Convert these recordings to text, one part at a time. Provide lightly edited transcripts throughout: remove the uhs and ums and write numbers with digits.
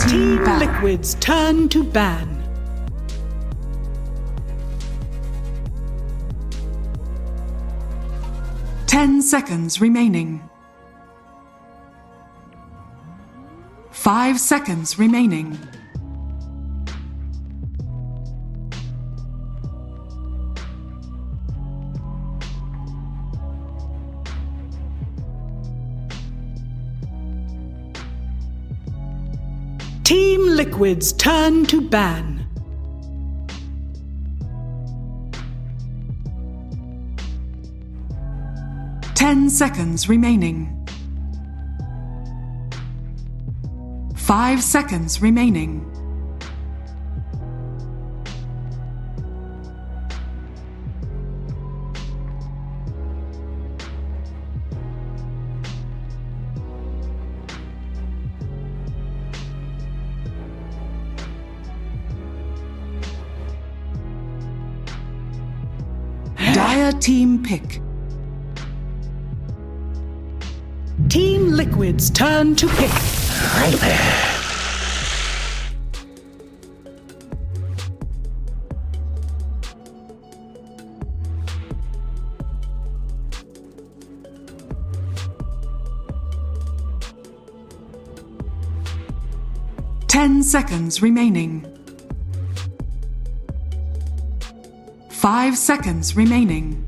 Team ban. Liquid's turn to ban. Ten seconds remaining. 5 seconds remaining. Team Liquid's turn to ban. Ten seconds remaining. 5 seconds remaining. Dire team pick. Team Liquid's turn to pick. 10 seconds remaining. 5 seconds remaining.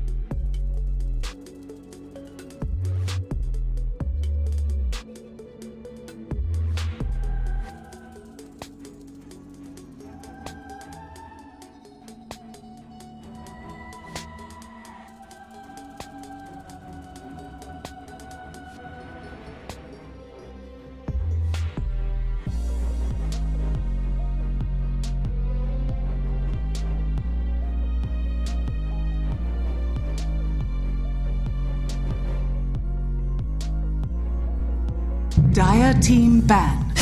Dire team ban.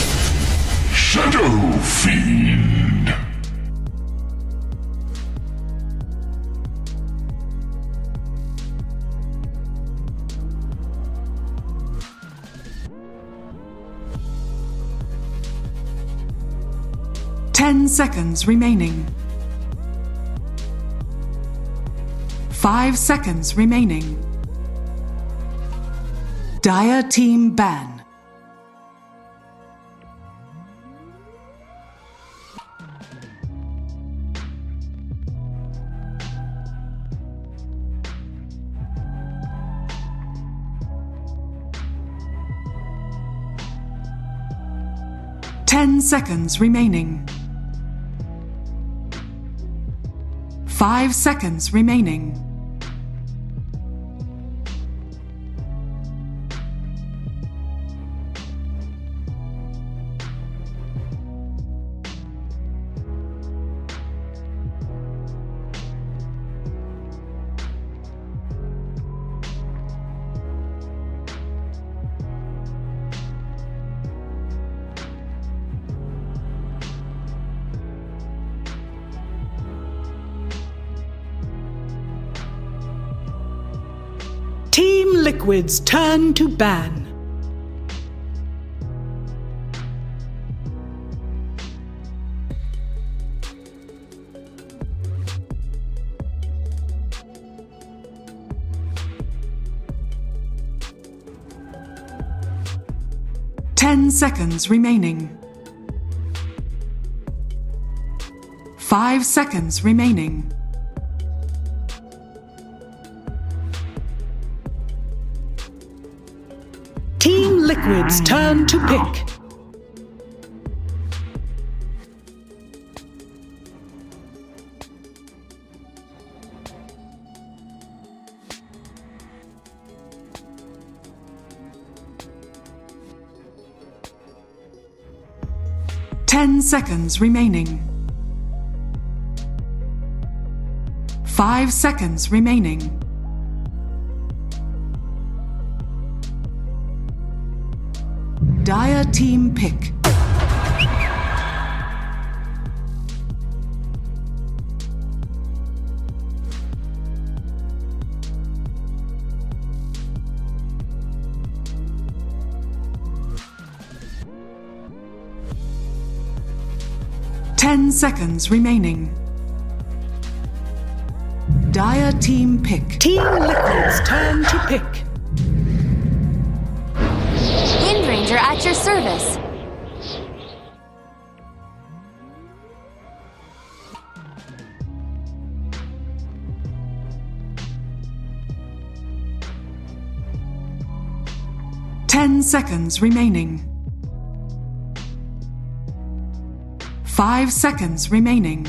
Shadow Fiend. Ten seconds remaining. 5 seconds remaining. Dire team ban. Ten seconds remaining. 5 seconds remaining. Team Liquid's turn to ban. Ten seconds remaining. 5 seconds remaining. Team Liquid's turn to pick. Ten seconds remaining. 5 seconds remaining. Dire team pick. 10 seconds remaining. Dire team pick. Team Liquid's turn to pick. Wind Ranger at your service. Ten seconds remaining. 5 seconds remaining.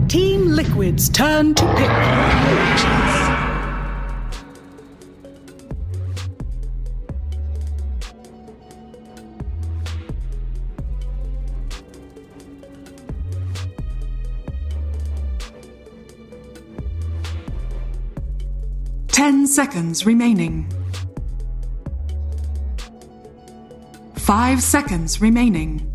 Team Liquid's turn to pick. 10 seconds remaining. 5 seconds remaining.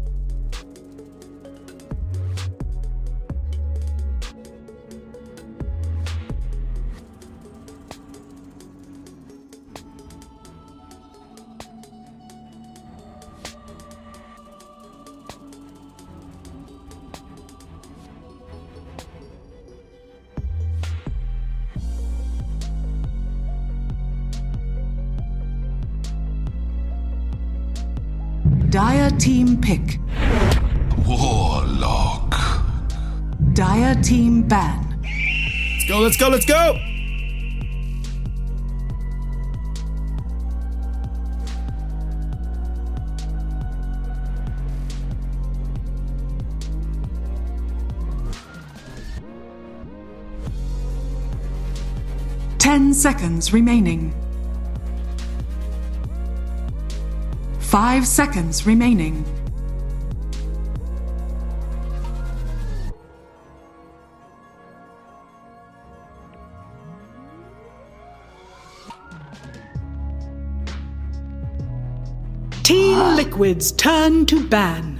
Dire team pick. Warlock. Dire team ban. Let's go, let's go, let's go! Ten seconds remaining. 5 seconds remaining. Team Liquid's turn to ban.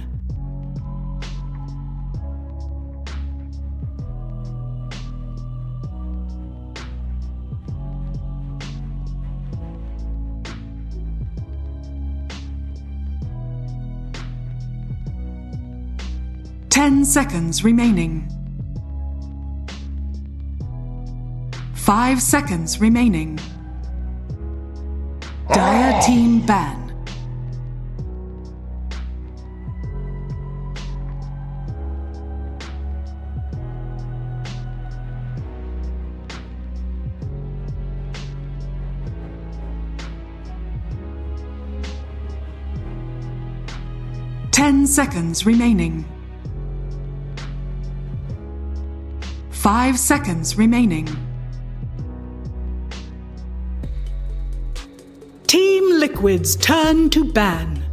Ten seconds remaining. 5 seconds remaining. Dire team ban. Ten seconds remaining. 5 seconds remaining. Team Liquid's turn to ban.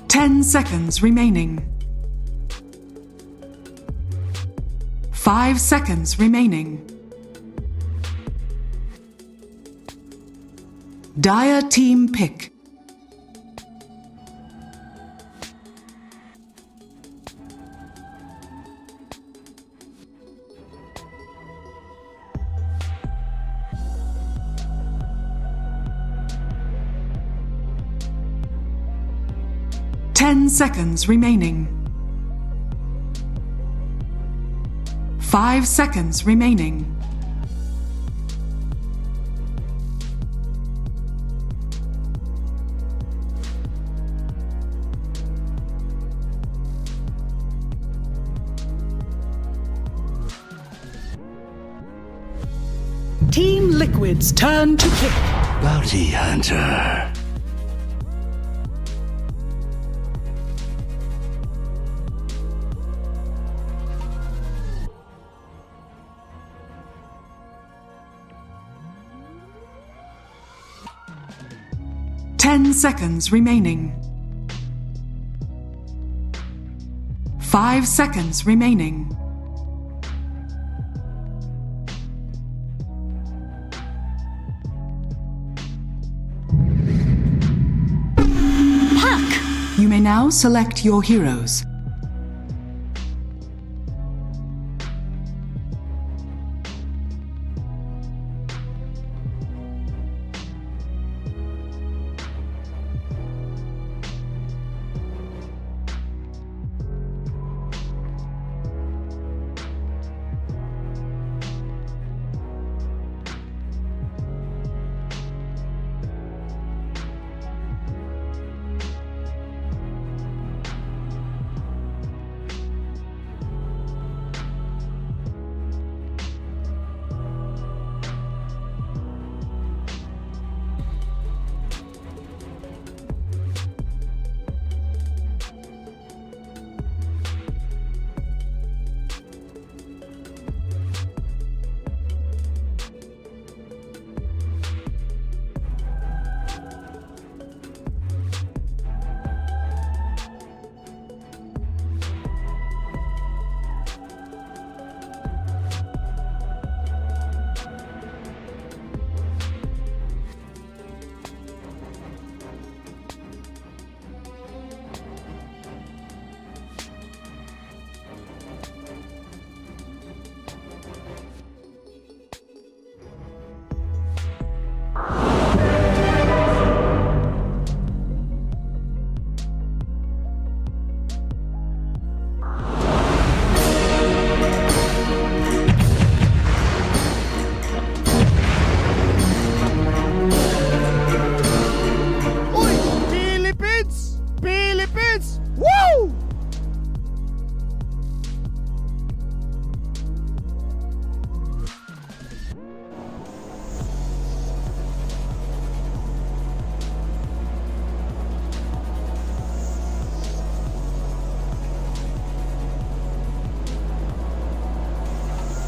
Ten seconds remaining. 5 seconds remaining. Dire team pick. Ten seconds remaining. 5 seconds remaining. Liquid's turn to pick. Bounty Hunter. Ten seconds remaining. 5 seconds remaining. You may now select your heroes.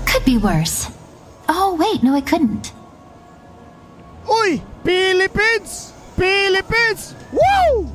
Could be worse. Oh, wait, no, it couldn't. Oi! Philippines! Philippines! Woo!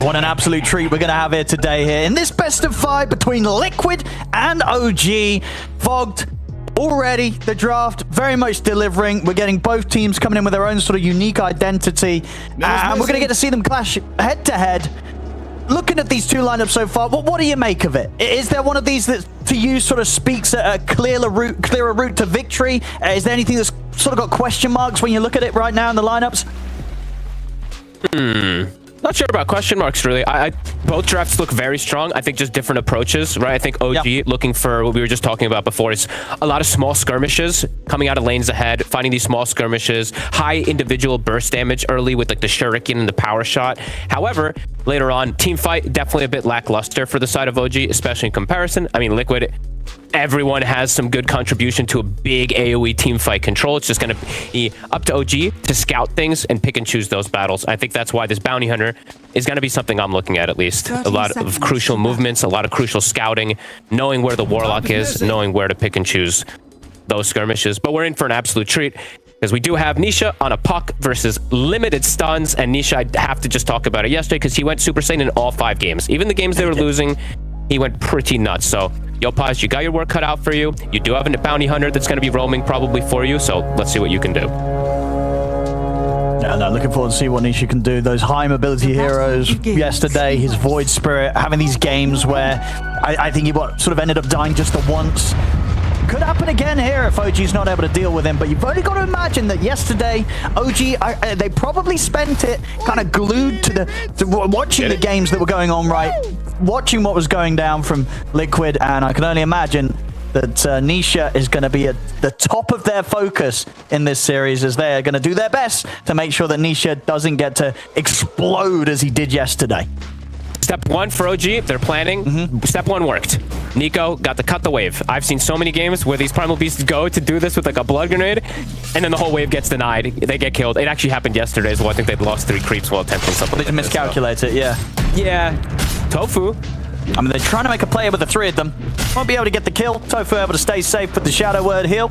What an absolute treat we're going to have here today here in this best of 5 between Liquid and OG. Fogged already, the draft very much delivering. We're getting both teams coming in with their own sort of unique identity. And we're going to get to see them clash head to head. Looking at these two lineups so far, what do you make of it? Is there one of these that to you sort of speaks a clearer route to victory? Is there anything that's sort of got question marks when you look at it right now in the lineups? Not sure about question marks, really. Both drafts look very strong. I think just different approaches, right? I think OG looking for what we were just talking about before is a lot of small skirmishes, coming out of lanes ahead, finding these small skirmishes, high individual burst damage early with like the shuriken and the power shot. However, later on, team fight definitely a bit lackluster for the side of OG, especially in comparison. I mean, Liquid, everyone has some good contribution to a big AoE team fight control. It's just going to be up to OG to scout things and pick and choose those battles. I think that's why this Bounty Hunter is going to be something I'm looking at least. A lot of crucial movements, a lot of crucial scouting, knowing where the Warlock is, knowing where to pick and choose those skirmishes. But we're in for an absolute treat because we do have Nisha on a puck versus limited stuns. And Nisha, I have to just talk about it yesterday because he went Super Saiyan in all 5 games. Even the games they were losing, he went pretty nuts. So, yo, Paz, you got your work cut out for you. You do have a Bounty Hunter that's going to be roaming probably for you. So let's see what you can do. Yeah, no, looking forward to see what Nisha can do. Those high mobility heroes yesterday, his Void Spirit, having these games where I think he sort of ended up dying just the once. Could happen again here if OG's not able to deal with him, but you've only got to imagine that yesterday, OG, they probably spent it kind of glued to watching the games that were going on, right? Watching what was going down from Liquid, and I can only imagine that Nisha is going to be at the top of their focus in this series, as they are going to do their best to make sure that Nisha doesn't get to explode as he did yesterday. Step 1 for OG, they're planning. Step 1 worked. Nico got to cut the wave. I've seen so many games where these Primal Beasts go to do this with like a blood grenade, and then the whole wave gets denied. They get killed. It actually happened yesterday as well. I think they lost 3 creeps while attempting something. They just miscalculate it, yeah. Yeah. Tofu. I mean, they're trying to make a play with the 3 of them. Won't be able to get the kill. Tofu able to stay safe with the Shadow Word heal.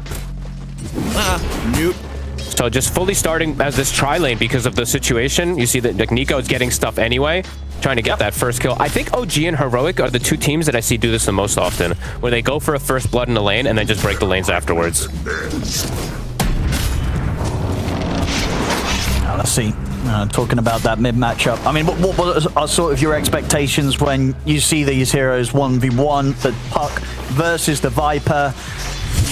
Nope. So just fully starting as this tri-lane because of the situation. You see that like, Nico is getting stuff anyway, trying to get that first kill. I think OG and Heroic are the 2 teams that I see do this the most often, where they go for a first blood in the lane and then just break the lanes afterwards. Now, let's see. Talking about that mid matchup. I mean, what are sort of your expectations when you see these heroes 1v1, the Puck versus the Viper?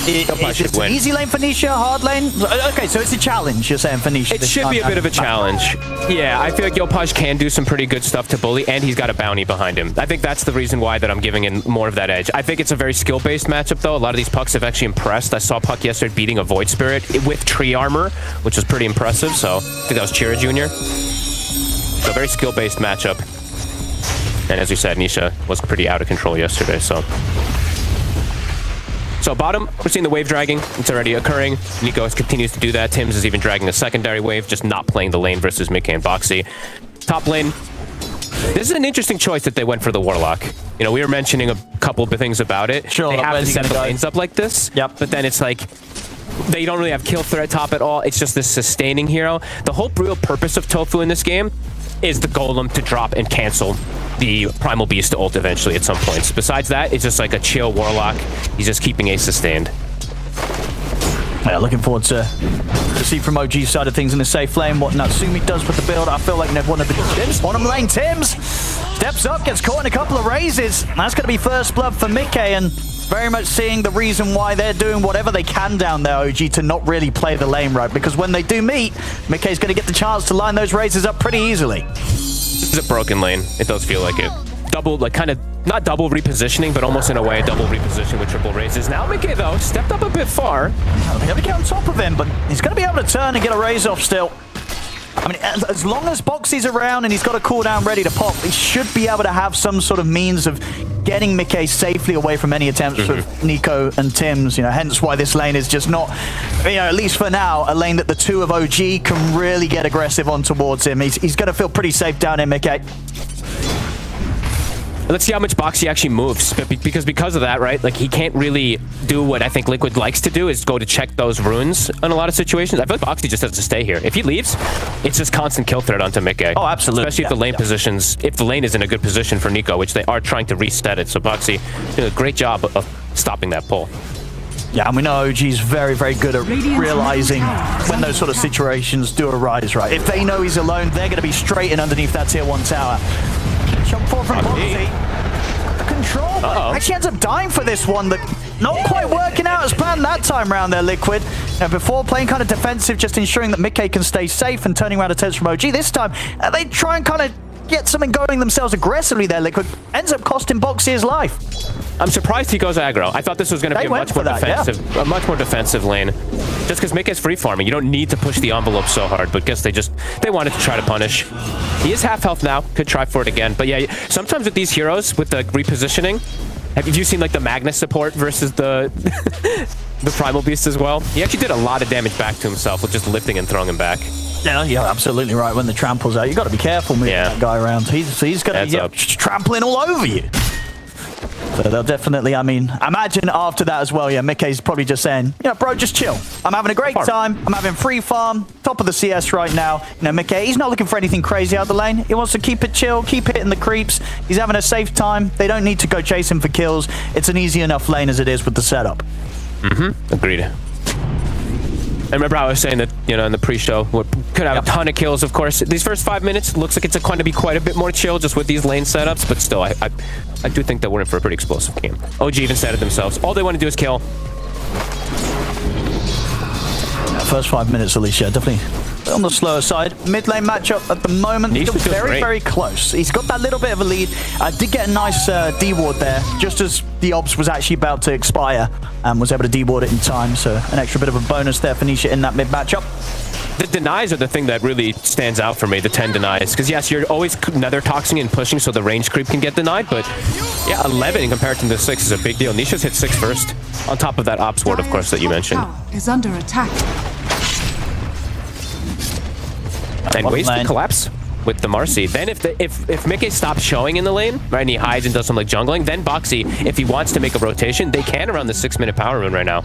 Is it an easy lane for Nisha, hard lane? Okay, so it's a challenge, you're saying, for Nisha. It should be a bit of a challenge. Yeah, I feel like Yopaj can do some pretty good stuff to bully, and he's got a bounty behind him. I think that's the reason why that I'm giving in more of that edge. I think it's a very skill-based matchup, though. A lot of these Pucks have actually impressed. I saw Puck yesterday beating a Void Spirit with tree armor, which was pretty impressive, so I think that was Chira Jr. So a very skill-based matchup. And as you said, Nisha was pretty out of control yesterday, so... So bottom, we're seeing the wave dragging. It's already occurring. Nico continues to do that. Tims is even dragging a secondary wave, just not playing the lane versus Mickey and Boxy. Top lane. This is an interesting choice that they went for the Warlock. You know, we were mentioning a couple of things about it. Sure, they have to set the lanes up like this. Yep. But then it's like, they don't really have kill threat top at all. It's just this sustaining hero. The whole real purpose of Tofu in this game is the Golem to drop and cancel the Primal Beast ult eventually at some points. Besides that, it's just like a chill Warlock. He's just keeping a sustained. Yeah, looking forward to see from OG's side of things in the safe lane what Natsumi does with the build. I feel like one of the Tims, bottom lane Tims steps up, gets caught in a couple of raises. That's going to be first blood for Mickey, and very much seeing the reason why they're doing whatever they can down there, OG, to not really play the lane right, because when they do meet, Mickey's going to get the chance to line those raises up pretty easily. This is a broken lane. It does feel like it. Double, like kind of, not double repositioning, but almost in a way a double reposition with triple raises. Now Mickey, though, stepped up a bit far. They have to get on top of him, but he's going to be able to turn and get a raise off still. I mean, as long as Boxy's around and he's got a cooldown ready to pop, he should be able to have some sort of means of getting Mickey safely away from any attempts with Nico and Tims. You know, hence why this lane is just not, you know, at least for now, a lane that the 2 of OG can really get aggressive on towards him. He's going to feel pretty safe down in Mickey. Let's see how much Boxy actually moves, because of that, right? Like, he can't really do what I think Liquid likes to do, is go to check those runes in a lot of situations. I feel like Boxy just has to stay here. If he leaves, it's just constant kill threat onto Mickey. Oh, absolutely. Especially if the lane positions, if the lane is in a good position for Nico, which they are trying to reset it. So Boxy doing a great job of stopping that pull. Yeah, and we know OG's very, very good at realizing when those sort of situations do arise, right? If they know he's alone, they're going to be straight in underneath that tier 1 tower. Jump forward from Boxy. Control. Actually ends up dying for this one. Not quite working out as planned that time around there, Liquid. And before playing kind of defensive, just ensuring that Mickey can stay safe and turning around attempts from OG. This time, they try and kind of get something going themselves aggressively there, Liquid. Ends up costing Boxy his life. I'm surprised he goes aggro. I thought this was going to be a much more defensive, a much more defensive lane. Just because Mickey's free farming, you don't need to push the envelope so hard. But guess they wanted to try to punish. He is half health now. Could try for it again. But yeah, sometimes with these heroes, with the repositioning, have you seen like the Magnus support versus the the Primal Beast as well? He actually did a lot of damage back to himself with just lifting and throwing him back. Yeah, you're absolutely right. When the trample's out, you got to be careful moving that guy around. He's going to be trampling all over you. So they'll definitely, I mean, imagine after that as well, yeah, Mickey's probably just saying, yeah, bro, just chill. I'm having a great time. I'm having free farm, top of the CS right now. You know, Mickey, he's not looking for anything crazy out of the lane. He wants to keep it chill, keep hitting the creeps. He's having a safe time. They don't need to go chasing for kills. It's an easy enough lane as it is with the setup. Agreed. I remember I was saying that, you know, in the pre-show, we could have a ton of kills, of course. These first 5 minutes, looks like it's going to be quite a bit more chill just with these lane setups, but still, I do think that we're in for a pretty explosive game. OG even said it themselves. All they want to do is kill. First 5 minutes, Alicia, definitely on the slower side. Mid lane matchup at the moment, still very close. He's got that little bit of a lead. Did get a nice D-ward there, just as the obs was actually about to expire, and was able to D-ward it in time, so an extra bit of a bonus there for Nisha in that mid matchup. The denies are the thing that really stands out for me, the 10 denies. Because yes, you're always nether toxing and pushing so the range creep can get denied, but yeah, 11 in comparison to 6 is a big deal. Nisha's hit 6 first, on top of that ops ward, of course, that you mentioned. Is under attack. And ways to collapse with the Marcy. Then if Mickey stops showing in the lane, right, and he hides and does some like jungling, then Boxy, if he wants to make a rotation, they can around the 6-minute power rune right now.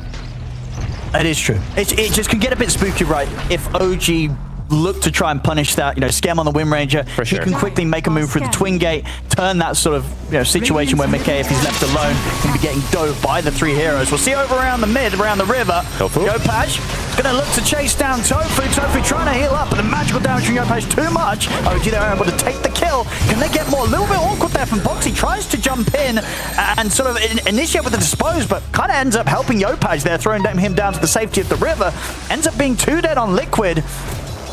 It is true. It just can get a bit spooky, right? If OG look to try and punish that, scam on the Wind Ranger, he can quickly make a move through the Twin Gate, turn that sort of situation where Mickey, if he's left alone, can be getting dove by the 3 heroes. We'll see over around the mid, around the river. Yopaj is going to look to chase down Tofu. Tofu trying to heal up, but the magical damage from Yopaj too much. OG, they're able to take the kill. Can they get more? A little bit awkward there from Boxy. Tries to jump in and sort of initiate with the dispose, but kind of ends up helping Yopaj there, throwing him down to the safety of the river. Ends up being 2 dead on Liquid.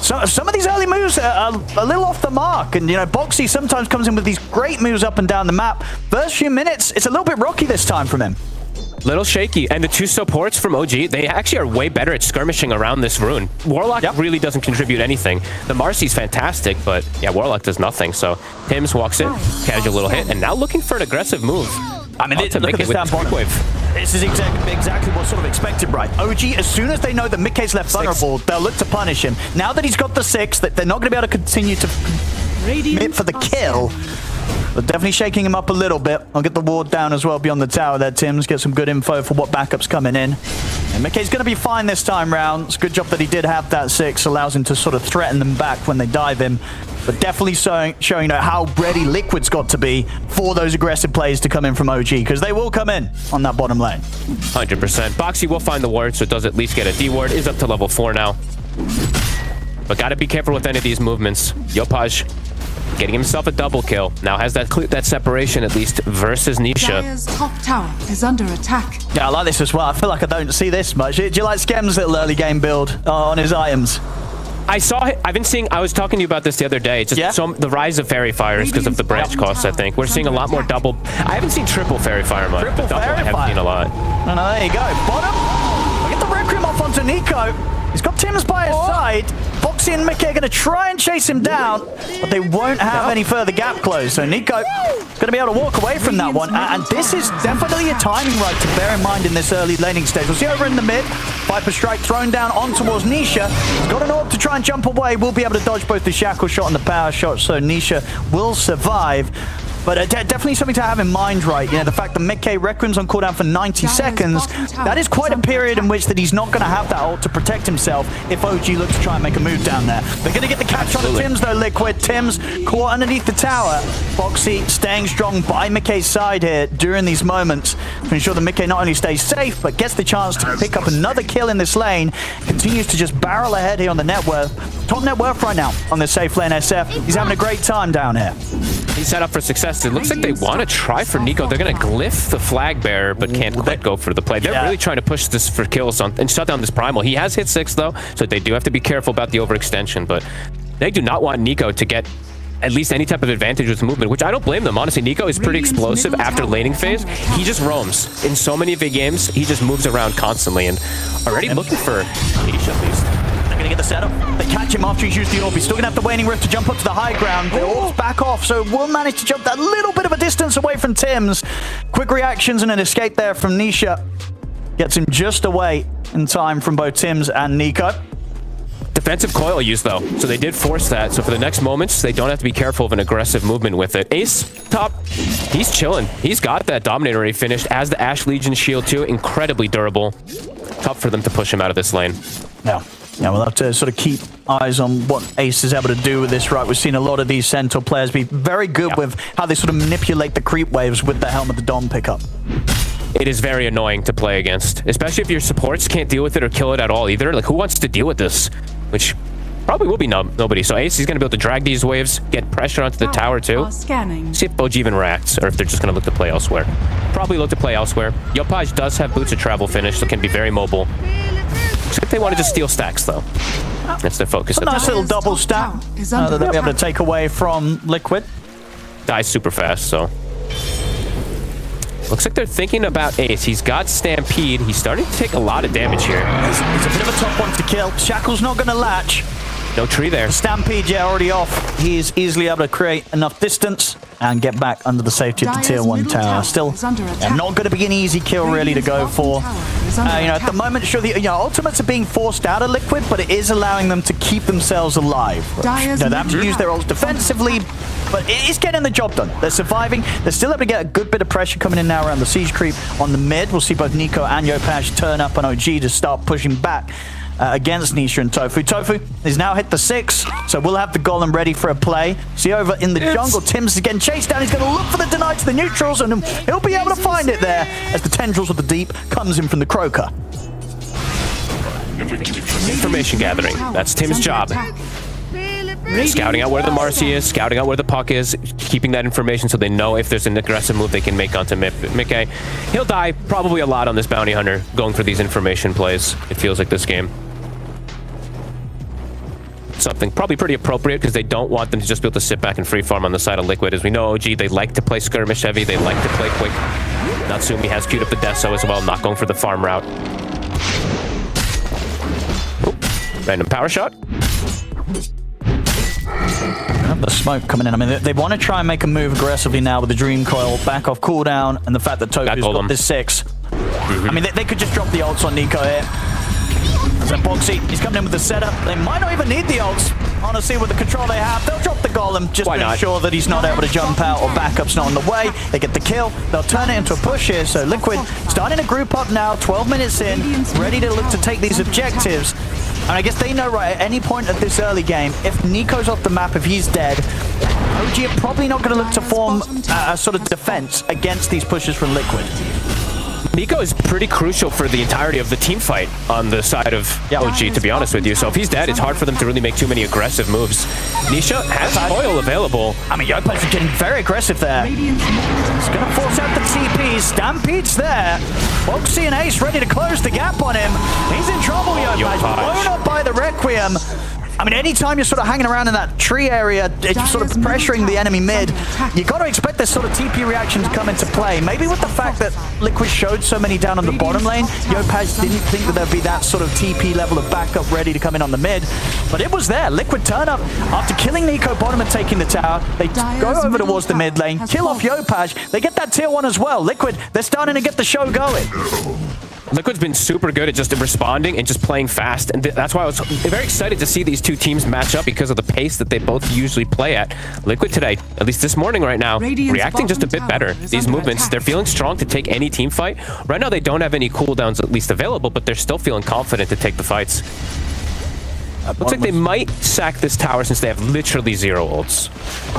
So some of these early moves are a little off the mark, and Boxy sometimes comes in with these great moves up and down the map. First few minutes, it's a little bit rocky this time from him. Little shaky, and the 2 supports from OG, they actually are way better at skirmishing around this rune. Warlock really doesn't contribute anything. The Marcy's fantastic, but yeah, Warlock does nothing. So Tims walks in, casual little hit, and now looking for an aggressive move. I mean, look at this down bottom. This is exactly what's sort of expected, right? OG, as soon as they know that Mickey's left vulnerable, they'll look to punish him. Now that he's got the 6, that they're not going to be able to continue to commit for the kill. But definitely shaking him up a little bit. I'll get the ward down as well beyond the tower there, Tims. Get some good info for what backup's coming in. And Mickey's going to be fine this time round. It's a good job that he did have that 6. Allows him to sort of threaten them back when they dive him. But definitely showing how ready Liquid's got to be for those aggressive plays to come in from OG, because they will come in on that bottom lane. 100%. Boxy will find the ward, so it does at least get a D ward. Is up to level 4 now. But got to be careful with any of these movements. Yopaj getting himself a double kill. Now has that separation at least versus Nisha. Dire's top tower is under attack. Yeah, I like this as well. I feel like I don't see this much. Do you like Skem's little early game build on his items? I've been seeing, I was talking to you about this the other day. It's just the rise of Fairy Fires because of the branch costs, I think. We're seeing a lot more double. I haven't seen triple Fairy Fire much. Triple double Fairy I haven't Fire. seen a lot. No, there you go. Bottom. Get the Requiem off onto Nico. He's got Tims by his side. Boxy and Mickey are going to try and chase him down, but they won't have any further gap close. So Nico going to be able to walk away from that one. And this is definitely a timing right to bear in mind in this early laning stage. We'll see over in the mid. Viper Strike thrown down on towards Nisha. He's got an orb to try and jump away. Will be able to dodge both the shackle shot and the power shot, so Nisha will survive. But definitely something to have in mind, right? The fact that Mickey Requiem's on cooldown for 90 seconds, that is quite a period in which that he's not going to have that ult to protect himself if OG looks to try and make a move down there. They're going to get the catch on Tims, though, Liquid. Tims caught underneath the tower. Boxy staying strong by Mickey's side here during these moments to ensure that Mickey not only stays safe, but gets the chance to pick up another kill in this lane. Continues to just barrel ahead here on the net worth. Top net worth right now on this safe lane SF. He's having a great time down here. He's set up for success. It looks like they want to try for Nico. They're going to glyph the flag bearer, but can't quite go for the play. They're really trying to push this for kills and shut down this primal. He has hit 6 though, so they do have to be careful about the overextension, but they do not want Nico to get at least any type of advantage with movement, which I don't blame them. Honestly, Nico is pretty explosive after laning phase. He just roams. In so many big games, he just moves around constantly, and already looking for Nisha at least. They're going to get the setup. They catch him after he's used the orb. He's still going to have the Waning Rift to jump up to the high ground. The orb's back off, so will manage to jump that little bit of a distance away from Tims. Quick reactions and an escape there from Nisha. Gets him just away in time from both Tims and Nico. Defensive coil use though, so they did force that. So for the next moments, they don't have to be careful of an aggressive movement with it. Ace top, he's chilling. He's got that Dominator already finished as the Ash Legion shield too. Incredibly durable. Tough for them to push him out of this lane. Yeah, we'll have to sort of keep eyes on what Ace is able to do with this, right? We've seen a lot of these Centaur players be very good with how they sort of manipulate the creep waves with the Helm of the Dawn pickup. It is very annoying to play against, especially if your supports can't deal with it or kill it at all either. Like, who wants to deal with this? Which Probably will be nobody. So Ace, he's going to be able to drag these waves, get pressure onto the tower too. Scanning. See if OG even reacts, or if they're just going to look to play elsewhere. Probably look to play elsewhere. Yopaj does have boots of travel finish, so can be very mobile. Looks like they want to just steal stacks, though. That's their focus. A nice little double stack that they'll be able to take away from Liquid. Dies super fast, so... Looks like they're thinking about Ace. He's got Stampede. He's starting to take a lot of damage here. It's a bit of a tough one to kill. Shackle's not going to latch. No tree there. Stampede, yeah, already off. He's easily able to create enough distance and get back under the safety of the tier 1 tower. Still, not going to be an easy kill really to go for. At the moment, sure, the ultimates are being forced out of Liquid, but it is allowing them to keep themselves alive. They have to use their ults defensively, but it is getting the job done. They're surviving. They're still able to get a good bit of pressure coming in now around the siege creep on the mid. We'll see both Nico and Yopaj turn up on OG to start pushing back against Nisha and Tofu. Tofu is now hit the 6, so we'll have the golem ready for a play. See over in the jungle, Tim's is getting chased down. He's going to look for the deny to the neutrals, and he'll be able to find it there as the tendrils of the deep comes in from the Croaker. Information gathering. That's Tim's job. Scouting out where the Marcy is, scouting out where the puck is, keeping that information so they know if there's an aggressive move they can make onto Mickey. He'll die probably a lot on this bounty hunter going for these information plays. It feels like this game. Something probably pretty appropriate because they don't want them to just be able to sit back and free farm on the side of Liquid. As we know, OG, they like to play skirmish heavy, they like to play quick. Natsumi has queued up the Deso as well, not going for the farm route. Oop. Random power shot. The smoke coming in. I mean, they want to try and make a move aggressively now with the Dream Coil, back off cooldown, and the fact that Tofu's got this 6. I mean, they could just drop the ults on Nico here. So Boxy, he's coming in with the setup. They might not even need the ults. Honestly, with the control they have, they'll drop the golem just to ensure that he's not able to jump out or backup's not on the way. They get the kill. They'll turn it into a push here. So Liquid starting to group up now, 12 minutes in, ready to look to take these objectives. And I guess they know, right, at any point of this early game, if Nico's off the map, if he's dead, OG are probably not going to look to form a sort of defense against these pushes from Liquid. Nico is pretty crucial for the entirety of the team fight on the side of OG, to be honest with you. So if he's dead, it's hard for them to really make too many aggressive moves. Nisha has oil available. I mean, Yopaj is getting very aggressive there. He's going to force out the TP. Stampede's there. Boxy and Ace ready to close the gap on him. He's in trouble, Yopaj. Blown up by the Requiem. I mean, anytime you're sort of hanging around in that tree area, it's sort of pressuring the enemy mid, you got to expect this sort of TP reaction to come into play. Maybe with the fact that Liquid showed so many down on the bottom lane, Yopaj didn't think that there'd be that sort of TP level of backup ready to come in on the mid, but it was there. Liquid turn up after killing Nico bottom and taking the tower. They go over towards the mid lane, kill off Yopaj. They get that tier 1 as well. Liquid, they're starting to get the show going. Liquid's been super good at just responding and just playing fast, and that's why I was very excited to see these two teams match up because of the pace that they both usually play at. Liquid today, at least this morning right now, reacting just a bit better. These movements, they're feeling strong to take any team fight. Right now they don't have any cooldowns at least available, but they're still feeling confident to take the fights. Looks like they might sack this tower since they have literally 0 ults.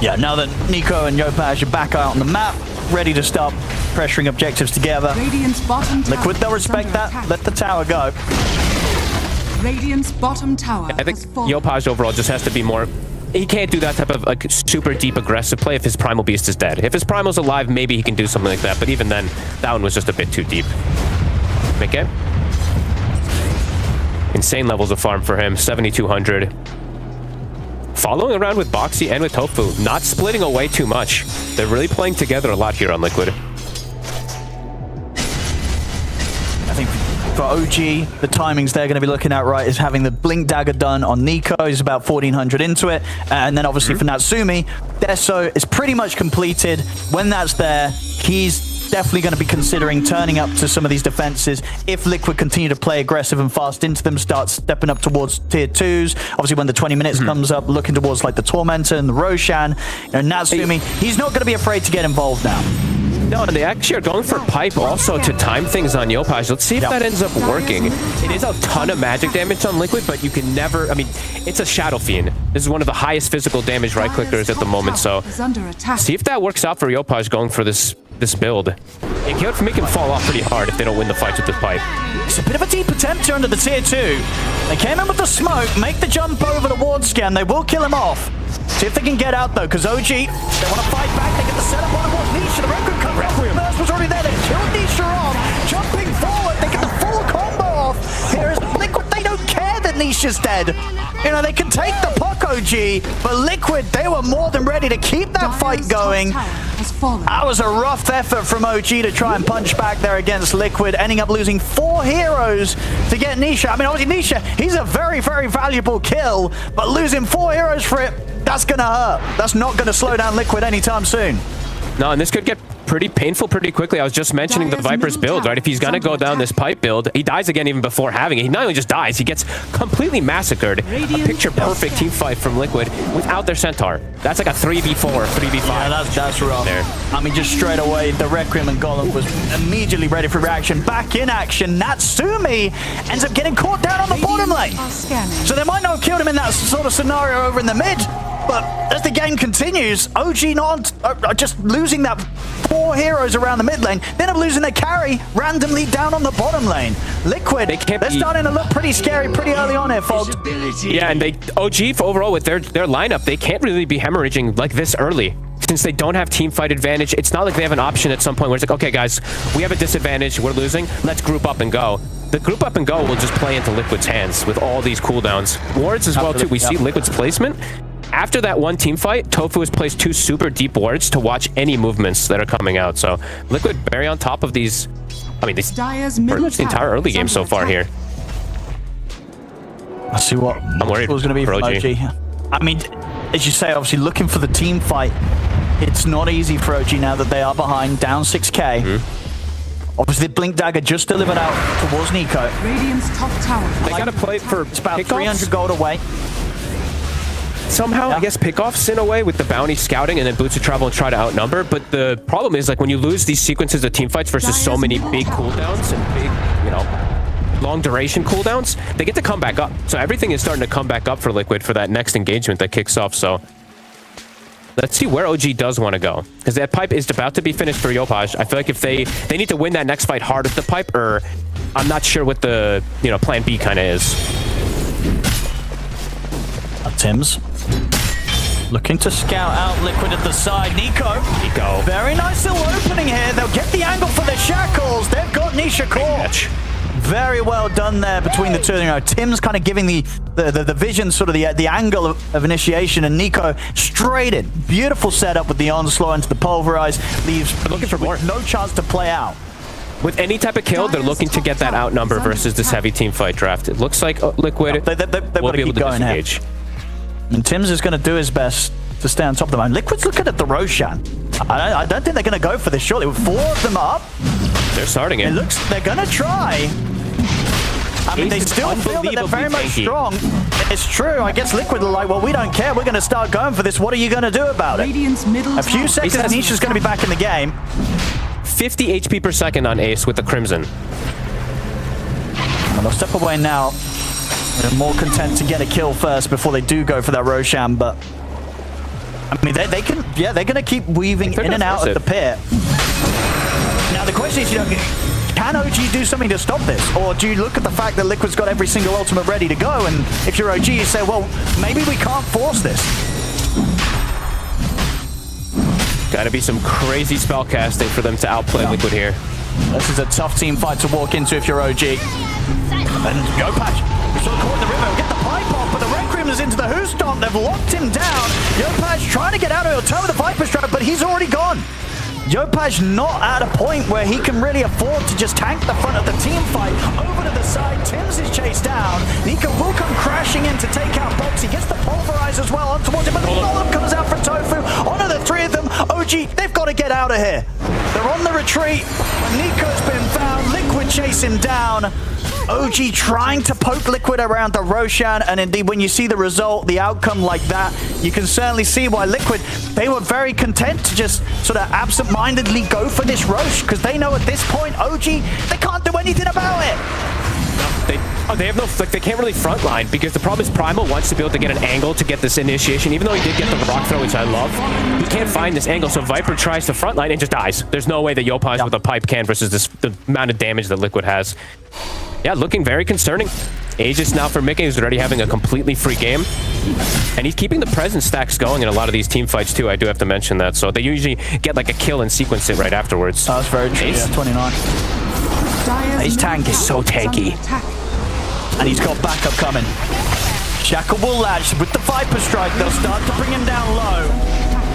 Yeah, now that Nico and Yopaj are back out on the map, ready to start pressuring objectives together. Liquid, they'll respect that. Let the tower go. Radiant's bottom tower. I think Yopaj overall just has to be more... He can't do that type of like super deep aggressive play if his Primal Beast is dead. If his Primal's alive, maybe he can do something like that, but even then, that one was just a bit too deep. Okay. Insane levels of farm for him, 7,200. Following around with Boxy and with Tofu, not splitting away too much. They're really playing together a lot here on Liquid. I think for OG, the timings they're going to be looking at, right, is having the Blink Dagger done on Nico. He's about 1,400 into it. And then obviously for Natsumi, Deso is pretty much completed. When that's there, he's definitely going to be considering turning up to some of these defenses if Liquid continue to play aggressive and fast into them, start stepping up towards tier 2s. Obviously, when the 20 minutes comes up, looking towards like the Tormentor and the Roshan, Natsumi, he's not going to be afraid to get involved now. No, and they actually are going for Pipe also to time things on Yopaj. Let's see if that ends up working. It is a ton of magic damage on Liquid, but you can never... I mean, it's a Shadow Fiend. This is one of the highest physical damage right-clickers at the moment, so... See if that works out for Yopaj going for this this build. It can make him fall off pretty hard if they don't win the fights with this pipe. It's a bit of a deep attempt here under the tier 2. They came in with the smoke, make the jump over the ward scan. They will kill him off. See if they can get out, though, because OG, they want to fight back. They get the setup on the Nisha. The Requiem comes out. First was already there. They killed Nisha off. Jumping forward. They get the full combo off. Here's Liquid. They don't care that Nisha's dead. You know, they can take the puck, OG, but Liquid, they were more than ready to keep that fight going. That was a rough effort from OG to try and punch back there against Liquid, ending up losing 4 heroes to get Nisha. I mean, obviously, Nisha, he's a very, very valuable kill, but losing 4 heroes for it, that's going to hurt. That's not going to slow down Liquid anytime soon. No, and this could get pretty painful pretty quickly. I was just mentioning the Viper's build, right? If he's going to go down this pipe build, he dies again even before having it. He not only just dies, he gets completely massacred. A picture-perfect team fight from Liquid without their Centaur. That's like a 3v4, 3v5. Yeah, that's rough. There. I mean, just straight away, the Requiem and Golem was immediately ready for reaction. Back in action, Natsumi ends up getting caught down on the bottom lane. So they might not have killed him in that sort of scenario over in the mid, but as the game continues, OG not just losing that 4 heroes around the mid lane, then I'm losing their carry randomly down on the bottom lane. Liquid, they're starting to look pretty scary pretty early on here, folks. Yeah, and OG overall with their lineup, they can't really be hemorrhaging like this early. Since they don't have team fight advantage, it's not like they have an option at some point where it's like, okay guys, we have a disadvantage, we're losing, let's group up and go. The group up and go will just play into Liquid's hands with all these cooldowns. Wards as well too, we see Liquid's placement. After that one team fight, Tofu has placed 2 super deep wards to watch any movements that are coming out. So Liquid very on top of these. I mean, this pretty much the entire early game so far here. Let's see what I'm worried was going to be for OG. I mean, as you say, obviously looking for the team fight. It's not easy for OG now that they are behind, down 6k. Obviously, the Blink Dagger just delivered out towards Nico. Radiant's top tower. They got to play for it's about 300 gold away. Somehow, I guess pickoffs in a way with the bounty scouting and then boots to travel and try to outnumber. But the problem is, like, when you lose these sequences of team fights versus so many big cooldowns and big, you know, long duration cooldowns, they get to come back up. So everything is starting to come back up for Liquid for that next engagement that kicks off. So let's see where OG does want to go, because that pipe is about to be finished for Yopaj. I feel like if they need to win that next fight hard with the pipe, or I'm not sure what the plan B kind of is. Tim's looking to scout out Liquid at the side. Nico. Very nice little opening here. They'll get the angle for the shackles. They've got Nisha caught. Very well done there between the two. You know, Tim's kind of giving the vision, sort of the angle of initiation, and Nico straight in. Beautiful setup with the onslaught into the pulverize. Leaves looking for more. No chance to play out. With any type of kill, they're looking to get that outnumber versus this heavy team fight draft. It looks like Liquid will be able to disengage. And Tim's is going to do his best to stay on top of them. And Liquid's looking at the Roshan. I don't think they're going to go for this shortly. With 4 of them up, they're starting it. It looks they're going to try. I mean, they still feel that they're very much strong. It's true. I guess Liquid are like, well, we don't care. We're going to start going for this. What are you going to do about it? A few seconds, Nisha's going to be back in the game. 50 HP per second on Ace with the Crimson. Well, they'll step away now. They're more content to get a kill first before they do go for that Roshan, but I mean, they can, yeah, they're going to keep weaving in and out of the pit. Now, the question is, can OG do something to stop this? Or do you look at the fact that Liquid's got every single ultimate ready to go, and if you're OG, you say, well, maybe we can't force this. Gotta be some crazy spell casting for them to outplay Liquid here. This is a tough team fight to walk into if you're OG. And Yopaj, sort of caught in the river, get the pipe off, but the Requiem is into the Who Stomp. They've locked him down. Yopaj trying to get out of it, turn with the Viper Strike, but he's already gone. Yopaj not at a point where he can really afford to just tank the front of the team fight. Over to the side, Tim's is chased down. Nico will come crashing in to take out Box. He gets the pulverize as well on towards him, but the Golem comes out for Tofu. Onto the 3 of them. OG, they've got to get out of here. They're on the retreat. Nico's been found. Liquid chase him down. OG trying to poke Liquid around the Roshan, and indeed when you see the result, the outcome like that, you can certainly see why Liquid, they were very content to just sort of absent-mindedly go for this Rosh, because they know at this point, OG, they can't do anything about it. They have no, like, they can't really frontline because the problem is Primal wants to be able to get an angle to get this initiation. Even though he did get the rock throw, which I love, he can't find this angle. So Viper tries to frontline and just dies. There's no way that Yopaj with a pipe can versus the amount of damage that Liquid has. Yeah, looking very concerning. Aegis now for Mickey, who's already having a completely free game. And he's keeping the presence stacks going in a lot of these team fights too. I do have to mention that. So they usually get like a kill and sequence it right afterwards. That's very true. Yeah, 29. His tank is so tanky. And he's got backup coming. Shackle will latch with the Viper strike. They'll start to bring him down low.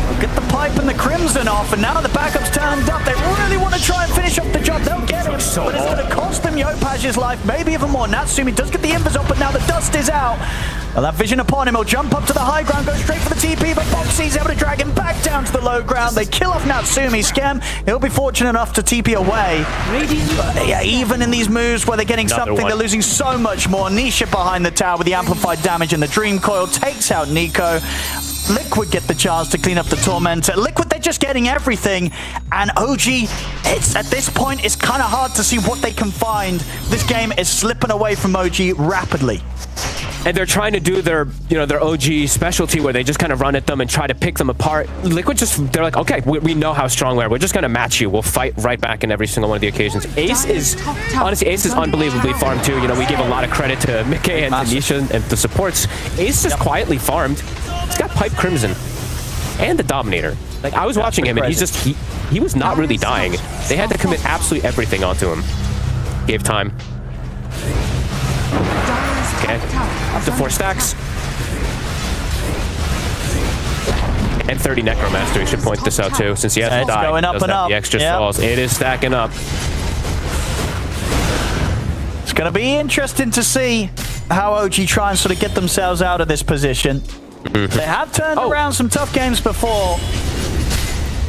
They'll get the pipe and the Crimson off, and now the backup's turned up. They really want to try and finish off the job. They'll get him, but it's going to cost them Yopaj's life, maybe even more. Natsumi does get the invis up, but now the dust is out. Well, that vision upon him, he'll jump up to the high ground, go straight for the TP, but Foxy's able to drag him back down to the low ground. They kill off Natsumi. Scam, he'll be fortunate enough to TP away. But yeah, even in these moves where they're getting something, they're losing so much more. Nisha behind the tower with the amplified damage, and the Dream Coil takes out Nico. Liquid get the chance to clean up the Tormentor. Liquid, they're just getting everything. And OG, it's at this point, it's kind of hard to see what they can find. This game is slipping away from OG rapidly. And they're trying to do their, their OG specialty where they just kind of run at them and try to pick them apart. Liquid they're like, okay, we know how strong we are. We're just going to match you. We'll fight right back in every single one of the occasions. Honestly, Ace is unbelievably farmed too. We give a lot of credit to Mickey and Tanisha and the supports. Ace is quietly farmed. He's got Pipe Crimson and the Dominator. Like, I was watching him and he was not really dying. They had to commit absolutely everything onto him. Gave time. Okay, up to 4 stacks. And 30 Necromaster, we should point this out too, since he has to die. Going up and up. The extra stalls. It is stacking up. It's going to be interesting to see how OG try and sort of get themselves out of this position. They have turned around some tough games before.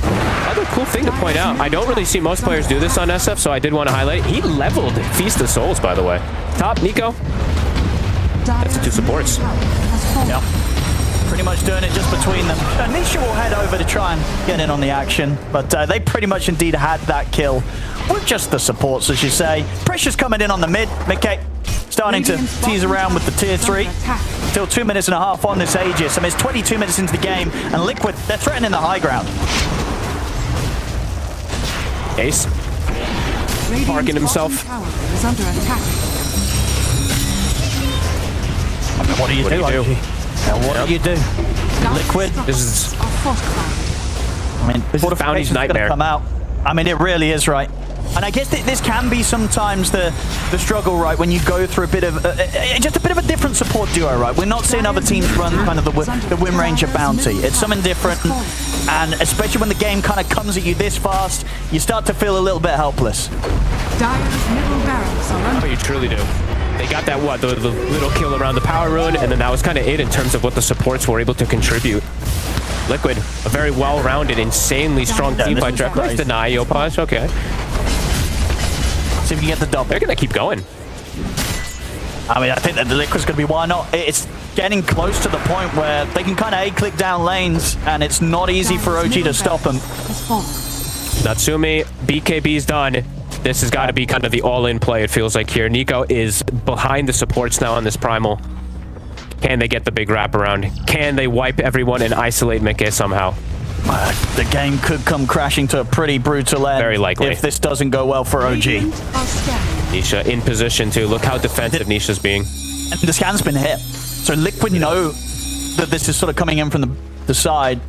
Another cool thing to point out, I don't really see most players do this on SF, so I did want to highlight it. He leveled Feast of Souls, by the way. Top, Nico. That's the 2 supports. Yep. Pretty much doing it just between them. Nisha will head over to try and get in on the action, but they pretty much indeed had that kill with just the supports, as you say. Pressure's coming in on the mid. Mickey starting to tease around with the tier 3. Still 2 minutes and a half on this Aegis. I mean, it's 22 minutes into the game, and Liquid, they're threatening the high ground. Ace. Parking himself. What do you do? What do you do? Liquid. This is. I mean, this is Bounty's nightmare. Come out. I mean, it really is, right? And I guess this can be sometimes the struggle, right? When you go through a bit of just a bit of a different support duo, right? We're not seeing other teams run kind of the Wind Ranger Bounty. It's something different, and especially when the game kind of comes at you this fast, you start to feel a little bit helpless. Oh, you truly do. They got that, the little kill around the power rune, and then that was kind of it in terms of what the supports were able to contribute. Liquid, a very well-rounded, insanely strong team by Drek. Nice deny, Yopaj. Okay. See if you can get the double. They're going to keep going. I mean, I think that the Liquid's going to be why not. It's getting close to the point where they can kind of A-click down lanes, and it's not easy for OG to stop them. Natsumi, BKB's done. This has got to be kind of the all-in play, it feels like here. Nico is behind the supports now on this Primal. Can they get the big wraparound? Can they wipe everyone and isolate Mickey somehow? The game could come crashing to a pretty brutal end. Very likely. If this doesn't go well for OG. Nisha in position too. Look how defensive Nisha's being. And the scan's been hit. So Liquid know that this is sort of coming in from the side.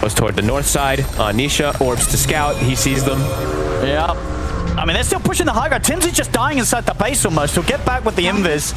Goes toward the north side. Nisha orbs to scout. He sees them. Yeah. I mean, they're still pushing the high ground. Tim's is just dying inside the base almost. He'll get back with the invis.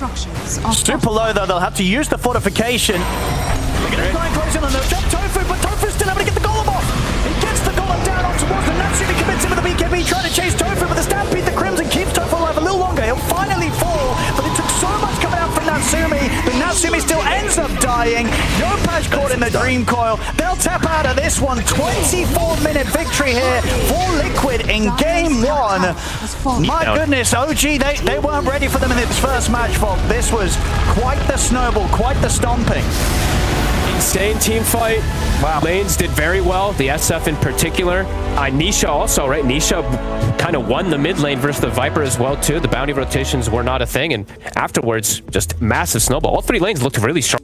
Super low, though. They'll have to use the fortification. They're going to try and close in on them. Jump Tofu, but Tofu's still able to get the golem off. He gets the golem down on towards the Natsumi, commits him with the BKB, trying to chase Tofu, but the Stampede, the Crimson, keeps Tofu alive a little longer. He'll finally fall, but it took so much coming out from Natsumi. The Natsumi still ends up dying. Yopaj caught in the Dream Coil. They'll tap out of this one. 24-minute victory here for Liquid in game 1. My goodness, OG, they weren't ready for them in this first match, Fog. This was quite the snowball, quite the stomping. Insane team fight. Wow. Lanes did very well, the SF in particular. Nisha also, right? Nisha kind of won the mid lane versus the Viper as well, too. The bounty rotations were not a thing, and afterwards, just massive snowball. All three lanes looked really strong.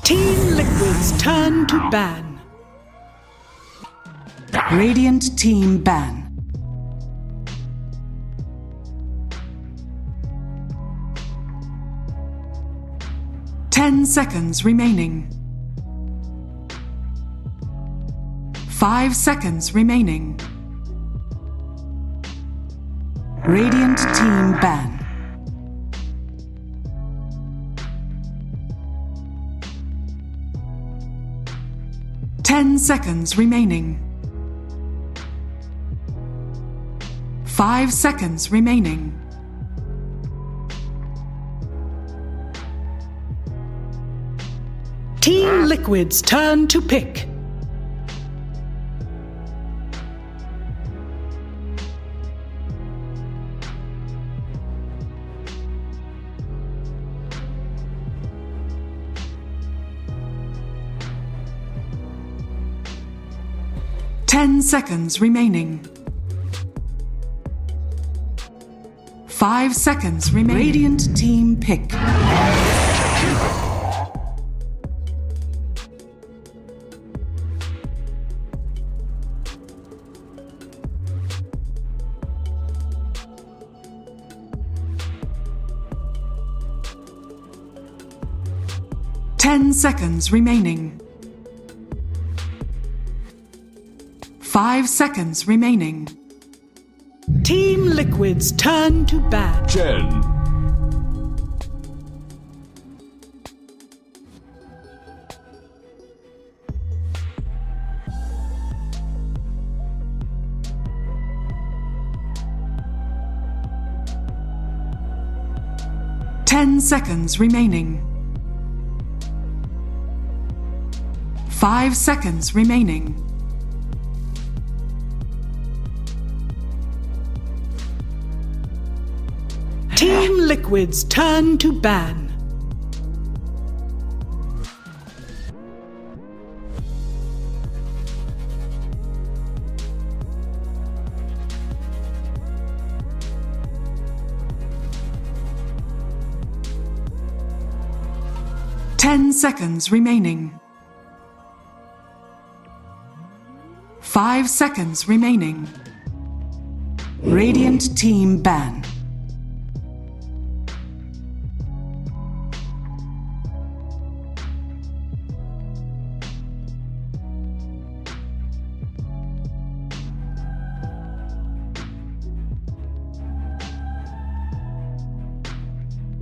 Team Liquid's turn to ban. Radiant team ban. Ten seconds remaining. 5 seconds remaining. Radiant team ban. Ten seconds remaining. 5 seconds remaining. Team Liquid's turn to pick. Ten seconds remaining. 5 seconds remaining. Radiant team pick. Ten seconds remaining. 5 seconds remaining. Team Liquid's turn to ban. 10, 10 seconds remaining. 5 seconds remaining. Team Liquid's turn to ban. Ten seconds remaining. 5 seconds remaining. Radiant team ban.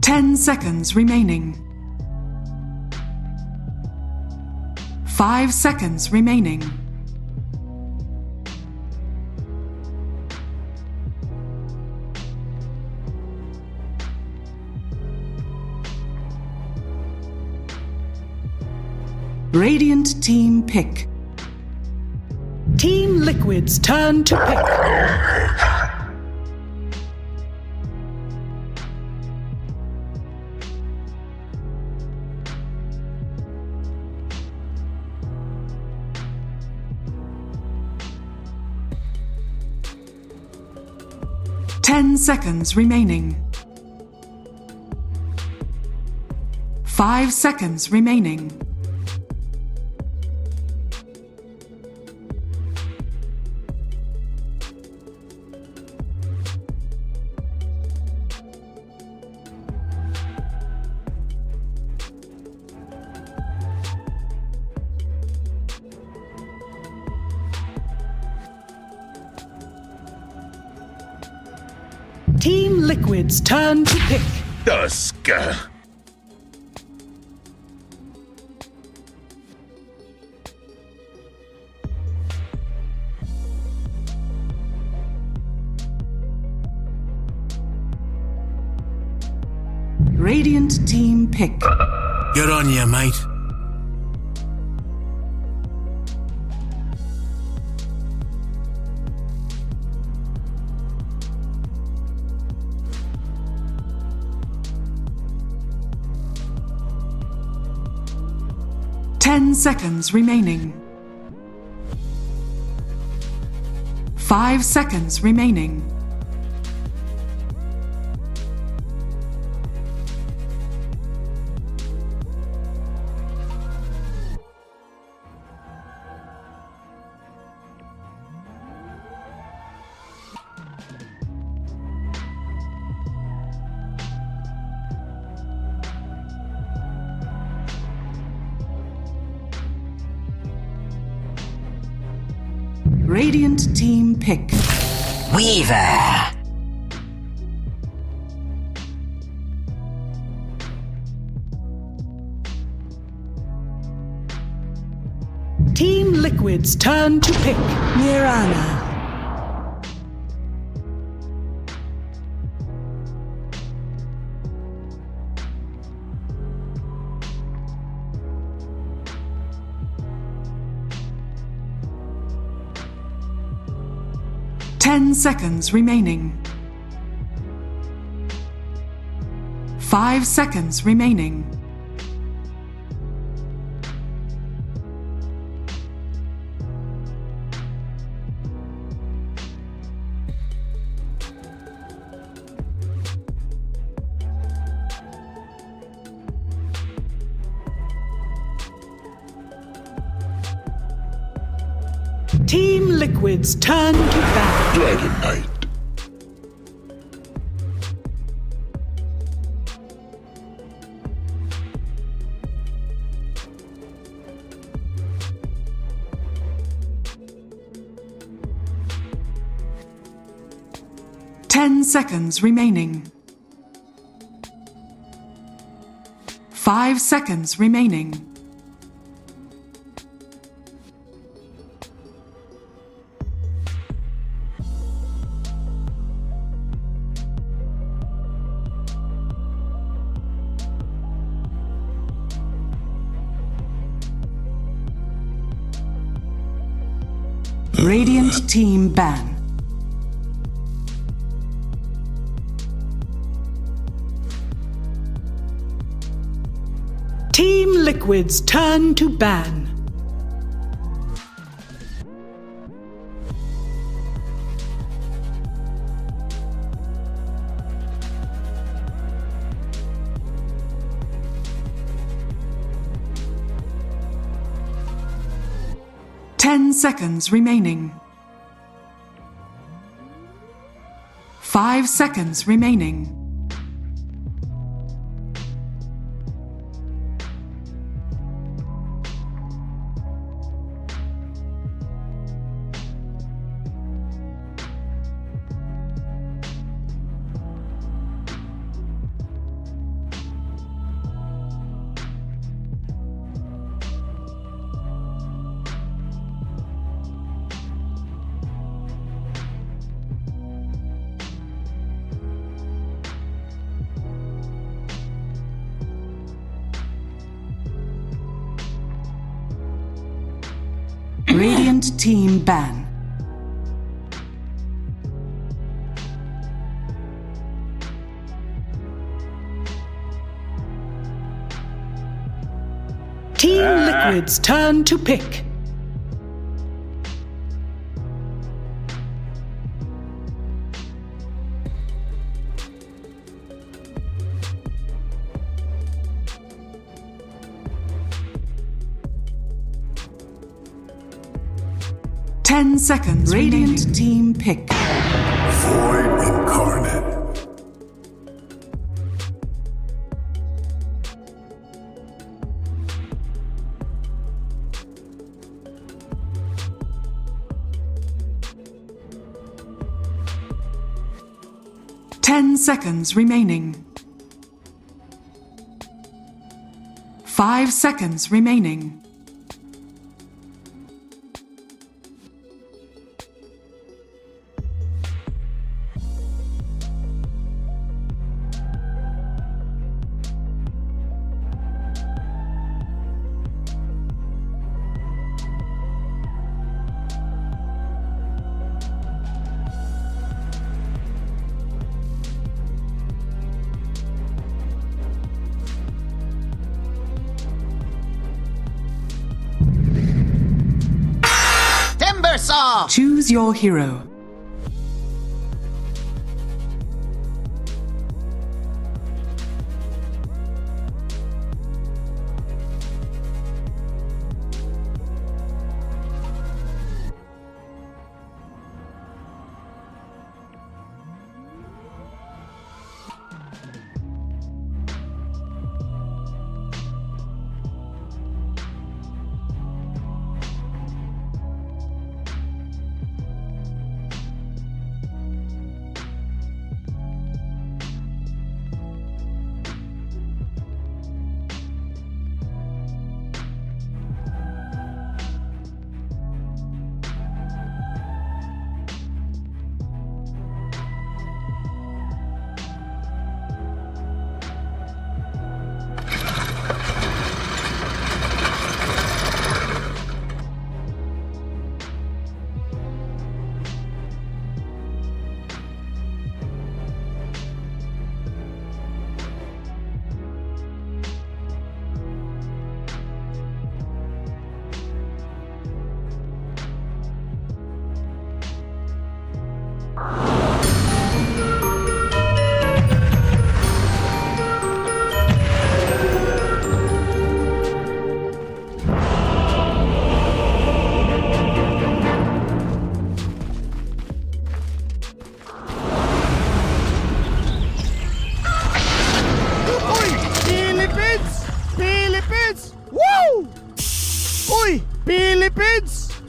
Ten seconds remaining. 5 seconds remaining. Radiant team pick. Team Liquid's turn to pick. 10 seconds remaining. 5 seconds remaining. Team Liquid's turn to pick. Dusk. Radiant team pick. Good on you, mate. Ten seconds remaining. 5 seconds remaining. Radiant team pick. Weaver. Team Liquid's turn to pick. Mirana. 10 seconds remaining. 5 seconds remaining. Team Liquid's turn to bat. Dragon Knight. Ten seconds remaining. 5 seconds remaining. Radiant team ban. Team Liquid's turn to ban. Ten seconds remaining. 5 seconds remaining. Radiant team ban. Team Liquid's turn to pick. Ten seconds. Radiant team pick. Void incarnate. 10 seconds remaining. 5 seconds remaining. Choose your hero.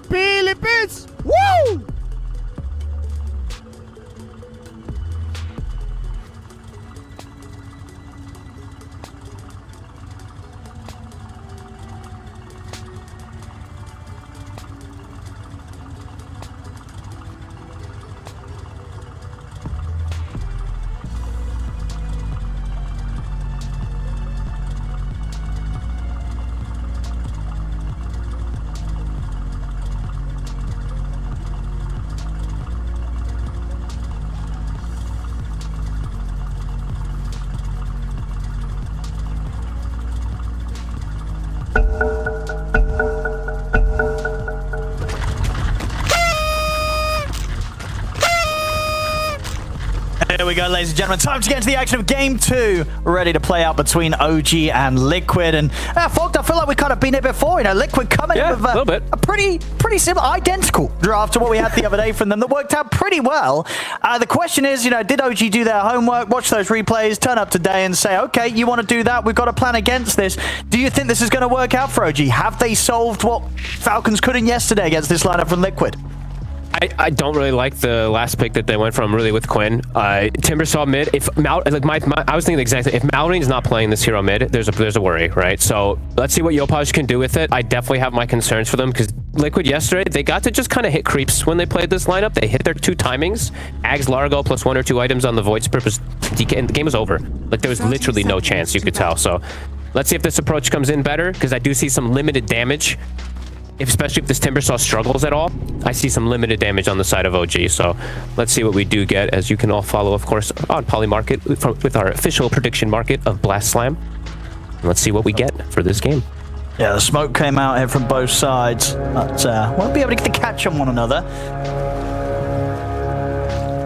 Philippines! Woo! Here we go, ladies and gentlemen. Time to get into the action of Game 2. Ready to play out between OG and Liquid. And Fogged, I feel like we've kind of been here before. You know, Liquid coming in with a little bit. A pretty similar, identical draft to what we had the other day from them that worked out pretty well. The question is, you know, did OG do their homework, watch those replays, turn up today and say, okay, you want to do that? We've got a plan against this. Do you think this is going to work out for OG? Have they solved what Falcons couldn't yesterday against this lineup from Liquid? I don't really like the last pick that they went from, really, with Quinn. Timber saw mid. If I was thinking exactly, if Mallory's not playing this hero mid, there's a worry, right? So let's see what Yopaj can do with it. I definitely have my concerns for them because Liquid yesterday, they got to just kind of hit creeps when they played this lineup. They hit their 2 timings, Ags Largo plus 1 or 2 items on the Void's purpose, and the game was over. Like, there was literally no chance, you could tell. So let's see if this approach comes in better, because I do see some limited damage. Especially if this Timbersaw struggles at all, I see some limited damage on the side of OG. So let's see what we do get, as you can all follow, of course, on Polymarket with our official prediction market of Blast Slam. And let's see what we get for this game. Yeah, the smoke came out here from both sides, but won't be able to get the catch on one another.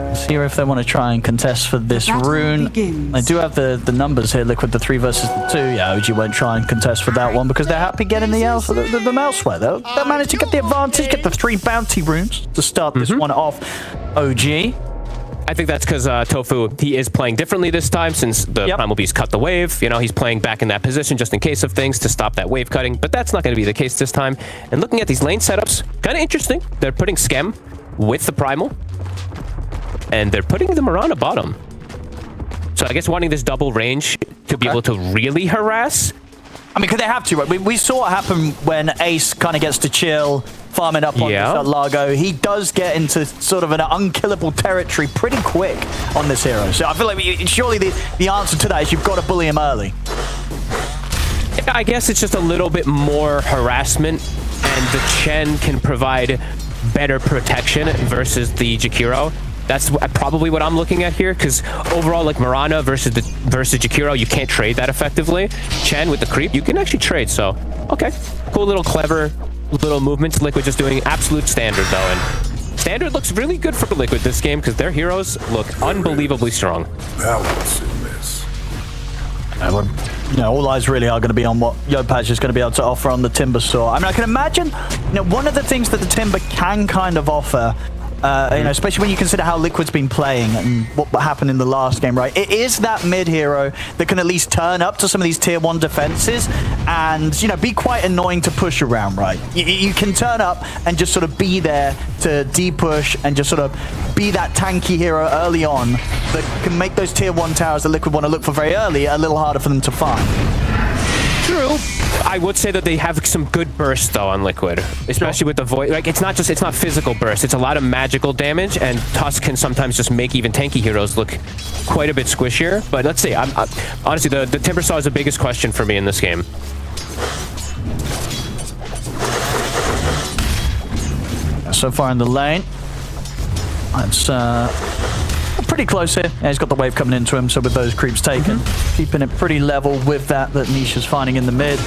Let's hear if they want to try and contest for this rune. They do have the numbers here, Liquid, the 3 versus the 2. Yeah, OG won't try and contest for that one because they're happy getting the elsewhere. They'll manage to get the advantage, get the 3 bounty runes to start this one off. OG. I think that's because Tofu, he is playing differently this time since the Primal Beast cut the wave. You know, he's playing back in that position just in case of things to stop that wave cutting, but that's not going to be the case this time. And looking at these lane setups, kind of interesting. They're putting Skem with the Primal, and they're putting the Mirana bottom. So I guess wanting this double range to be able to really harass. I mean, could they have to, right? We saw what happened when Ace kind of gets to chill, farming up on this Largo. He does get into sort of an unkillable territory pretty quick on this hero. So I feel like surely the answer to that is you've got to bully him early. I guess it's just a little bit more harassment, and the Chen can provide better protection versus the Jakiro. That's probably what I'm looking at here, because overall, like Mirana versus Jakiro, you can't trade that effectively. Chen with the creep, you can actually trade. So, okay, cool little clever little movements. Liquid just doing absolute standard though, and standard looks really good for Liquid this game because their heroes look unbelievably strong. Balance in this. All eyes really are going to be on what Yopaj is going to be able to offer on the Timber Saw. I mean, I can imagine, one of the things that the Timber can kind of offer, especially when you consider how Liquid's been playing and what happened in the last game, right? It is that mid hero that can at least turn up to some of these tier 1 defenses and, be quite annoying to push around, right? You can turn up and just sort of be there to de-push and just sort of be that tanky hero early on that can make those tier 1 towers that Liquid want to look for very early a little harder for them to find. True. I would say that they have some good bursts though on Liquid, especially with the void. Like it's not physical burst. It's a lot of magical damage, and Tusk can sometimes just make even tanky heroes look quite a bit squishier. But let's see. Honestly, the Timber Saw is the biggest question for me in this game. So far in the lane, it's pretty close here. Yeah, he's got the wave coming into him, so with those creeps taken, keeping it pretty level with that Nisha's finding in the mid.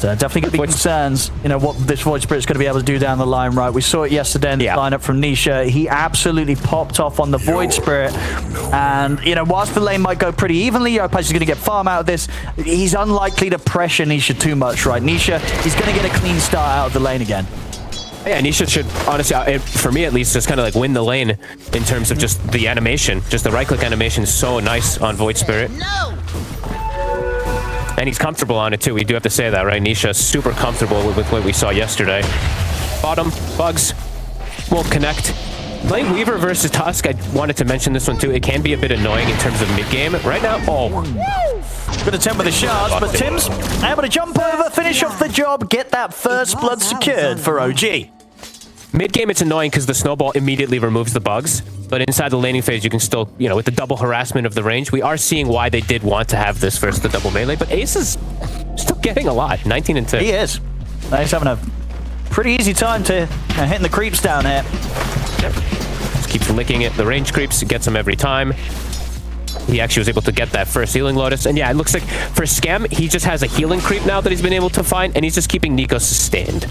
So definitely going to be concerns, what this Void Spirit's going to be able to do down the line, right? We saw it yesterday in the lineup from Nisha. He absolutely popped off on the Void Spirit. And, whilst the lane might go pretty evenly, Yopaj is going to get farm out of this. He's unlikely to pressure Nisha too much, right? Nisha, he's going to get a clean start out of the lane again. Yeah, Nisha should, honestly, for me at least, just kind of like win the lane in terms of just the animation. Just the right-click animation is so nice on Void Spirit. No! And he's comfortable on it too. We do have to say that, right? Nisha super comfortable with what we saw yesterday. Bottom, Bugs, won't connect. Playing Weaver versus Tusk, I wanted to mention this one too. It can be a bit annoying in terms of mid-game. Right now, good attempt with the shards, but Tim's able to jump over, finish off the job, get that first blood secured for OG. Mid-game, it's annoying because the snowball immediately removes the bugs, but inside the laning phase, you can still, with the double harassment of the range, we are seeing why they did want to have this versus the double melee, but Ace is still getting a lot, 19 and 2. He is. He's having a pretty easy time to hitting the creeps down here. Just keeps licking it. The range creeps, gets him every time. He actually was able to get that first healing Lotus. And yeah, it looks like for Scam, he just has a healing creep now that he's been able to find, and he's just keeping Nico sustained.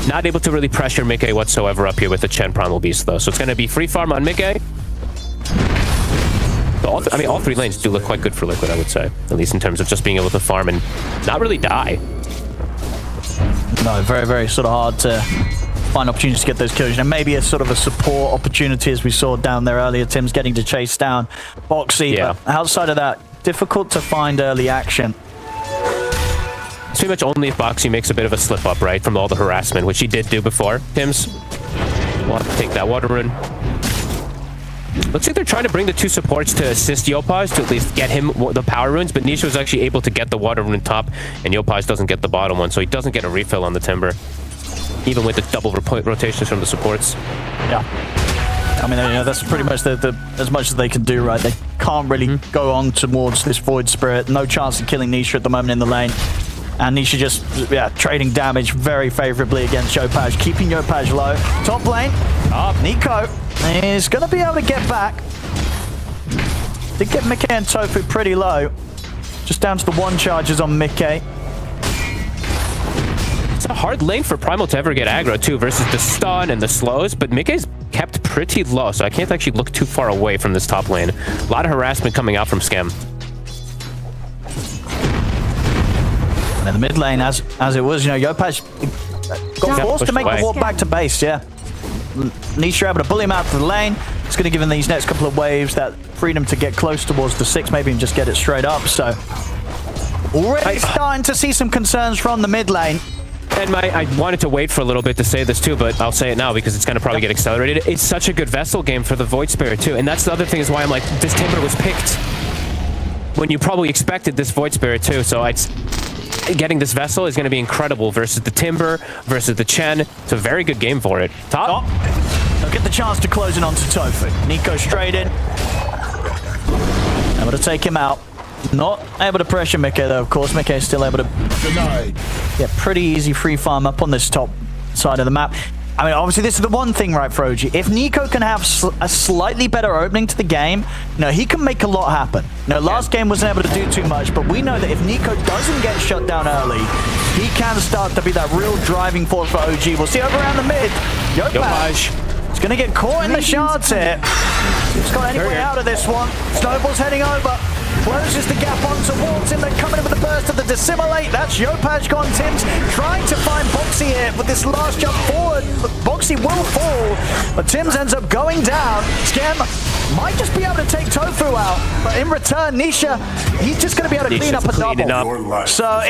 Not able to really pressure Mickey whatsoever up here with the Chen Primal Beast, though. So it's going to be free farm on Mickey. So all three lanes do look quite good for Liquid, I would say. At least in terms of just being able to farm and not really die. No, very, very sort of hard to find opportunities to get those kills. Maybe a sort of a support opportunity as we saw down there earlier. Tim's getting to chase down Boxy. Yeah. But outside of that, difficult to find early action. It's pretty much only if Boxy makes a bit of a slip up, right, from all the harassment, which he did do before. Tim's will have to take that water rune. Looks like they're trying to bring the two supports to assist Yopaj to at least get him the power runes, but Nisha was actually able to get the water rune top, and Yopaj doesn't get the bottom one, so he doesn't get a refill on the Timber, even with the double rotations from the supports. Yeah. I mean, that's pretty much as much as they can do, right? They can't really go on towards this Void Spirit. No chance of killing Nisha at the moment in the lane. And Nisha just, trading damage very favorably against Yopaj, keeping Yopaj low. Top lane, Nico is going to be able to get back. Did get Mickey and Tofu pretty low. Just down to the one charges on Mickey. It's a hard lane for Primal to ever get aggro too, versus the stun and the slows, but Mickey's kept pretty low, so I can't actually look too far away from this top lane. A lot of harassment coming out from Scam. And in the mid lane, as it was, Yopaj got forced to make the walk back to base, Nisha able to bully him out to the lane. It's going to give him these next couple of waves that freedom to get close towards the 6, maybe and just get it straight up. So already starting to see some concerns from the mid lane. And I wanted to wait for a little bit to say this too, but I'll say it now because it's going to probably get accelerated. It's such a good Vessel game for the Void Spirit too. And that's the other thing is why I'm like, this Timber was picked when you probably expected this Void Spirit too. So it's getting this Vessel is going to be incredible versus the Timber, versus the Chen. It's a very good game for it. Top. They'll get the chance to close in onto Tofu. Nico straight in. Able to take him out. Not able to pressure Mickey though, of course. Mickey is still able to get pretty easy free farm up on this top side of the map. I mean, obviously, this is the one thing, right, for OG. If Nico can have a slightly better opening to the game, he can make a lot happen. Last game wasn't able to do too much, but we know that if Nico doesn't get shut down early, he can start to be that real driving force for OG. We'll see over around the mid. Yopaj. He's going to get caught in the shards here. He's got any way out of this one. Snowball's heading over. Closes the gap on towards him. They're coming in with the burst of the Dissimilate. That's Yopaj gone. Tim's trying to find Boxy here with this last jump forward. Boxy will fall, but Tim's ends up going down. Skem might just be able to take Tofu out, but in return, Nisha, he's just going to be able to clean up a double. So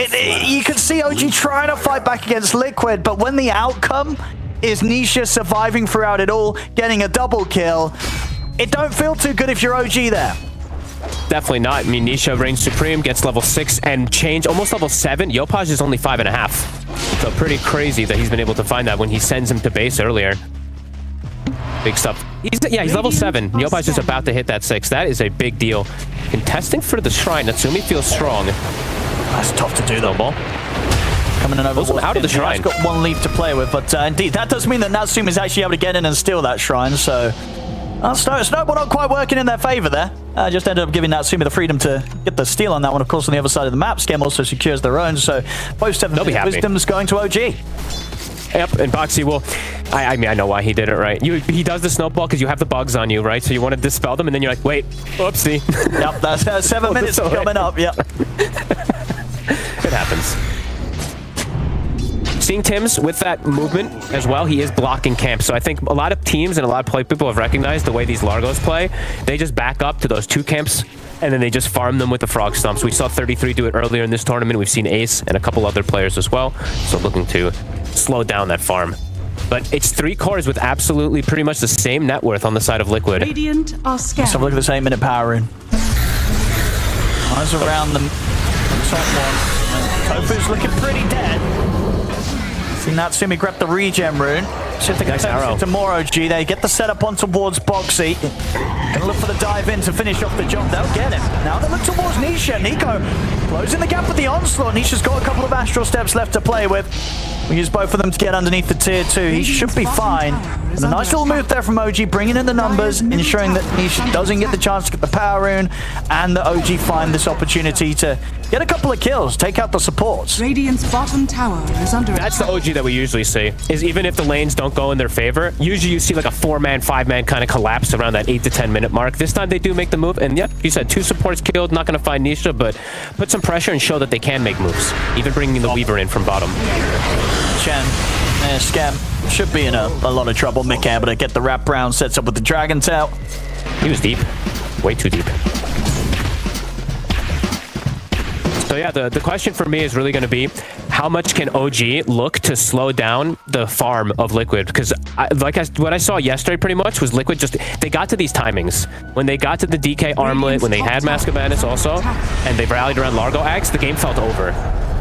you can see OG trying to fight back against Liquid, but when the outcome is Nisha surviving throughout it all, getting a double kill, it don't feel too good if you're OG there. Definitely not. I mean, Nisha reigns supreme, gets level 6 and change almost level 7. Yopaj is only 5.5. So pretty crazy that he's been able to find that when he sends him to base earlier. Big stuff. He's level 7. Yopaj is about to hit that 6. That is a big deal. Contesting for the Shrine. Natsumi feels strong. That's tough to do though, Ball. Coming in over out of the Shrine. He's got one leaf to play with, but indeed, that does mean that Natsumi is actually able to get in and steal that Shrine, so... Snowball not quite working in their favor there. Just ended up giving Natsumi the freedom to get the steal on that one. Of course, on the other side of the map, Skem also secures their own, so both 7 wisdoms going to OG. Yep, and Boxy will... I mean, I know why he did it, right? He does the snowball because you have the bugs on you, right? So you want to dispel them, and then you're like, wait, oopsie. Yep, that's 7 minutes coming up, yep. It happens. Seeing Tim's with that movement as well, he is blocking camp. So I think a lot of teams and a lot of play people have recognized the way these Largos play. They just back up to those 2 camps, and then they just farm them with the Frog Stomps. We saw 33 do it earlier in this tournament. We've seen Ace and a couple other players as well. So looking to slow down that farm. But it's 3 cores with absolutely pretty much the same net worth on the side of Liquid. Radiant are scared. Let's have a look at this 8-minute power rune. Eyes around the top one. Tofu's looking pretty dead. See Natsumi grab the regen rune. See if they can turn it to more OG. They get the setup on towards Boxy. Gonna look for the dive in to finish off the job. They'll get him. Now they look towards Nisha. Nico closing the gap with the onslaught. Nisha's got a couple of astral steps left to play with. We use both of them to get underneath the tier 2. He should be fine. And a nice little move there from OG, bringing in the numbers, ensuring that Nisha doesn't get the chance to get the power rune, and that OG find this opportunity to get a couple of kills, take out the supports. Radiant's bottom tower is under attack. That's the OG that we usually see, is even if the lanes don't go in their favor, usually you see like a 4-man, 5-man kind of collapse around that 8 to 10 minute mark. This time they do make the move, and yep, you said 2 supports killed, not going to find Nisha, but put some pressure and show that they can make moves, even bringing the Weaver in from bottom. Chen, Skem should be in a lot of trouble. Mick able to get the wrap round, sets up with the Dragon Tail. He was deep, way too deep. So yeah, the question for me is really going to be, how much can OG look to slow down the farm of Liquid? Because what I saw yesterday pretty much was Liquid just, they got to these timings. When they got to the DK Armlet, when they had Mask of Madness also, and they rallied around Largo Axe, the game felt over.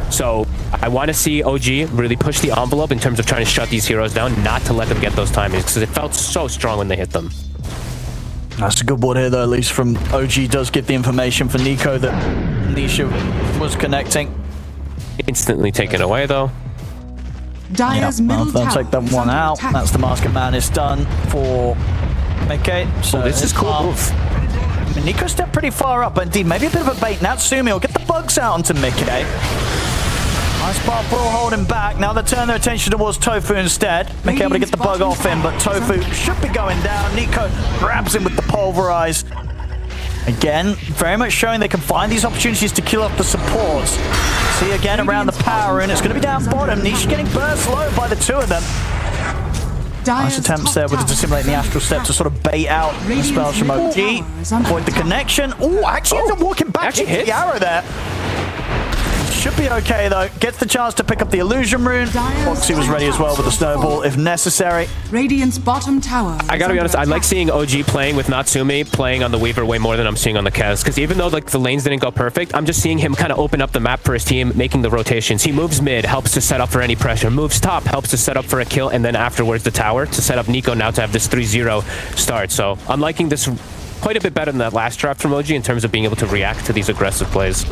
So I want to see OG really push the envelope in terms of trying to shut these heroes down, not to let them get those timings, because it felt so strong when they hit them. That's a good board here, though, at least from OG. Does give the information for Nico that Nisha was connecting. Instantly taken away, though. Dire's middle they'll take that one out. That's the Mask of Madness done for Mickey. So this is cool move. I mean, Nico stepped pretty far up, but indeed, maybe a bit of a bait. Natsumi will get the bugs out onto Mickey. Nice bar will hold him back. Now they turn their attention towards Tofu instead. Mickey able to get the bug off him, but Tofu should be going down. Nico grabs him with the Pulverize. Again, very much showing they can find these opportunities to kill off the supports. See again around the power, and it's going to be down bottom. Nisha getting burst low by the 2 of them. Nice attempts there with the Dissimulating the Astral Step to sort of bait out the spells from OG. Avoid the connection. Oh, actually ends up walking back into the arrow there. should be okay, though. Gets the chance to pick up the illusion rune. Foxy was ready as well with the snowball, if necessary. Radiant's bottom tower. I gotta be honest, I like seeing OG playing with Natsumi, playing on the Weaver way more than I'm seeing on the Kez. Because even though like the lanes didn't go perfect, I'm just seeing him kind of open up the map for his team, making the rotations. He moves mid, helps to set up for any pressure. Moves top, helps to set up for a kill, and then afterwards the tower to set up Nico now to have this 3-0 start. So I'm liking this quite a bit better than that last draft from OG in terms of being able to react to these aggressive plays.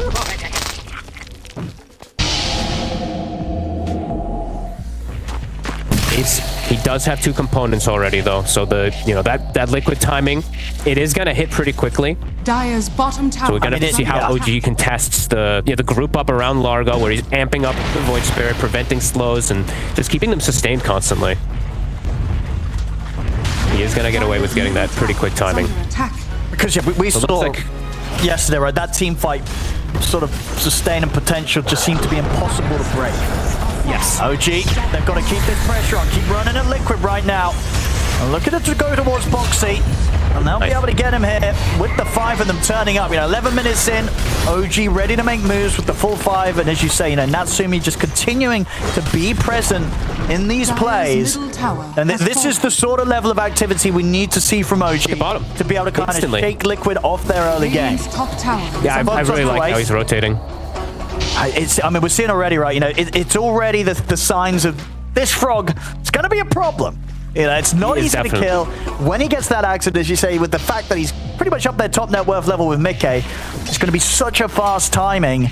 He does have 2 components already though, so that liquid timing, it is gonna hit pretty quickly. Dire's bottom tower. So we're gonna see how OG contests the group up around Largo, where he's amping up the Void Spirit, preventing slows, and just keeping them sustained constantly. He is gonna get away with getting that pretty quick timing. Because yeah, we saw yesterday, right? That team fight sort of sustain and potential just seemed to be impossible to break. Yes. OG, they've got to keep this pressure on. Keep running at Liquid right now. And look at it to go towards Boxy. And they'll be able to get him here with the 5 of them turning up. 11 minutes in, OG ready to make moves with the full 5. And as you say, Natsumi just continuing to be present in these plays. And this is the sort of level of activity we need to see from OG to be able to kind of shake Liquid off their early game. Yeah, I really like how he's rotating. I mean, we're seeing already, right? It's already the signs of this frog. It's going to be a problem. It's not easy to kill. When he gets that accident, as you say, with the fact that he's pretty much up there top net worth level with Mickey, it's going to be such a fast timing.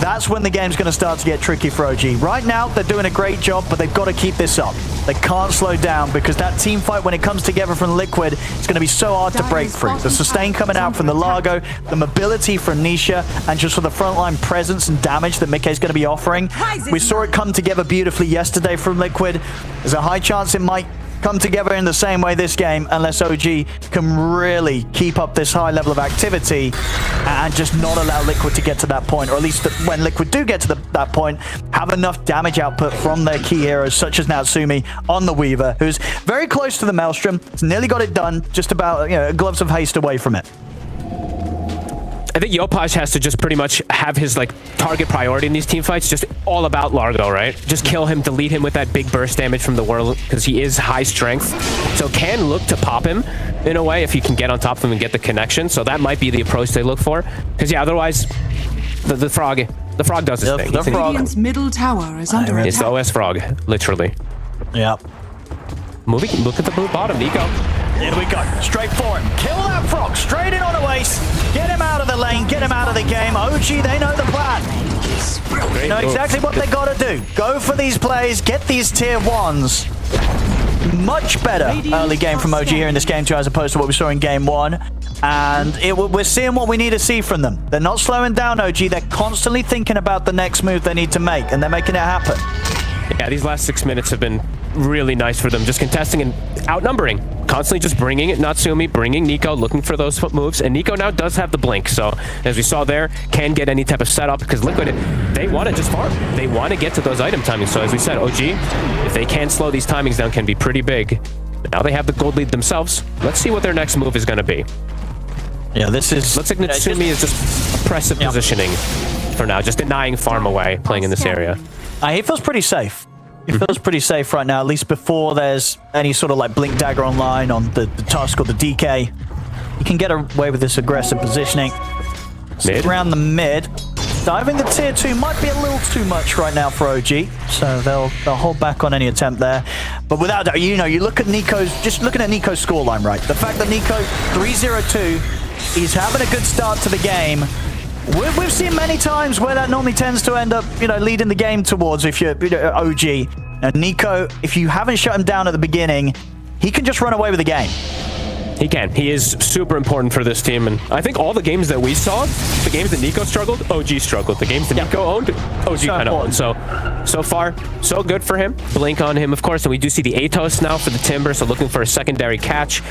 That's when the game's going to start to get tricky for OG. Right now, they're doing a great job, but they've got to keep this up. They can't slow down because that team fight, when it comes together from Liquid, it's going to be so hard to break through. The sustain coming out from the Largo, the mobility from Nisha, and just for the frontline presence and damage that Mickey's going to be offering. We saw it come together beautifully yesterday from Liquid. There's a high chance it might come together in the same way this game, unless OG can really keep up this high level of activity and just not allow Liquid to get to that point, or at least when Liquid do get to that point, have enough damage output from their key heroes, such as Natsumi on the Weaver, who's very close to the Maelstrom. It's nearly got it done, just about gloves of haste away from it. I think Yopaj has to just pretty much have his target priority in these team fights, just all about Largo, right? Just kill him, delete him with that big burst damage from the world, because he is high strength. So can look to pop him in a way if you can get on top of him and get the connection. So that might be the approach they look for. Because yeah, otherwise the frog does his thing. The Radiant's middle tower is under attack. It's the OS frog, literally. Yeah. Moving, look at the blue bottom, Nico. Here we go. Straight for him. Kill that frog. Straight in on the waist. Get him out of the lane. Get him out of the game. OG, they know the plan. They know exactly what they got to do. Go for these plays. Get these tier 1s. Much better early game from OG here in this game 2 as opposed to what we saw in game 1. And we're seeing what we need to see from them. They're not slowing down, OG. They're constantly thinking about the next move they need to make, and they're making it happen. Yeah, these last 6 minutes have been really nice for them, just contesting and outnumbering, constantly just bringing it Natsumi, bringing Nico, looking for those moves, and Nico now does have the blink, so as we saw there, can get any type of setup, because Liquid, they want to just farm. They want to get to those item timings, so as we said, OG, if they can slow these timings down, can be pretty big. Now they have the gold lead themselves. Let's see what their next move is going to be. Yeah, this is... Looks like Natsumi is just oppressive positioning for now, just denying farm away, playing in this area. He feels pretty safe. He feels pretty safe right now, at least before there's any sort of Blink Dagger online on the Tusk or the DK. You can get away with this aggressive positioning. Mid. Around the mid. Diving the tier 2 might be a little too much right now for OG, so they'll hold back on any attempt there. But without doubt, you look at just looking at Nico's scoreline, right? The fact that Nico 3-0-2, he's having a good start to the game. We've seen many times where that normally tends to end up, leading the game towards if you're OG. And Nico, if you haven't shut him down at the beginning, he can just run away with the game. He can. He is super important for this team, and I think all the games that we saw, the games that Nico struggled, OG struggled. The games that Nico owned, OG kind of owned. So far, so good for him. Blink on him, of course, and we do see the Atos now for the Timber, so looking for a secondary catch.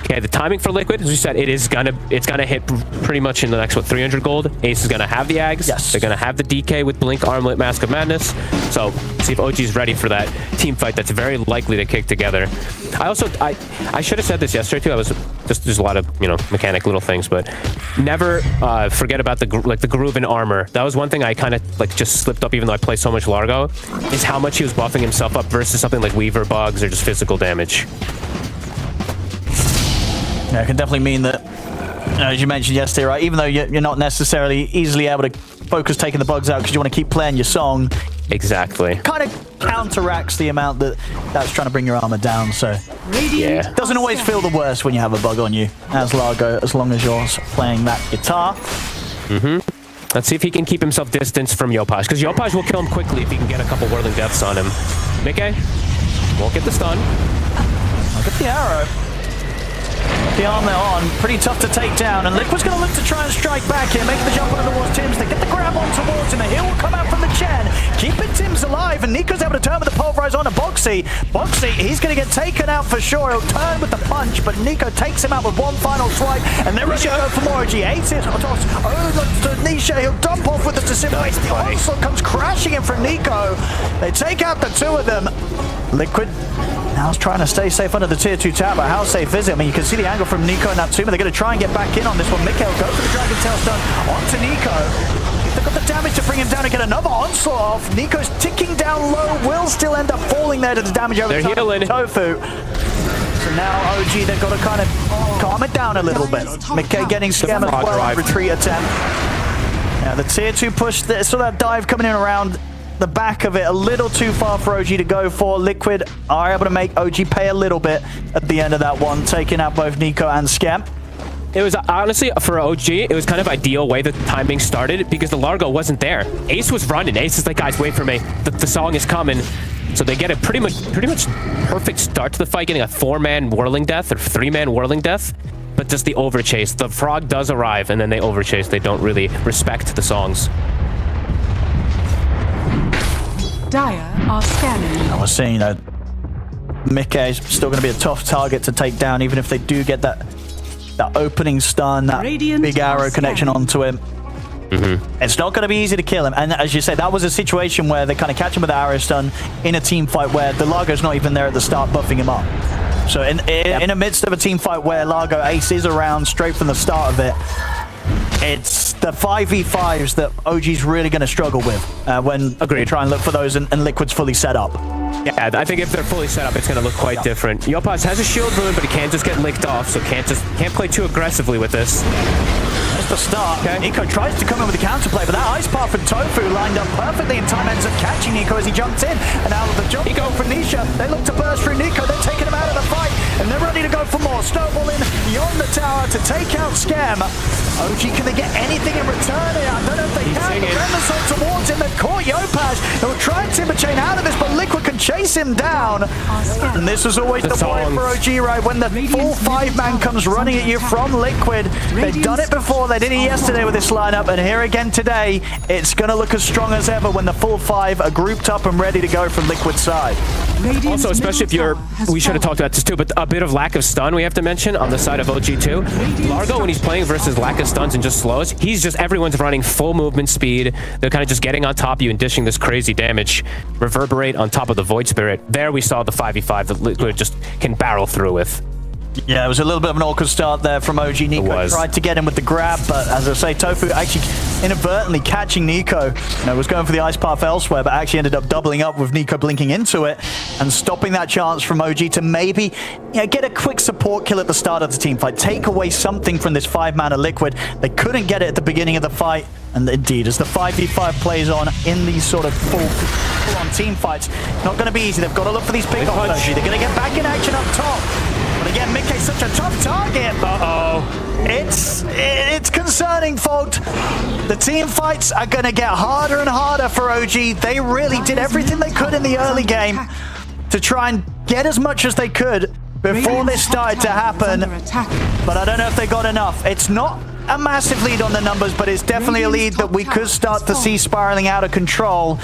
Okay, the timing for Liquid, as we said, it's gonna hit pretty much in the next 300 gold. Ace is gonna have the Ags. Yes. They're gonna have the DK with Blink, Armlet, Mask of Madness. So see if OG is ready for that team fight that's very likely to kick together. I should have said this yesterday too. I was just there's a lot of mechanic little things, but never forget about the groove in armor. That was one thing I kind of just slipped up, even though I play so much Largo, is how much he was buffing himself up versus something like Weaver bugs or just physical damage. Yeah, it can definitely mean that, as you mentioned yesterday, right, even though you're not necessarily easily able to focus taking the bugs out because you want to keep playing your song. Exactly. Kind of counteracts the amount that's trying to bring your armor down, so Yeah. doesn't always feel the worst when you have a bug on you as Largo, as long as you're playing that guitar. Let's see if he can keep himself distanced from Yopaj, because Yopaj will kill him quickly if he can get a couple Whirling Deaths on him. Mickey won't get the stun. Look at the arrow. The arm they're on, pretty tough to take down, and Liquid's going to look to try and strike back here, make the jump on towards Tim's. They get the grab on towards him, the heal will come out from the Chen, keeping Tim's alive, and Nico's able to turn with the pulverize on to Boxy. Boxy, he's going to get taken out for sure. He'll turn with the punch, but Nico takes him out with one final swipe, and they're ready to go for more. Ace is to Nisha, he'll dump off with the disintegrate. The onslaught comes crashing in from Nico. They take out the two of them. Liquid now is trying to stay safe under the tier 2 tower, but how safe is it? I mean, you can see the angle from Nico and Natsuma. They're going to try and get back in on this one. Mikhail goes for the Dragon Tail stun onto Nico. They've got the damage to bring him down and get another onslaught off. Nico's ticking down low, will still end up falling there to the damage over the top of Tofu. So now OG, they've got to kind of calm it down a little bit. Mikhail getting scammed as well on retreat attempt. Yeah, the tier 2 push, so that dive coming in around the back of it, a little too far for OG to go for. Liquid are able to make OG pay a little bit at the end of that one, taking out both Nico and Scamp. It was honestly, for OG, it was kind of ideal way the timing started because the Largo wasn't there. Ace was running. Ace is like, guys, wait for me. The song is coming. So they get a pretty much perfect start to the fight, getting a 4-man Whirling Death or 3-man Whirling Death. But just the overchase. The frog does arrive, and then they overchase. They don't really respect the songs. Dire are scanning. I was saying that Mickey is still going to be a tough target to take down, even if they do get that opening stun, that Radiant big arrow connection onto him. It's not going to be easy to kill him. And as you say, that was a situation where they kind of catch him with the arrow stun in a team fight where the Largo's not even there at the start buffing him up. So in the midst of a team fight where Largo Ace is around straight from the start of it, it's the 5v5s that OG's really going to struggle with when they try and look for those and Liquid's fully set up. Yeah, I think if they're fully set up, it's going to look quite different. Yopaj has a shield rune, but he can't just get licked off, so can't play too aggressively with this. That's the start. Okay. Nico tries to come in with a counterplay, but that ice path from Tofu lined up perfectly in time, ends up catching Nico as he jumps in. And out of the jump go from Nisha, they look to burst through Nico, they're taking him out of the fight, and they're ready to go for more. Snowballing beyond the tower to take out Scam. OG, can they get anything in return here? I don't know if they can. The Renaissance towards him, they've caught Yopaj. They'll try and Timber Chain out of this, but Liquid can chase him down. And this was always the worry for OG, right? When the full 5-man comes running at you from Liquid. They've done it before, they did it yesterday with this lineup, and here again today, it's going to look as strong as ever when the full 5 are grouped up and ready to go from Liquid's side. Also, especially if you're, we should have talked about this too, but a bit of lack of stun we have to mention on the side of OG too. Largo, when he's playing versus lack of stuns and just slows, everyone's running full movement speed. They're kind of just getting on top of you and dishing this crazy damage. Reverberate on top of the Void Spirit. There we saw the 5v5 that Liquid just can barrel through with. Yeah, it was a little bit of an awkward start there from OG. Nico tried to get him with the grab, but as I say, Tofu actually inadvertently catching Nico. Was going for the ice path elsewhere, but actually ended up doubling up with Nico blinking into it and stopping that chance from OG to maybe get a quick support kill at the start of the team fight. Take away something from this 5-man of Liquid. They couldn't get it at the beginning of the fight. And indeed, as the 5v5 plays on in these sort of full-on team fights, not going to be easy. They've got to look for these big offs. They're going to get back in action up top. But again, Mickey's such a tough target. It's concerning, folks. The team fights are going to get harder and harder for OG. They really did everything they could in the early game to try and get as much as they could before this started to happen. But I don't know if they got enough. It's not a massive lead on the numbers, but it's definitely a lead that we could start to see spiraling out of control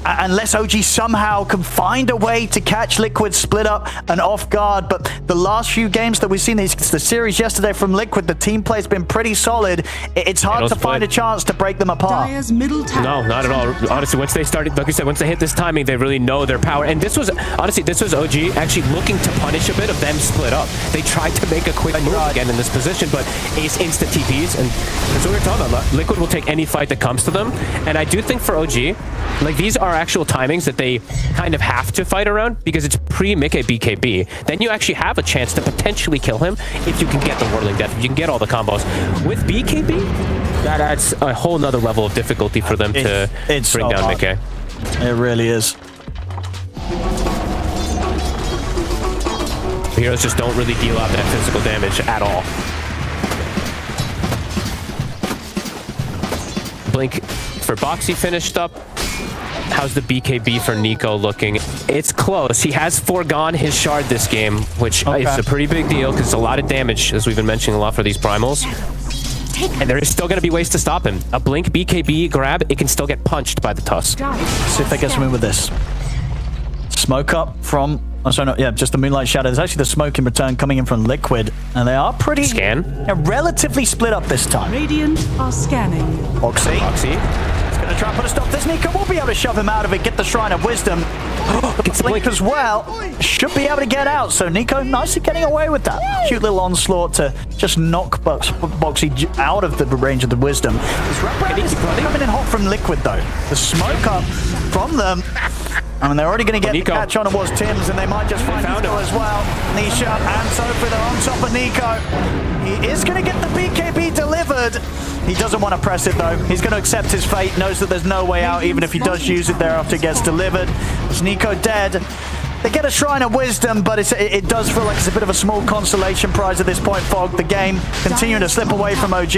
unless OG somehow can find a way to catch Liquid split up and off guard. But the last few games that we've seen, the series yesterday from Liquid, the team play's been pretty solid. It's hard to find a chance to break them apart. Dire's middle tower. No, not at all. Honestly, once they started, like you said, once they hit this timing, they really know their power. And this was, honestly, this was OG actually looking to punish a bit of them split up. They tried to make a quick move again in this position, but Ace instant TPs, and that's what we were talking about. Liquid will take any fight that comes to them. And I do think for OG, like, these are actual timings that they kind of have to fight around because it's pre-Mickey BKB. Then you actually have a chance to potentially kill him if you can get the Whirling Death, if you can get all the combos. With BKB, that adds a whole nother level of difficulty for them to bring down Mickey. It really is. Heroes just don't really deal out that physical damage at all. Blink for Boxy finished up. How's the BKB for Nico looking? It's close. He has foregone his shard this game, which is a pretty big deal because it's a lot of damage, as we've been mentioning a lot for these primals. And there is still going to be ways to stop him. A Blink BKB grab, it can still get punched by the Tusk. Let's see if they get something with this. Smoke up from... Oh, sorry, no, yeah, just the Moonlight Shadow. There's actually the smoke in return coming in from Liquid, and they are pretty... relatively split up this time. Radiant are scanning. Boxy. He's going to try and put a stop. This Nico will be able to shove him out of it, get the Shrine of Wisdom. It's Blink as well. Should be able to get out, so Nico nicely getting away with that. Cute little onslaught to just knock Boxy out of the range of the Wisdom. This Rat is coming in hot from Liquid, though. The smoke up from them. I mean, they're already going to get the catch on. It was Tim's, and they might just find Nico as well. Nisha and Sophie, they're on top of Nico. He is going to get the BKB delivered. He doesn't want to press it, though. He's going to accept his fate, knows that there's no way out, even if he does use it there after it gets delivered. Is Nico dead? They get a Shrine of Wisdom, but it does feel like it's a bit of a small consolation prize at this point, Fog. The game continuing to slip away from OG.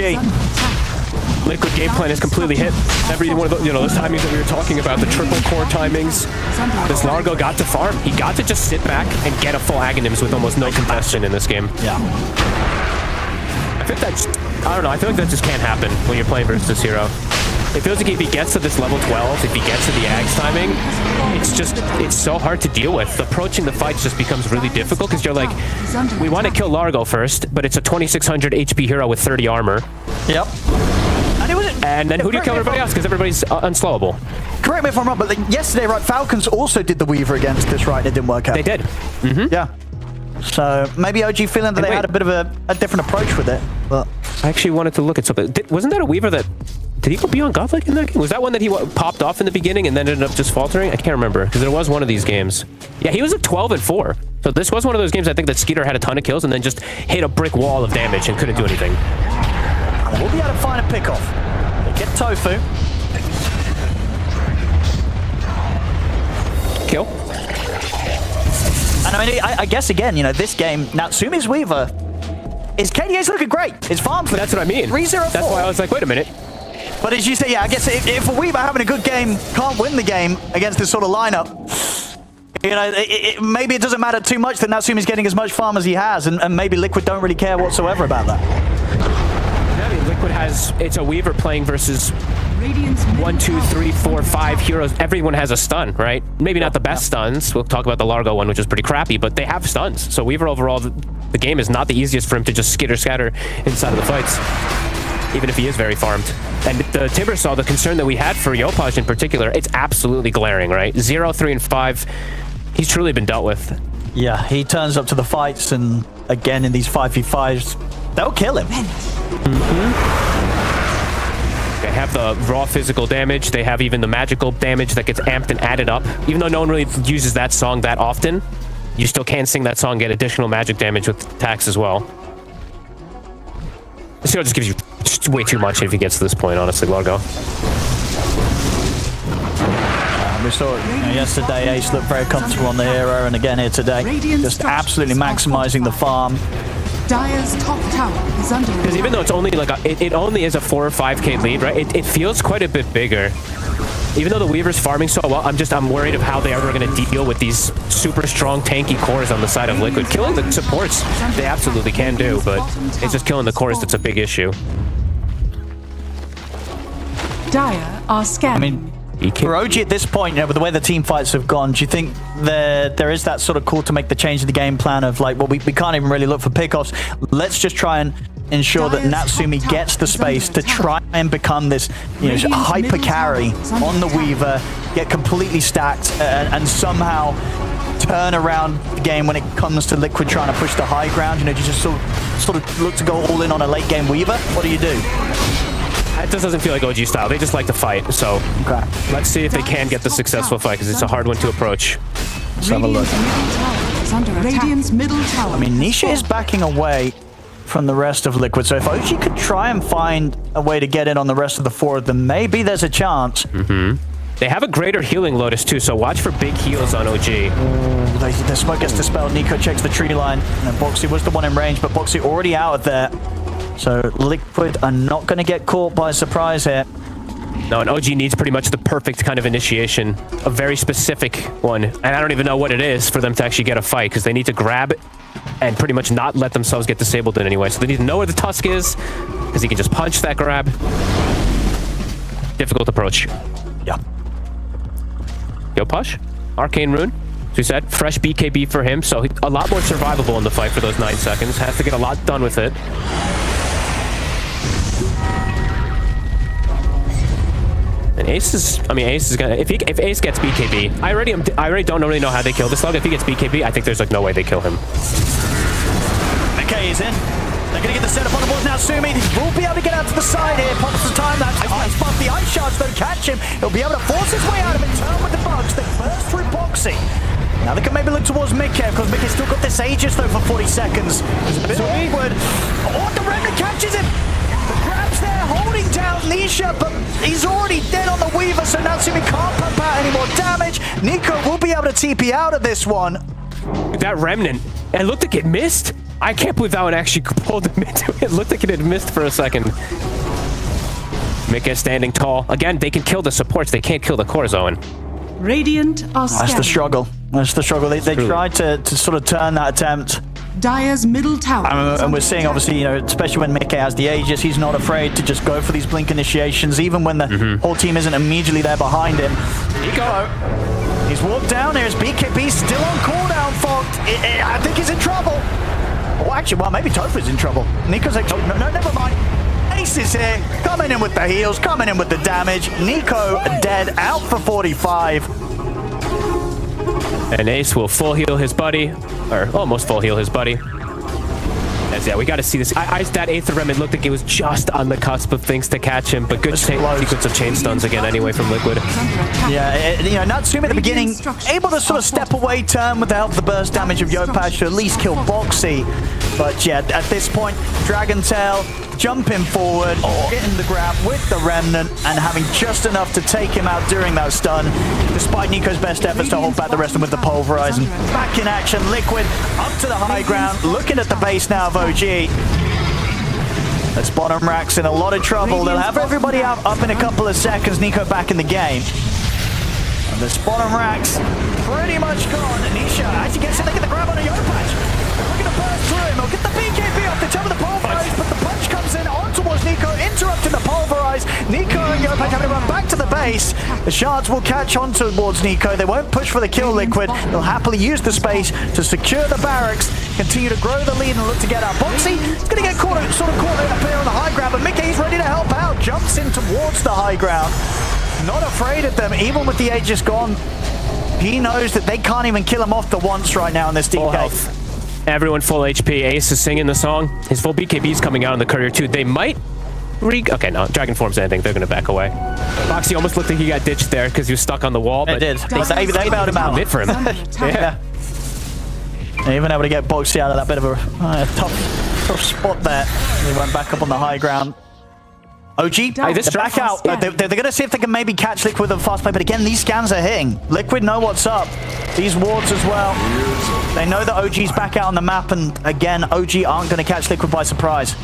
Liquid game plan is completely hit. Every one of those, those timings that we were talking about, the triple core timings. This Largo got to farm. He got to just sit back and get a full Aghanims with almost no contestation in this game. Yeah. I think that's, I don't know, I feel like that just can't happen when you're playing versus this hero. It feels like if he gets to this level 12, if he gets to the Aghs timing, it's so hard to deal with. Approaching the fights just becomes really difficult because you're like, we want to kill Largo first, but it's a 2600 HP hero with 30 armor. Yep. And then who do you kill everybody else? Because everybody's unslowable. Correct me if I'm wrong, but like yesterday, right, Falcons also did the Weaver against this, right? It didn't work out. They did. Yeah. So maybe OG feeling that they had a bit of a different approach with it. But I actually wanted to look at something. Wasn't that a Weaver that... Did he go beyond Godlike in that game? Was that one that he popped off in the beginning and then ended up just faltering? I can't remember, because there was one of these games. Yeah, he was at 12-4. So this was one of those games I think that Skeeter had a ton of kills and then just hit a brick wall of damage and couldn't do anything. We'll be able to find a pick-off. They get Tofu. Kill. And I mean, I guess again, this game, Natsumi's Weaver, his KDA's looking great. His farm for That's what I mean. 3-0-4. That's why I was like, wait a minute. But as you say, yeah, I guess if a Weaver having a good game can't win the game against this sort of lineup, maybe it doesn't matter too much that Natsumi's getting as much farm as he has, and maybe Liquid don't really care whatsoever about that. I mean, Liquid has, it's a Weaver playing versus 1, 2, 3, 4, 5 heroes. Everyone has a stun, right? Maybe not the best stuns. We'll talk about the Largo one, which is pretty crappy, but they have stuns. So Weaver overall, the game is not the easiest for him to just skitter-scatter inside of the fights, even if he is very farmed. And the Timber saw the concern that we had for Yopaj in particular. It's absolutely glaring, right? 0, 3, and 5. He's truly been dealt with. Yeah, he turns up to the fights, and again, in these 5v5s, they'll kill him. They have the raw physical damage. They have even the magical damage that gets amped and added up. Even though no one really uses that song that often, you still can sing that song, get additional magic damage with attacks as well. This hero just gives you just way too much if he gets to this point, honestly, Largo. We saw it yesterday. Ace looked very comfortable on the hero, and again here today, just absolutely maximizing the farm. Dire's top tower is under. Because even though it's only like it only is a 4 or 5k lead, right? It feels quite a bit bigger. Even though the Weaver's farming so well, I'm worried of how they are going to deal with these super strong tanky cores on the side of Liquid. Killing the supports, they absolutely can do, but it's just killing the cores that's a big issue. Dire are scanning. For OG at this point, with the way the team fights have gone, do you think there is that sort of call to make the change in the game plan of like, well, we can't even really look for pickoffs. Let's just try and ensure that Natsumi gets the space to try and become this hyper carry on the Weaver, get completely stacked, and somehow turn around the game when it comes to Liquid trying to push the high ground. Do you just sort of look to go all in on a late game Weaver? What do you do? It just doesn't feel like OG style. They just like to fight. So let's see if they can get the successful fight, because it's a hard one to approach. Let's have a look. Radiant's middle tower. I mean, Nisha is backing away from the rest of Liquid, so if OG could try and find a way to get in on the rest of the four of them, maybe there's a chance. They have a greater healing Lotus too, so watch for big heals on OG. The smoke gets dispelled. Nico checks the tree line, and Boxy was the one in range, but Boxy already out of there. So Liquid are not going to get caught by surprise here. No, and OG needs pretty much the perfect kind of initiation, a very specific one. And I don't even know what it is for them to actually get a fight, because they need to grab and pretty much not let themselves get disabled in any way. So they need to know where the Tusk is, because he can just punch that grab. Difficult approach. Yeah. Yo, Push. Arcane Rune. So we said, fresh BKB for him, so a lot more survivable in the fight for those 9 seconds. Has to get a lot done with it. And Ace is gonna, if Ace gets BKB, I already don't really know how they kill this slug. If he gets BKB, I think there's like no way they kill him. McKay is in. They're gonna get the setup on the board now. Sumi will be able to get out to the side here. Pops the time lapse. Ice buff. The ice shards don't catch him. He'll be able to force his way out of it. Turn with the bugs. They burst through Boxy. Now they can maybe look towards Mickey, because Mickey's still got this Aegis though for 40 seconds. It's a bit awkward. Oh, the Remnant catches him. The grab's there, holding down Nisha, but he's already dead on the Weaver, so Natsumi can't pump out any more damage. Nico will be able to TP out of this one. That Remnant, it looked like it missed. I can't believe that one actually pulled him into it. It looked like it had missed for a second. Mika standing tall. Again, they can kill the supports. They can't kill the core zone. Radiant are scanning. That's the struggle. That's the struggle. They tried to sort of turn that attempt. Dire's middle tower. And we're seeing, obviously, especially when Mickey has the Aegis, he's not afraid to just go for these blink initiations, even when the whole team isn't immediately there behind him. Nico, he's walked down. There's BKB still on cooldown, Fogged. I think he's in trouble. Oh, actually, well, maybe Tofu's in trouble. Nico's like, no, never mind. Ace is here, coming in with the heals, coming in with the damage. Nico dead, out for 45. And Ace will full heal his buddy, or almost full heal his buddy. Yeah, we got to see this. That Aether Remnant looked like it was just on the cusp of things to catch him, but good sequence of chain stuns again anyway from Liquid. Yeah, Natsumi at the beginning, able to sort of step away, turn with the help of the burst damage of Yopaj to at least kill Boxy. But yeah, at this point, Dragon Tail jumping forward, getting the grab with the Remnant, and having just enough to take him out during that stun, despite Nico's best efforts to hold back the rest of them with the Pulverize. And back in action, Liquid up to the high ground, looking at the base now of OG. That's bottom racks in a lot of trouble. They'll have everybody up in a couple of seconds. Nico back in the game. And the bottom racks pretty much gone. Nisha actually gets in, they get the grab on a Yopaj. Looking to burst through him. He'll get the BKB off the top of the Pulverize, but the punch comes in on towards Nico, interrupting the Pulverize. Nico and Yopaj having to run back to the base. The shards will catch on towards Nico. They won't push for the kill, Liquid. They'll happily use the space to secure the barracks, continue to grow the lead and look to get out. Boxy is going to get caught up here on the high ground, but Mickey's ready to help out. Jumps in towards the high ground. Not afraid of them, even with the Aegis gone. He knows that they can't even kill him off the once right now in this DK. Everyone full HP. Ace is singing the song. His full BKB is coming out on the courier too. They might okay, no. Dragon Form's anything. They're going to back away. Boxy almost looked like he got ditched there because he was stuck on the wall. But they bailed him out. Bit for him. Yeah. Even able to get Boxy out of that bit of a tough spot there. He went back up on the high ground. OG, they're back out. They're going to see if they can maybe catch Liquid with a fast play, but again, these scans are hitting. Liquid know what's up. These wards as well. They know that OG's back out on the map, and again, OG aren't going to catch Liquid by surprise.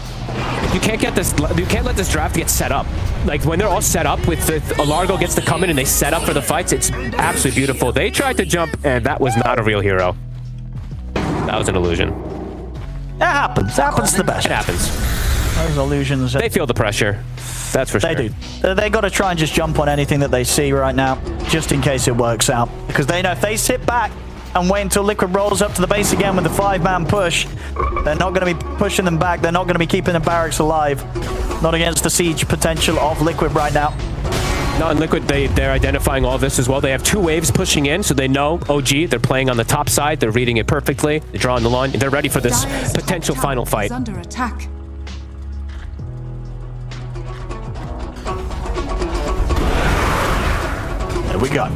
You can't get this. You can't let this draft get set up. Like when they're all set up with Largo gets to come in and they set up for the fights. It's absolutely beautiful. They tried to jump, and that was not a real hero. That was an illusion. That happens. That happens to the best. It happens. Those illusions. They feel the pressure. That's for sure. They do. They got to try and just jump on anything that they see right now, just in case it works out. Because they know if they sit back and wait until Liquid rolls up to the base again with the 5-man push, they're not going to be pushing them back. They're not going to be keeping the barracks alive. Not against the siege potential of Liquid right now. No, and Liquid, they're identifying all this as well. They have 2 waves pushing in, so they know OG. They're playing on the top side. They're reading it perfectly. They're drawing the line. They're ready for this potential final fight. Under attack. There we go.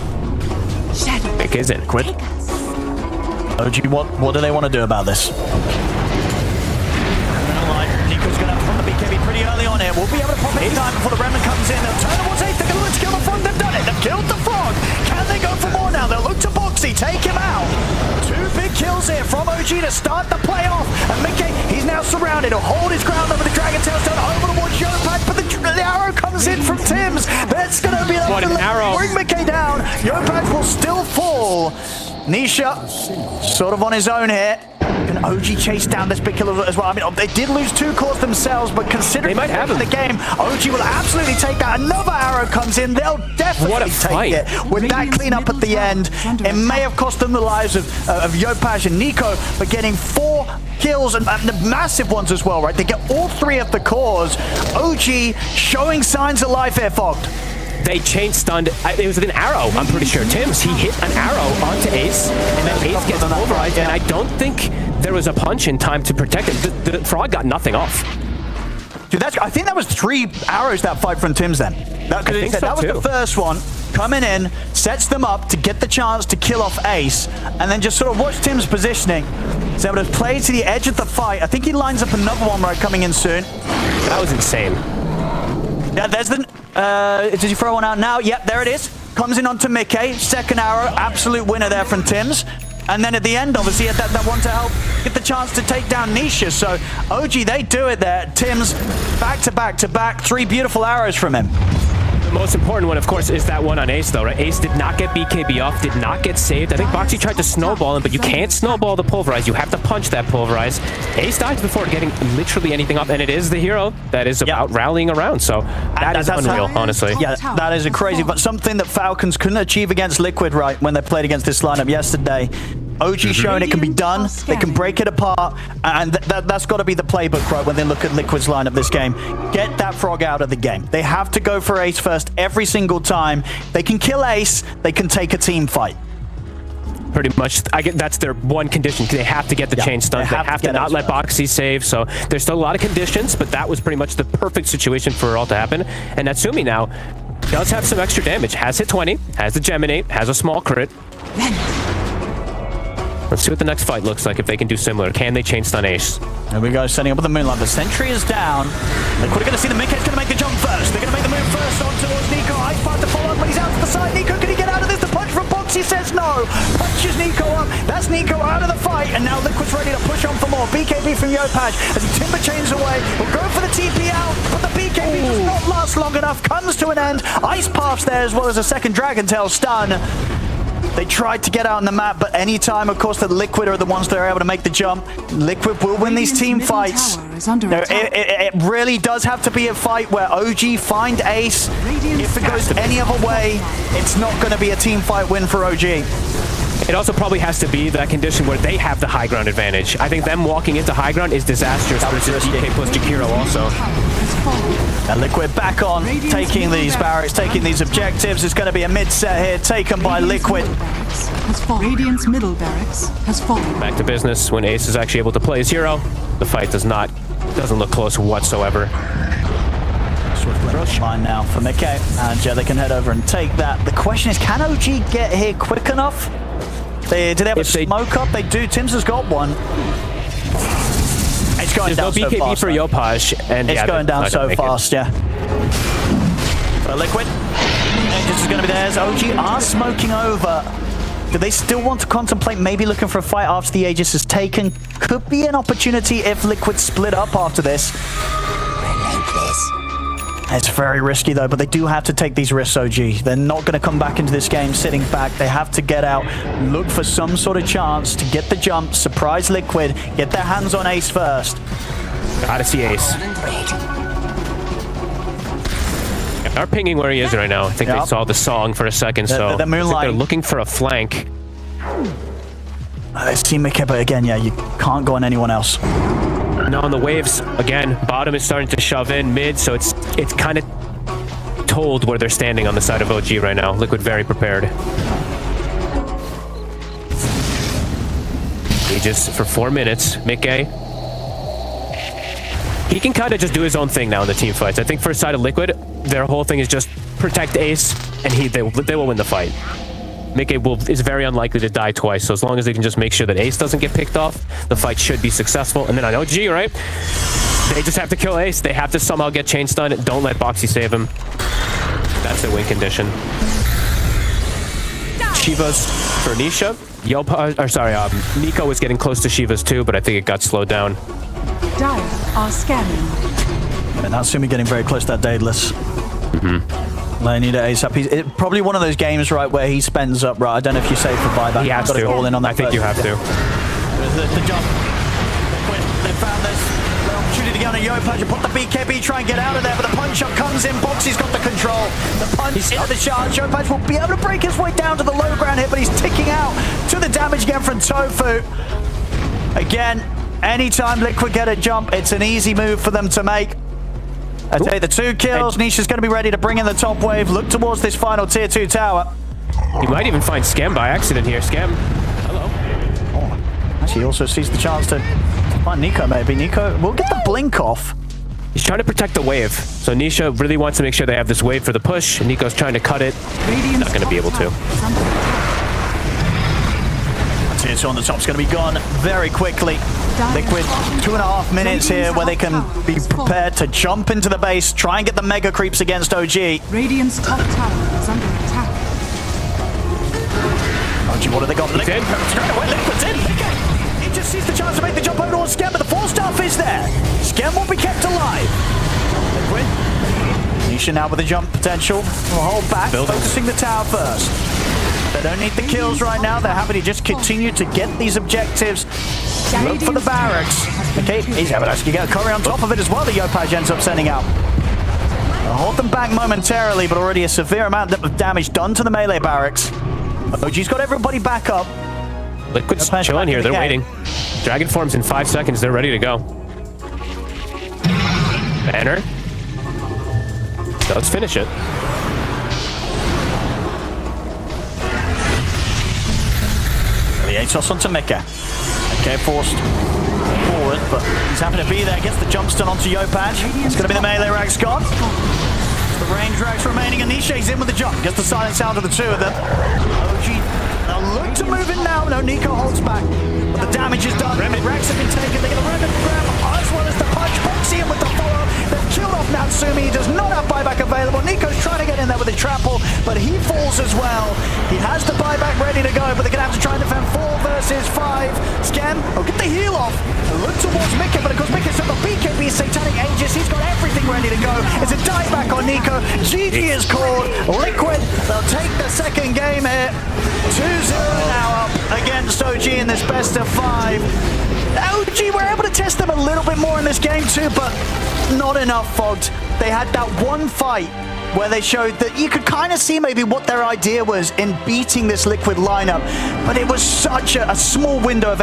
Pick is in. Liquid. OG, what do they want to do about this? Nico's going to from the BKB pretty early on here. We'll be able to pop in time before the remnant comes in. They'll turn towards Ace. They're going to look to kill the frog. They've done it. They've killed the frog. Can they go for more now? They'll look to Boxy. Take him out. 2 big kills here from OG to start the playoff. And Mickey, he's now surrounded. He'll hold his ground over the Dragon Tail Stone over towards Yopad, but the arrow comes in from Tims. That's going to be enough to bring Mickey down. Yopad will still fall. Nisha, sort of on his own here. Can OG chase down this big killer as well? I mean, they did lose 2 cores themselves, but considering they might have the game, OG will absolutely take that. Another arrow comes in. They'll definitely take it. With that cleanup at the end, it may have cost them the lives of Yopaj and Nico, but getting 4 kills and the massive ones as well, right? They get all 3 of the cores. OG showing signs of life here, Fogged. They chain stunned. It was an arrow, I'm pretty sure. Tims, he hit an arrow onto Ace, and then Ace gets pulverized, and I don't think there was a punch in time to protect him. The frog got nothing off. Dude, I think that was 3 arrows that fight from Tims then. That was the first one. Coming in, sets them up to get the chance to kill off Ace, and then just sort of watch Tim's positioning. He's able to play to the edge of the fight. I think he lines up another one right coming in soon. That was insane. Yeah, there's the... did you throw one out now? Yep, there it is. Comes in onto Mickey. Second arrow. Absolute winner there from Tims. And then at the end, obviously, that one to help get the chance to take down Nisha. So, OG, they do it there. Tims, back to back to back. 3 beautiful arrows from him. The most important one, of course, is that one on Ace, though, right? Ace did not get BKB off, did not get saved. I think Boxy tried to snowball him, but you can't snowball the pulverize. You have to punch that pulverize. Ace dies before getting literally anything off, and it is the hero that is about rallying around. So that is unreal, honestly. Yeah, that is a crazy, but something that Falcons couldn't achieve against Liquid, right, when they played against this lineup yesterday. OG showing it can be done, they can break it apart, and that's got to be the playbook, right, when they look at Liquid's lineup this game. Get that frog out of the game. They have to go for Ace first every single time. They can kill Ace, they can take a team fight. Pretty much, that's their one condition. They have to get the chain stun. They have to not let Boxy save. So there's still a lot of conditions, but that was pretty much the perfect situation for it all to happen. And Natsumi now does have some extra damage. Has hit 20, has the Geminate, has a small crit. Let's see what the next fight looks like, if they can do similar. Can they chain stun Ace? There we go, setting up with the Moonlight. The sentry is down. Liquid are going to see the Mickey's going to make the jump first. They're going to make the move first on towards Nico. Ice Path to follow up, but he's out to the side. Nico, can he get out of this? The punch from Boxy says no. Punches Nico up. That's Nico out of the fight. And now Liquid's ready to push on for more. BKB from Yopaj as he timber chains away. Will go for the TP out, but the BKB does not last long enough. Comes to an end. Ice Path's there as well as a second Dragon Tail stun. They tried to get out on the map, but anytime, of course, that Liquid are the ones that are able to make the jump, Liquid will win these team fights. It really does have to be a fight where OG find Ace. If it goes any other way, it's not going to be a team fight win for OG. It also probably has to be that condition where they have the high ground advantage. I think them walking into high ground is disastrous versus DK plus Jakiro also. And Liquid back on, taking these barracks, taking these objectives. It's going to be a mid-set here, taken by Liquid. Radiant's middle barracks has fallen. Back to business when Ace is actually able to play his hero. The fight doesn't look close whatsoever. Rush line now for Mickey, and they can head over and take that. The question is, can OG get here quick enough? Do they have a smoke up? They do. Tims has got one. It's going down so fast. There's no BKB for Yopaj, and it's going down so fast, yeah. For Liquid, Aegis is going to be theirs. OG are smoking over. Do they still want to contemplate maybe looking for a fight after the Aegis is taken? Could be an opportunity if Liquid split up after this. It's very risky though, but they do have to take these risks, OG. They're not going to come back into this game sitting back. They have to get out, look for some sort of chance to get the jump, surprise Liquid, get their hands on Ace first. Gotta see Ace. They are pinging where he is right now. I think they saw the song for a second, so the I think moonlight. they're looking for a flank. Let's see Mickey, but again, yeah, you can't go on anyone else. Now on the waves, again, bottom is starting to shove in mid, so it's kind of told where they're standing on the side of OG right now. Liquid very prepared. Aegis for 4 minutes. Mickey. He can kind of just do his own thing now in the team fights. I think for the side of Liquid, their whole thing is just protect Ace, and they will win the fight. Mickey is very unlikely to die twice, so as long as they can just make sure that Ace doesn't get picked off, the fight should be successful. And then on OG, right? They just have to kill Ace. They have to somehow get chain stun. Don't let Boxy save him. That's their win condition. Shiva's for Nisha. Nico was getting close to Shiva's too, but I think it got slowed down. Dire are scanning. And Natsumi getting very close to that Daedalus. Leonida ASAP. It's probably one of those games, right, where he spends up, right? I don't know if you save for buyback. He has to. All in on that I think you have to. The jump. They found this. The opportunity to get on a Yopaj and put the BKB, try and get out of there, but the punch-up comes in. Boxy's got the control. The punch into the charge. Yopaj will be able to break his way down to the low ground here, but he's ticking out to the damage again from Tofu. Again, anytime Liquid get a jump, it's an easy move for them to make. I tell you, the 2 kills. Nisha's going to be ready to bring in the top wave. Look towards this final tier 2 tower. He might even find Scam by accident here. Scam. Hello. Oh, actually, he also sees the chance to find Nico, maybe. Nico will get the blink off. He's trying to protect the wave. So Nisha really wants to make sure they have this wave for the push. And Nico's trying to cut it. He's not going to be able to. Tier 2 on the top's going to be gone very quickly. Liquid, 2.5 minutes here where they can be prepared to jump into the base, try and get the mega creeps against OG. Radiant's top tower is under attack. OG, what have they got? He's in. Liquid's in. He just sees the chance to make the jump over towards Skem, but the 4-staff is there. Skem will be kept alive. Liquid. Nisha now with the jump potential. Will hold back, focusing the tower first. They don't need the kills right now. They're happy to just continue to get these objectives. Look for the barracks. Okay, he's able to actually get a Curry on top of it as well. The Yopaj ends up sending out. They'll hold them back momentarily, but already a severe amount of damage done to the melee barracks. OG's got everybody back up. Liquid's chilling here. They're waiting. Dragon forms in 5 seconds. They're ready to go. Banner does finish it. The ASOS onto Mika. Okay, forced forward, but he's happy to be there. Gets the jump stun onto Yopaj. It's going to be the melee rags gone. The range rags remaining, and Nisha's in with the jump. Gets the silence out of the 2 of them. OG, they'll look to move in now. No, Nico holds back. But the damage is done. Rags have been taken. They get a remnant grab, as well as the punch. Boxy in with the follow. They've killed off Natsumi. He does not have buyback available. Nico's trying to get in there with a trample, but he falls as well. He has the buyback ready to go, but they're going to have to try and defend 4 versus 5. Scam, get the heal off. Look towards Mika, but of course Mika's got the BKB Satanic Aegis. He's got everything ready to go. It's a dive back on Nico. GG is called. Liquid, they'll take the second game here. 2-0 now up against OG in this best of 5. OG were able to test them a little bit more in this game too, but not enough, Fogged. They had that one fight where they showed that you could kind of see maybe what their idea was in beating this Liquid lineup, but it was such a small window of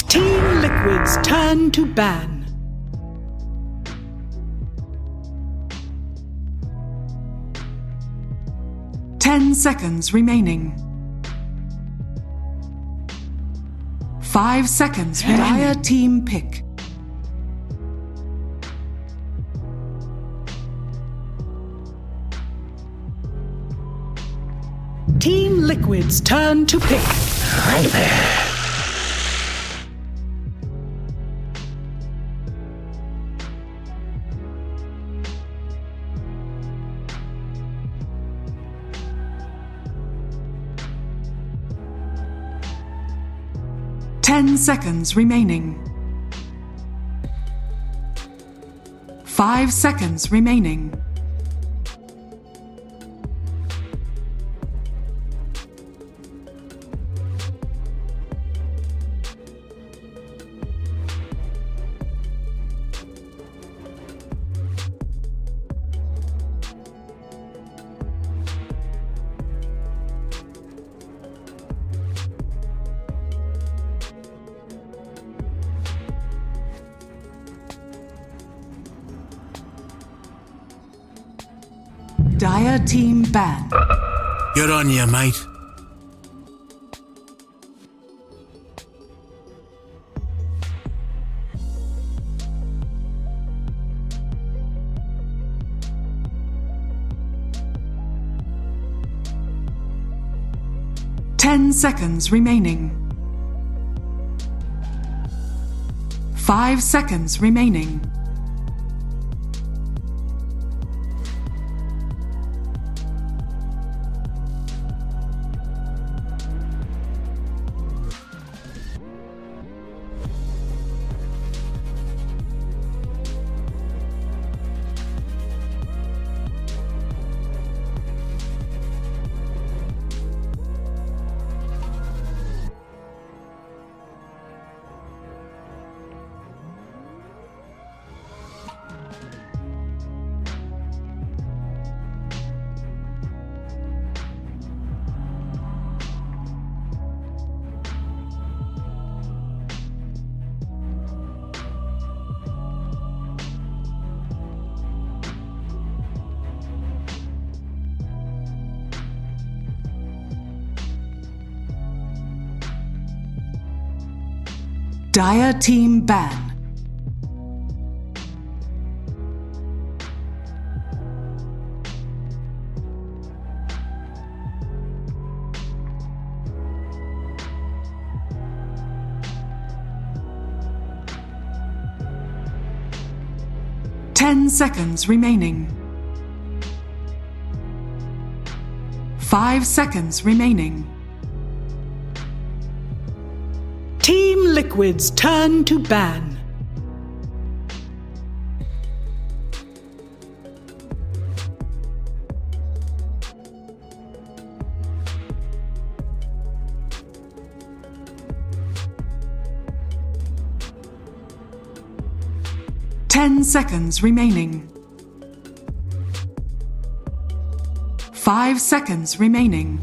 Team Liquid's turn to ban. 10 seconds remaining. 5 seconds. Dire team pick. Team Liquid's turn to pick. Hi there. 10 seconds remaining. 5 seconds remaining. Dire team ban. You're on your mate. Ten seconds remaining. 5 seconds remaining. Dire team ban. Ten seconds remaining. 5 seconds remaining. Team Liquid's turn to ban. Ten seconds remaining. 5 seconds remaining.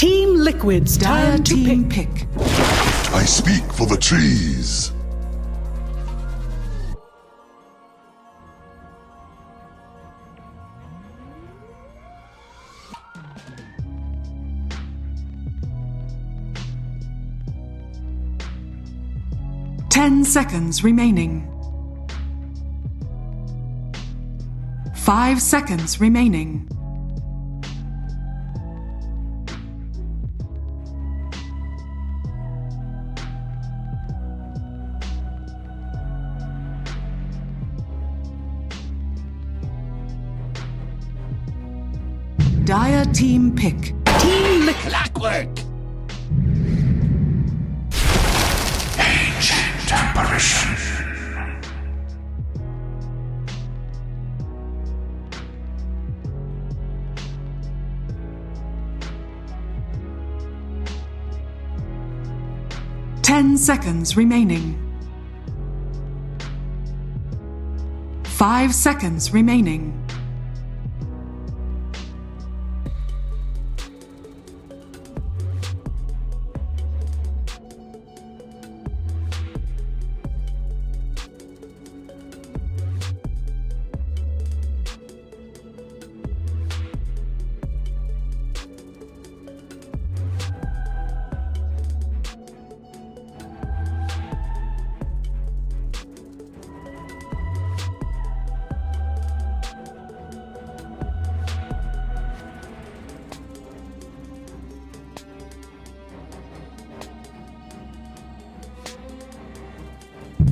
Team Liquid's Dire turn to team pick. pick. I speak for the trees. Ten seconds remaining. 5 seconds remaining. Dire team pick. Team Liquid. Liquid! Ancient apparition. Ten seconds remaining. 5 seconds remaining.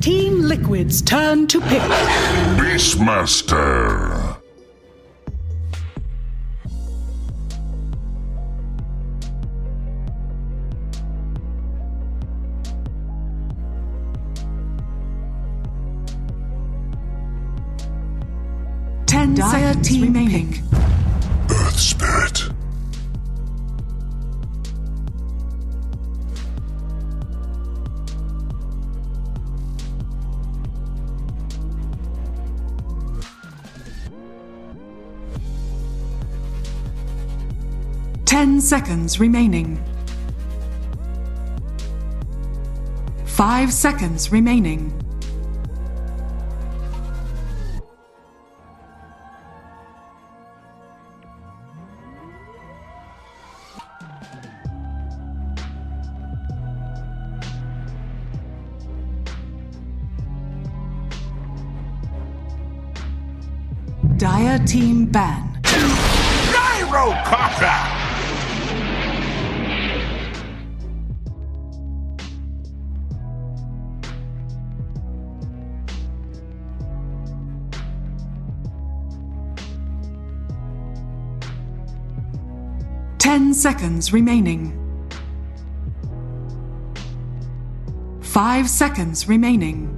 Team Liquid's turn to pick. Beastmaster. Dire team remaining. Earth Spirit. Ten seconds remaining. 5 seconds remaining. Dire team ban. Gyrocopter! 10 seconds remaining. 5 seconds remaining.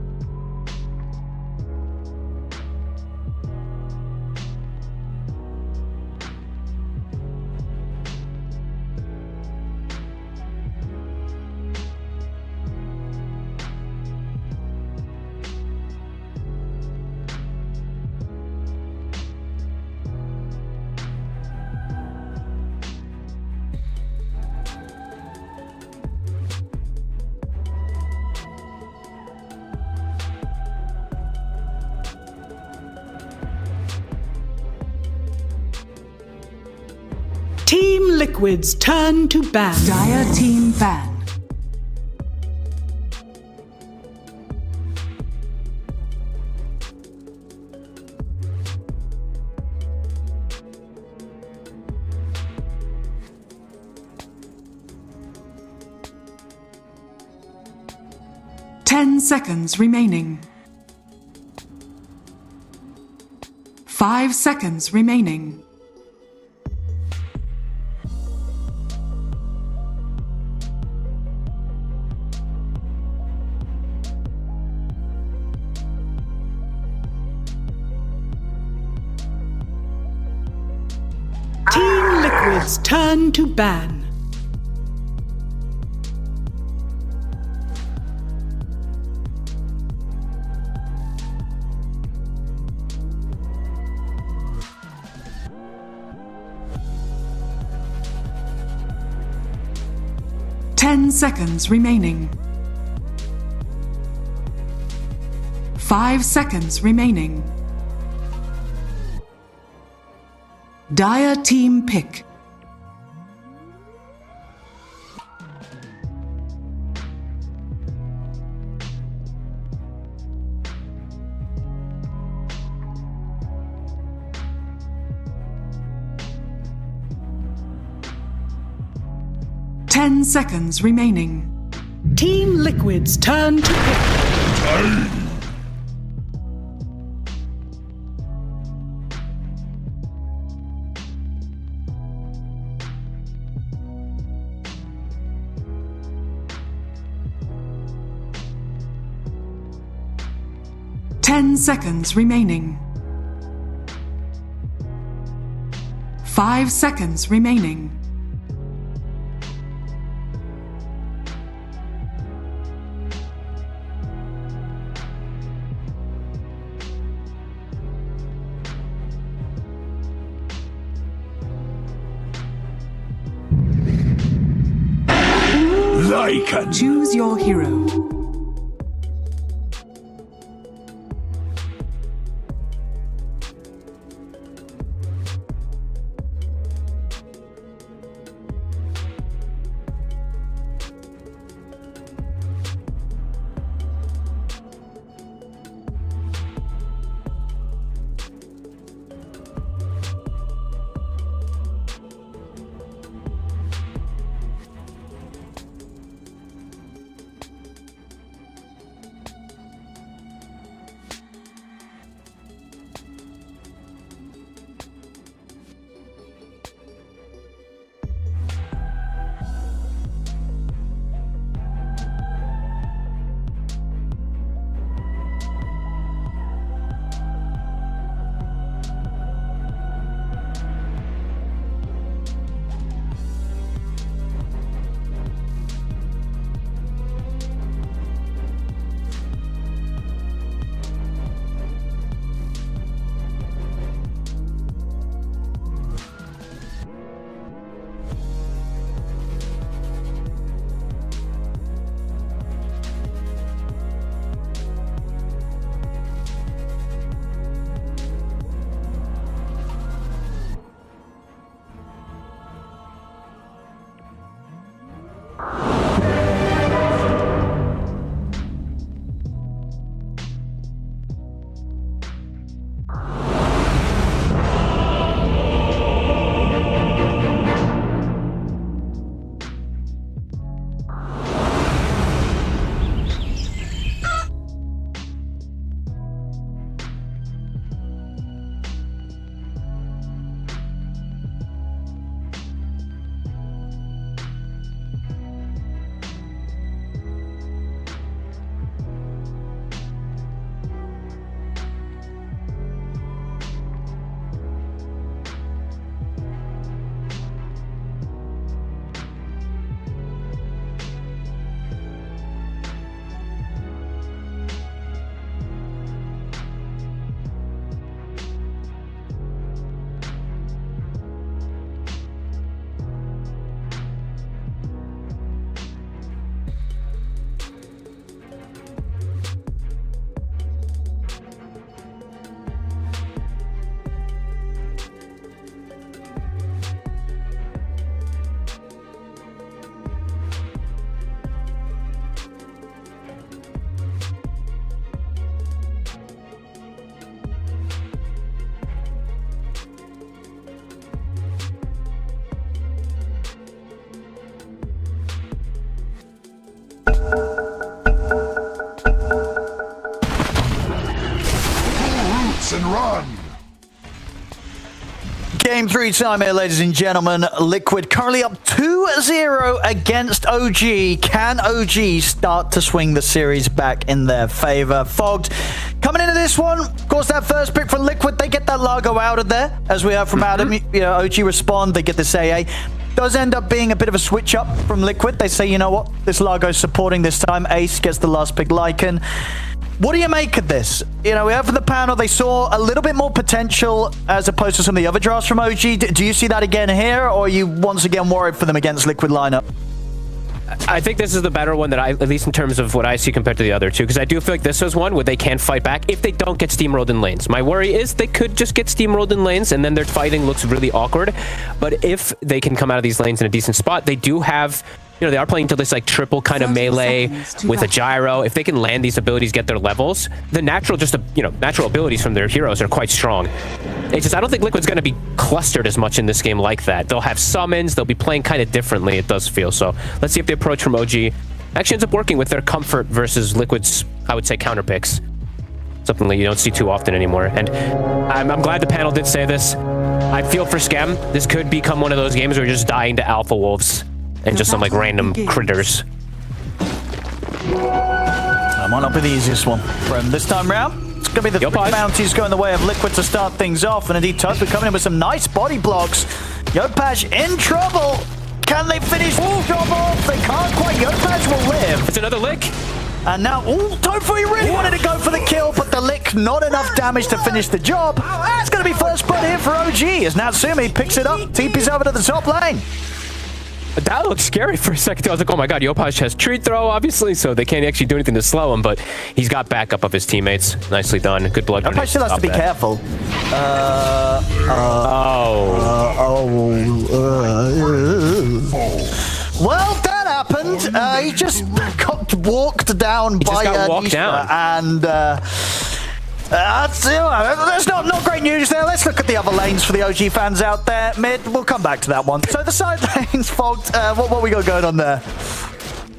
Team Liquid's turn to ban. Dire team ban. Ten seconds remaining. 5 seconds remaining. Team Liquid's turn to ban. Ten seconds remaining. 5 seconds remaining. Dire team pick. Ten seconds remaining. Team Liquid's turn to pick. 10 seconds remaining. 5 seconds remaining. LIQUID. Choose your hero. And run. Game 3 time here, ladies and gentlemen. Liquid currently up 2-0 against OG. Can OG start to swing the series back in their favor? Fogged coming into this one, of course, that first pick for Liquid, they get that Largo out of there, as we heard from Adam. You know, OG respond, they get this AA. Does end up being a bit of a switch up from Liquid. They say, you know what, this Largo's supporting this time. Ace gets the last pick, Lycan. What do you make of this? You know, we have for the panel, they saw a little bit more potential as opposed to some of the other drafts from OG. Do you see that again here, or are you once again worried for them against Liquid lineup? I think this is the better one that at least in terms of what I see compared to the other two, because I do feel like this is one where they can fight back if they don't get steamrolled in lanes. My worry is they could just get steamrolled in lanes and then their fighting looks really awkward. But if they can come out of these lanes in a decent spot, they do have, you know, they are playing to this like triple kind of melee with a gyro. If they can land these abilities, get their levels, the natural, natural abilities from their heroes are quite strong. It's just, I don't think Liquid's going to be clustered as much in this game like that. They'll have summons, they'll be playing kind of differently, it does feel. So let's see if the approach from OG actually ends up working with their comfort versus Liquid's, I would say, counter picks. Something that you don't see too often anymore. And I'm glad the panel did say this. I feel for Scam, this could become one of those games where you're just dying to Alpha Wolves and just some like random critters. I'm on up with the easiest one from this time round. going to be the Yo, three pause. bounties going the way of Liquid to start things off. And indeed, Tofu coming in with some nice body blocks. Yopaj in trouble. Can they finish the job off? They can't quite. Yopaj will live. It's another lick. And now, Tofu, he really wanted to go for the kill, but the lick, not enough damage to finish the job. It's going to be first blood here for OG as Natsumi picks it up, TP's over to the top lane. That looked scary for a second. I was like, oh my god, Yopaj has treat throw, obviously, so they can't actually do anything to slow him, but he's got backup of his teammates. Nicely done. Good blood. Yopaj still has to be careful. Well, that happened. He just got walked down by walked Nisha, down. and that's not great news there. Let's look at the other lanes for the OG fans out there. Mid, we'll come back to that one. So the side lanes, Fogged, what we got going on there?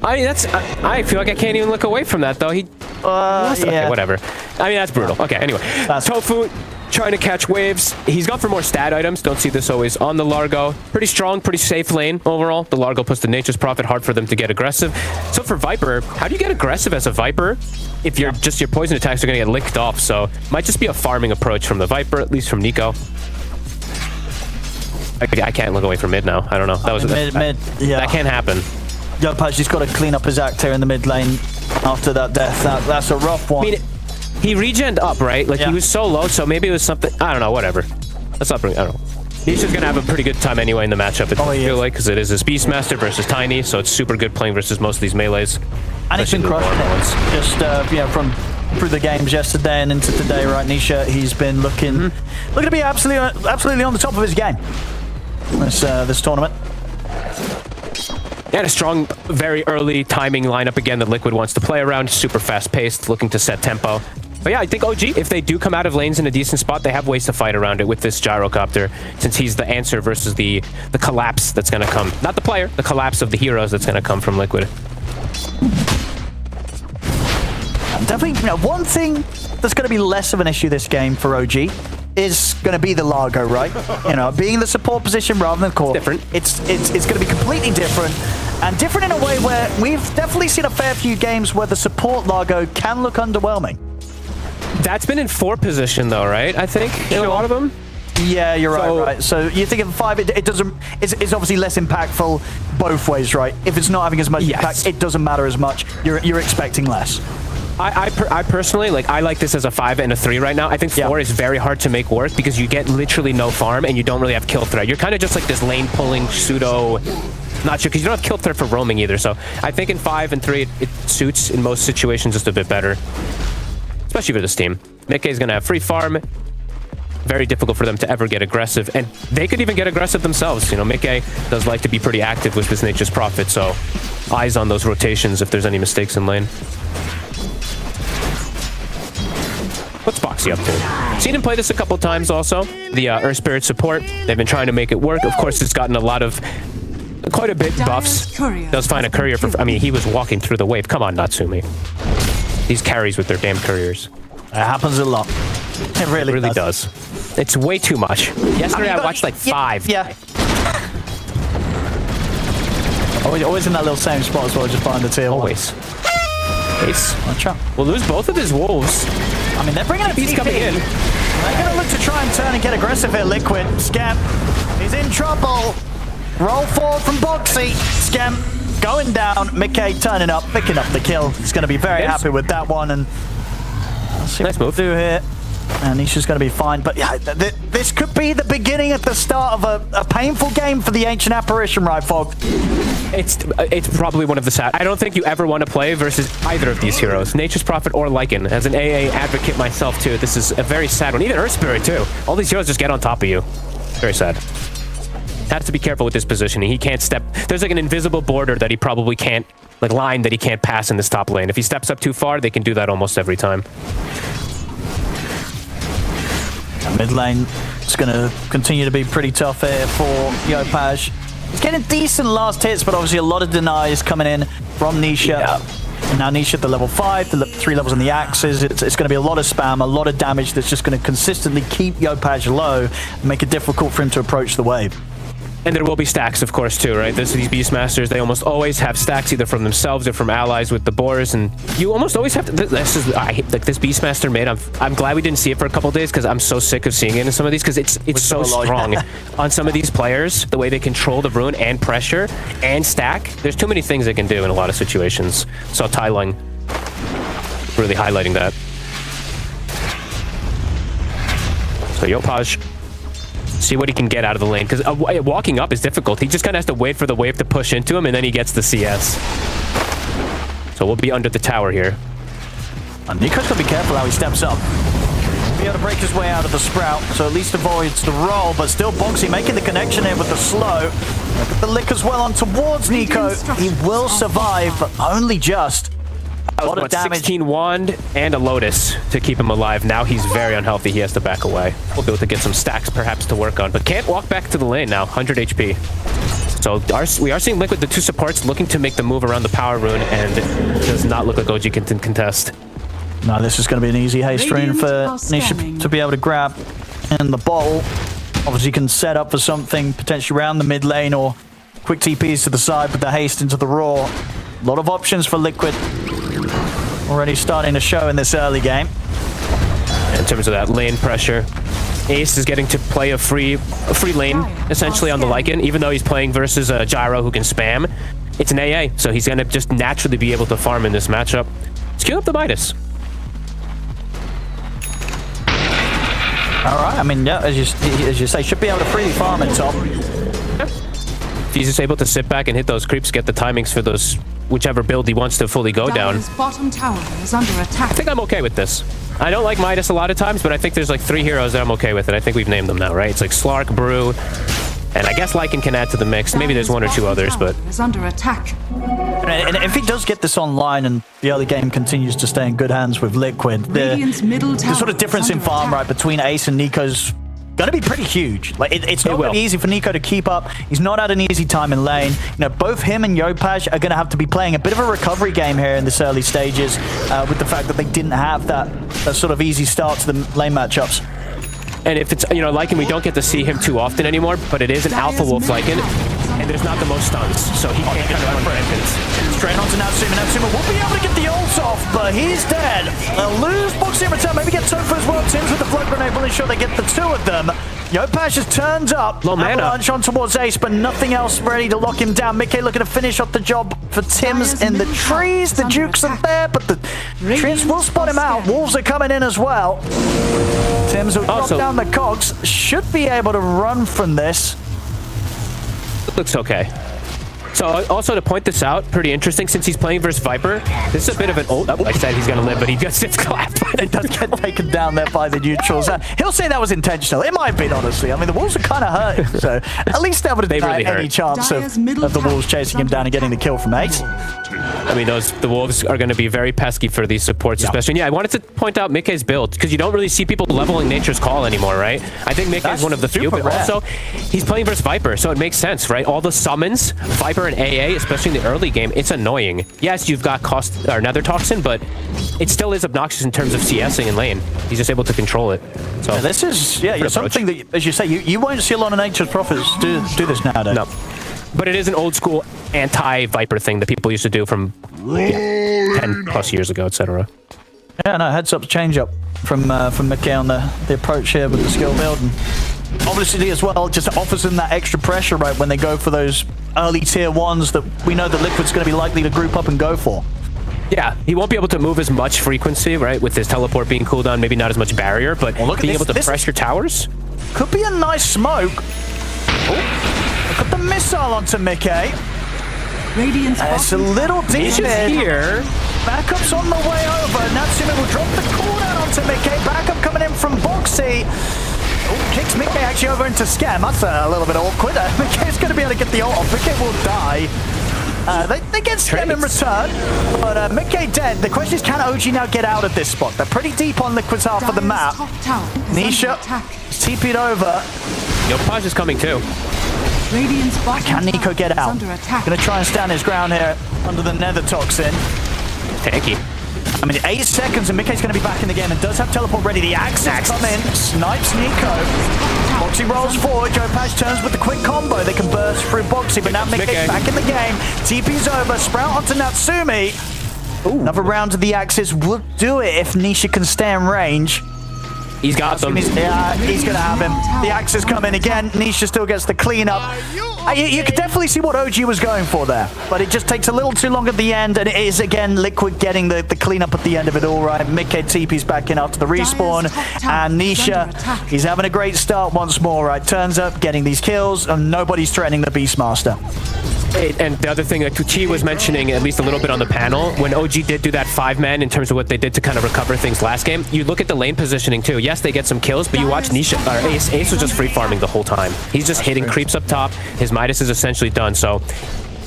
I feel like I can't even look away from that, though. Okay, whatever. I mean, that's brutal. Okay, anyway. Tofu trying to catch waves. He's gone for more stat items. Don't see this always on the Largo. Pretty strong, pretty safe lane overall. The Largo puts the Nature's Prophet, hard for them to get aggressive. So for Viper, how do you get aggressive as a Viper if your poison attacks are going to get licked off? So might just be a farming approach from the Viper, at least from Nico. I can't look away from mid now. I don't know. That was mid. Yeah, that can't happen. Yopaj, he's got to clean up his act here in the mid lane after that death. That's a rough one. I mean, he regened up, right? Like, he was so low, so maybe it was something... I don't know, whatever. Let's not bring... I don't know. He's just going to have a pretty good time anyway in the matchup, it feel like, because it is his Beastmaster versus Tiny, so it's super good playing versus most of these melees. And he's been crushing it. Just, from through the games yesterday and into today, right, Nisha, he's been looking to be absolutely on the top of his game this tournament. And a strong, very early timing lineup again that Liquid wants to play around. Super fast-paced, looking to set tempo. But yeah, I think OG, if they do come out of lanes in a decent spot, they have ways to fight around it with this Gyrocopter, since he's the answer versus the collapse that's going to come. Not the player, the collapse of the heroes that's going to come from Liquid. Definitely, one thing that's going to be less of an issue this game for OG is going to be the Largo, right? Being in the support position rather than core. Different. It's going to be completely different. And different in a way where we've definitely seen a fair few games where the support Largo can look underwhelming. That's been in 4 position though, right? I think in a lot of them. Yeah, you're right. So you think in 5, it doesn't. It's obviously less impactful both ways, right? If it's not having as much impact, it doesn't matter as much. You're expecting less. I personally, I like this as a 5 and a 3 right now. I think 4 is very hard to make work because you get literally no farm and you don't really have kill threat. You're kind of just like this lane pulling pseudo... Not sure, because you don't have kill threat for roaming either. So I think in 5 and 3, it suits in most situations just a bit better. Especially for this team. Mickey is going to have free farm. Very difficult for them to ever get aggressive. And they could even get aggressive themselves. Mickey does like to be pretty active with his Nature's Prophet. So eyes on those rotations if there's any mistakes in lane. What's Boxy up to? Seen him play this a couple times also. The Earth Spirit support. They've been trying to make it work. Of course, it's gotten quite a bit buffs. Does find a courier for... I mean, he was walking through the wave. Come on, Natsumi. These carries with their damn couriers. It happens a lot. It really does. It's way too much. Yesterday, I watched like 5. Yeah. Always in that little same spot as well, just behind the tier. Always. Ace. Watch out. We'll lose both of his wolves. I mean, they're bringing up He's coming in. They're going to look to try and turn and get aggressive here, Liquid. Scamp, he's in trouble. Roll 4 from Boxy. Scamp going down. Mickey turning up, picking up the kill. He's going to be very happy with that one. And let's see what we'll do here. And Nisha's going to be fine. But yeah, this could be the beginning at the start of a painful game for the Ancient Apparition, right, Fog? It's probably one of the sad. I don't think you ever want to play versus either of these heroes, Nature's Prophet or Lycan. As an AA advocate myself too, this is a very sad one. Even Earth Spirit too. All these heroes just get on top of you. Very sad. Has to be careful with his positioning. He can't step. There's like an invisible border that he probably can't, line that he can't pass in this top lane. If he steps up too far, they can do that almost every time. Mid lane is going to continue to be pretty tough here for Yopaj. He's getting decent last hits, but obviously a lot of denies coming in from Nisha. Yeah. And now Nisha at the level 5, the 3 levels on the axes. It's going to be a lot of spam, a lot of damage that's just going to consistently keep Yopaj low and make it difficult for him to approach the wave. And there will be stacks, of course, too, right? These Beastmasters, they almost always have stacks either from themselves or from allies with the boars, and you almost always have to. I hate like this Beastmaster mid. I'm glad we didn't see it for a couple days because I'm so sick of seeing it in some of these because it's so strong on some of these players. The way they control the rune and pressure and stack. There's too many things they can do in a lot of situations. So Tailing really highlighting that. So Yopaj, see what he can get out of the lane, because walking up is difficult. He just kind of has to wait for the wave to push into him, and then he gets the CS. So we'll be under the tower here. And Nico's got to be careful how he steps up. Be able to break his way out of the Sprout, so at least avoids the roll, but still Boxy making the connection here with the slow. Look at the lick as well on towards Nico. He will survive, but only just. A lot of damage. 16 wand and a Lotus to keep him alive. Now he's very unhealthy. He has to back away. We'll be able to get some stacks perhaps to work on, but can't walk back to the lane now. 100 HP. So we are seeing Liquid, the two supports, looking to make the move around the power rune, and it does not look like OG can contest. No, this is going to be an easy haste rune for Nisha to be able to grab in the bottle. Obviously, you can set up for something potentially around the mid lane or quick TPs to the side, but the haste into the raw. A lot of options for Liquid. Already starting to show in this early game. In terms of that lane pressure, Ace is getting to play a free lane, essentially, on the Lycan, even though he's playing versus a Gyro who can spam. It's an AA, so he's going to just naturally be able to farm in this matchup. Let's queue up the Midas. All right, I mean, yeah, as you say, should be able to freely farm in top. If he's just able to sit back and hit those creeps, get the timings for those, whichever build he wants to fully go down. Bottom tower is under attack. I think I'm okay with this. I don't like Midas a lot of times, but I think there's like 3 heroes that I'm okay with, and I think we've named them now, right? It's like Slark, Brew, and I guess Lycan can add to the mix. Maybe there's 1 or 2 others, but... is under attack. And if he does get this online and the early game continues to stay in good hands with Liquid, the sort of difference in farm, right, between Ace and Nico's going to be pretty huge. Like it's not going to be easy for Nico to keep up. He's not had an easy time in lane. You know, both him and Yopaj are going to have to be playing a bit of a recovery game here in this early stages, with the fact that they didn't have that sort of easy start to the lane matchups. And if it's, you know, Lycan, we don't get to see him too often anymore, but it is an Alpha Wolf Lycan, and there's not the most stuns, so he can't kind of run. Straight on to Natsuma. Natsuma will be able to get the ult off, but he's dead. They'll lose Boxy in return. Maybe get Tofu as well. Tim's with the float grenade will ensure they get the 2 of them. Yopaj has turned up. Low mana. Avalanche on towards Ace, but nothing else ready to lock him down. Mickey looking to finish off the job for Tim's in the trees. The Dukes are there, but the trees will spot him out. Wolves are coming in as well. Tim's will drop down the cogs. Should be able to run from this. Looks okay. So also to point this out, pretty interesting, since he's playing versus Viper, this is a bit of an ult. I said he's going to live, but he just gets clapped. It does get taken down there by the neutrals. He'll say that was intentional. It might have been, honestly. I mean, the Wolves are kind of hurting, so at least that would have denied any chance of the Wolves chasing him down and getting the kill from Ace. I mean, the Wolves are going to be very pesky for these supports, especially. And yeah, I wanted to point out Mickey's build, because you don't really see people leveling Nature's Call anymore, right? I think Mickey is one of the few, but also he's playing versus Viper, so it makes sense, right? All the summons, Viper and AA, especially in the early game, it's annoying. Yes, you've got Nether Toxin, but it still is obnoxious in terms of CSing in lane. He's just able to control it. So yeah, this is something that, as you say, you won't see a lot of Nature's Prophets do this nowadays. No. But it is an old school anti-Viper thing that people used to do from 10 plus years ago, etc. Yeah, no, heads up change up from Mickey on the approach here with the skill build. And obviously as well, just offers them that extra pressure, right, when they go for those early tier 1s that we know that Liquid's going to be likely to group up and go for. Yeah, he won't be able to move as much frequency, right, with his teleport being cooldown, maybe not as much barrier, but being able to pressure towers. Could be a nice smoke. Oh, look at the missile onto Mickey. It's a little deep here. Backup's on the way over. Natsuma will drop the cooldown onto Mickey. Backup coming in from Boxy. Oh, kicks Mickey actually over into Scam. That's a little bit awkward. Mickey's going to be able to get the ult off. Mickey will die. They get Scam in return, but Mickey dead. The question is, can OG now get out of this spot? They're pretty deep on Liquid's half of the map. Nisha TP'd over. Yopaj is coming too. Can Nico get out? Gonna try and stand his ground here under the Nether Toxin. Tanky. I mean, 8 seconds and Mickey's gonna be back in the game and does have teleport ready. The Axes come in, snipes Nico. Boxy rolls forward. Jopaj turns with the quick combo. They can burst through Boxy, but now Mickey's back in the game. TP's over. Sprout onto Natsumi. Ooh. Another round of the Axis will do it if Nisha can stay in range. He's got them. He's going to have him. The Axis come in again. Nisha still gets the cleanup. You could definitely see what OG was going for there, but it just takes a little too long at the end, and it is again Liquid getting the cleanup at the end of it all, right? Mickey TP's back in after the respawn, and Nisha, he's having a great start once more, right? Turns up, getting these kills, and nobody's threatening the Beastmaster. And the other thing that Tucci was mentioning, at least a little bit on the panel, when OG did do that 5-man in terms of what they did to kind of recover things last game, you look at the lane positioning too. Yes, they get some kills, but you watch Nisha, or Ace was just free farming the whole time. He's just hitting creeps up top. His Midas is essentially done. So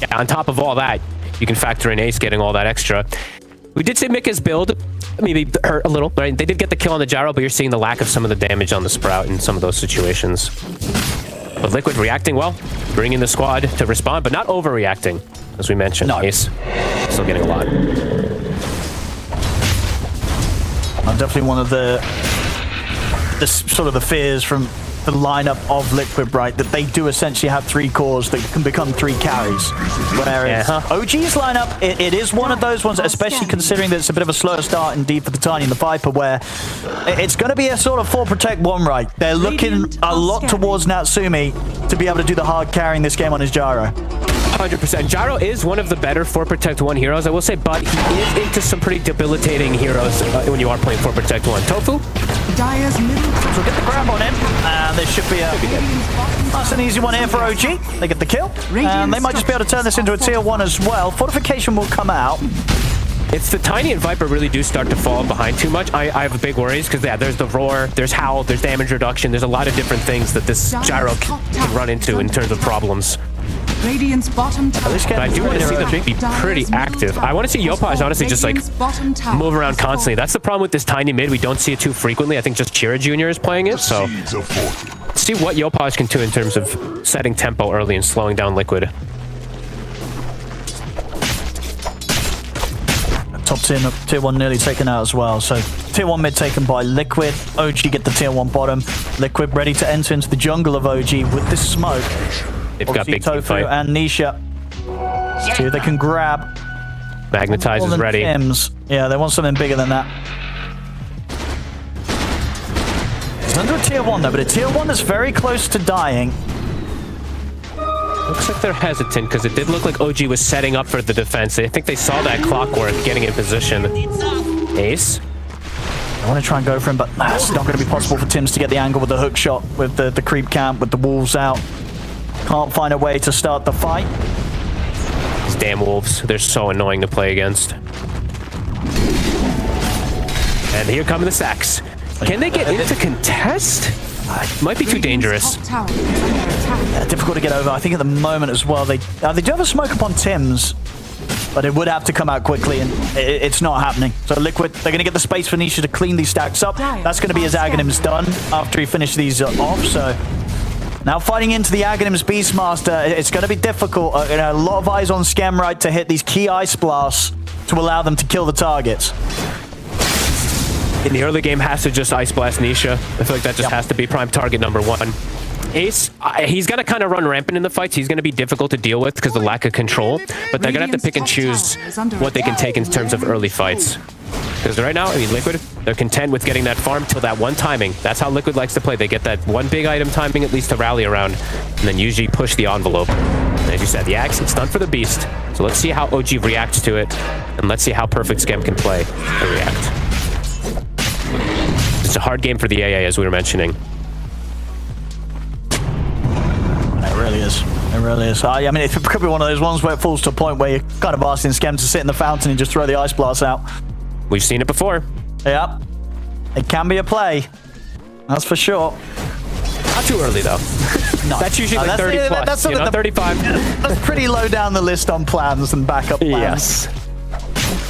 yeah, on top of all that, you can factor in Ace getting all that extra. We did see Mika's build maybe hurt a little, right? They did get the kill on the gyro, but you're seeing the lack of some of the damage on the Sprout in some of those situations. But Liquid reacting well, bringing the squad to respond, but not overreacting, as we mentioned. No. Ace still getting a lot. Definitely one of the sort of the fears from the lineup of Liquid, right? That they do essentially have 3 cores that can become 3 carries. Whereas OG's lineup, it is one of those ones, especially considering that it's a bit of a slower start indeed for the Tiny and the Viper, where it's going to be a sort of 4 protect 1, right? They're looking a lot towards Natsumi to be able to do the hard carrying this game on his gyro. 100%. Gyro is one of the better 4 Protect 1 heroes, I will say, but he is into some pretty debilitating heroes when you are playing 4 Protect 1. Tofu? Dire's middle So get the grab on him, and there should be a... That's an easy one here for OG. They get the kill, and they might just be able to turn this into a tier 1 as well. Fortification will come out. It's the Tiny and Viper really do start to fall behind too much. I have big worries because, yeah, there's the Roar, there's Howl, there's damage reduction, there's a lot of different things that this Gyro can run into in terms of problems. Radiant's bottom tower. But I do want to see them be pretty active. I want to see Yopaj honestly just like move around constantly. That's the problem with this Tiny mid. We don't see it too frequently. I think just Chira Jr. is playing it. So see what Yopaj can do in terms of setting tempo early and slowing down Liquid. Top tier 1 nearly taken out as well. So tier 1 mid taken by Liquid. OG get the tier 1 bottom. Liquid ready to enter into the jungle of OG with this smoke. They've got big Tofu fight. and Nisha. See if they can grab. Magnetize is ready. Tims. Yeah, they want something bigger than that. It's under a tier 1 though, but a tier 1 that's very close to dying. Looks like they're hesitant because it did look like OG was setting up for the defense. I think they saw that clockwork getting in position. Ace. I want to try and go for him, but it's not going to be possible for Tims to get the angle with the hook shot, with the creep camp, with the wolves out. Can't find a way to start the fight. These damn wolves, they're so annoying to play against. And here come the sacks. Can they get into contest? Might be too dangerous. Yeah, difficult to get over. I think at the moment as well, they do have a smoke upon Tims, but it would have to come out quickly, and it's not happening. So Liquid, they're going to get the space for Nisha to clean these stacks up. That's going to be as Aghanims done after he finishes these off, so... Now fighting into the Aghanims Beastmaster, it's going to be difficult. A lot of eyes on Skem, right, to hit these key ice blasts to allow them to kill the targets. In the early game, has to just ice blast Nisha. I feel like that just has to be prime target number 1. Ace, he's got to kind of run rampant in the fights. He's going to be difficult to deal with because of the lack of control, but they're going to have to pick and choose what they can take in terms of early fights. Because right now, I mean, Liquid, they're content with getting that farm till that one timing. That's how Liquid likes to play. They get that one big item timing at least to rally around, and then usually push the envelope. And as you said, the Axe, it's done for the Beast. So let's see how OG reacts to it, and let's see how Perfect Skem can play and react. It's a hard game for the AA, as we were mentioning. It really is. It really is. I mean, it could be one of those ones where it falls to a point where you're kind of asking Skem to sit in the fountain and just throw the ice blast out. We've seen it before. Yep. It can be a play. That's for sure. Not too early, though. No. That's usually like 30 plus, that's you know, 35. That's pretty low down the list on plans and backup plans. Yes.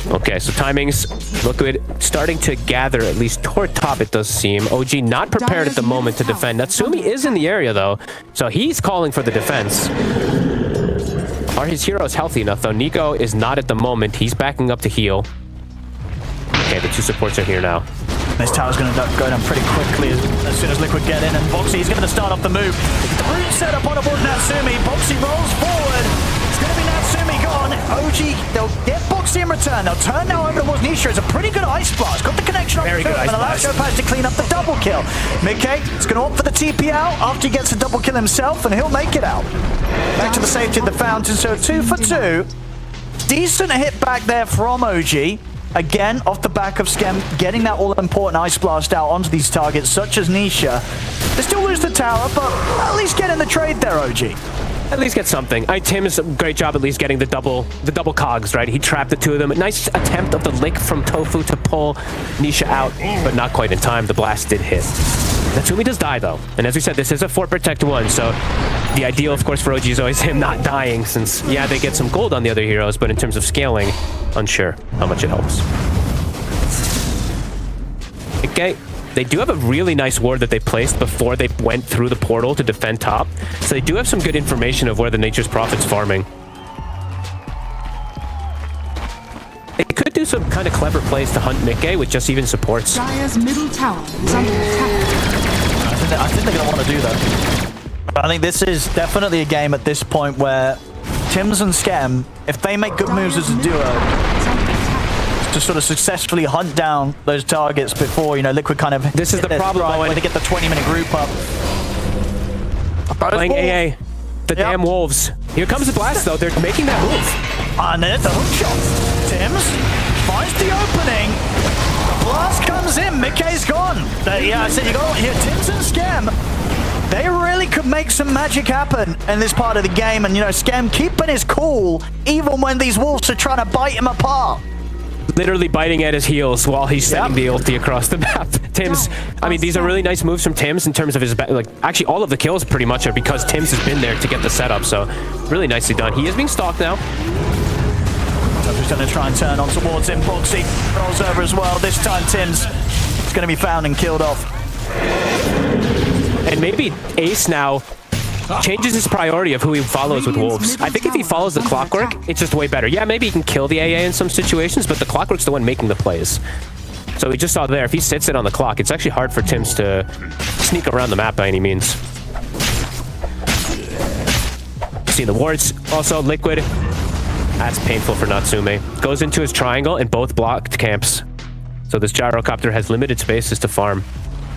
Okay, so timings. Liquid starting to gather, at least toward top, it does seem. OG not prepared at the moment to defend. Natsumi is in the area, though, so he's calling for the defense. Are his heroes healthy enough, though? Nico is not at the moment. He's backing up to heal. Okay, the 2 supports are here now. This tower's going to go down pretty quickly as soon as Liquid get in, and Boxy's going to start off the move. The root set up on aboard Natsumi. Boxy rolls forward. It's going to be Natsumi gone. OG, they'll get Boxy in return. They'll turn now over towards Nisha. It's a pretty good ice blast. Got the connection on the turret and allows Topaz to clean up the double kill. Mickey is going to opt for the TP out after he gets a double kill himself, and he'll make it out. Back to the safety of the fountain, so 2 for 2. Decent hit back there from OG. Again, off the back of Skem, getting that all-important ice blast out onto these targets, such as Nisha. They still lose the tower, but at least get in the trade there, OG. At least get something. Tim's a great job at least getting the double cogs, right? He trapped the two of them. A nice attempt of the lick from Tofu to pull Nisha out, but not quite in time. The blast did hit. Natsumi does die, though. And as we said, this is a Fort Protect 1, so the ideal, of course, for OG is always him not dying, since, yeah, they get some gold on the other heroes, but in terms of scaling, unsure how much it helps. Okay. They do have a really nice ward that they placed before they went through the portal to defend top. So they do have some good information of where the Nature's Prophet's farming. They could do some kind of clever plays to hunt Mickey with just even supports. Dire's middle tower is under attack. I think they're going to want to do that. I think this is definitely a game at this point where Tims and Skem, if they make good moves as a duo, to sort of successfully hunt down those targets before, you know, Liquid kind of... This is the problem, when they get the 20-minute group up. Playing AA. The damn Wolves. Here comes the blast, though. They're making that move. And there's the hook shot. Tims finds the opening. The blast comes in. Mickey's gone. Yeah, I said you got here. Tims and Skem, they really could make some magic happen in this part of the game. And, you know, Skem keeping his cool even when these Wolves are trying to bite him apart. Literally biting at his heels while he's sending the ulti across the map. Tims, I mean, these are really nice moves from Tims in terms of his, like, actually all of the kills pretty much are because Tims has been there to get the setup, so really nicely done. He is being stalked now. So he's going to try and turn on towards him. Boxy rolls over as well. This time Tims is going to be found and killed off. And maybe Ace now changes his priority of who he follows with Wolves. I think if he follows the Clockwork, it's just way better. Yeah, maybe he can kill the AA in some situations, but the Clockwork's the one making the plays. So we just saw there, if he sits it on the clock, it's actually hard for Tims to sneak around the map by any means. See the wards. Also, Liquid. That's painful for Natsume. Goes into his triangle and both blocked camps. So this gyrocopter has limited spaces to farm.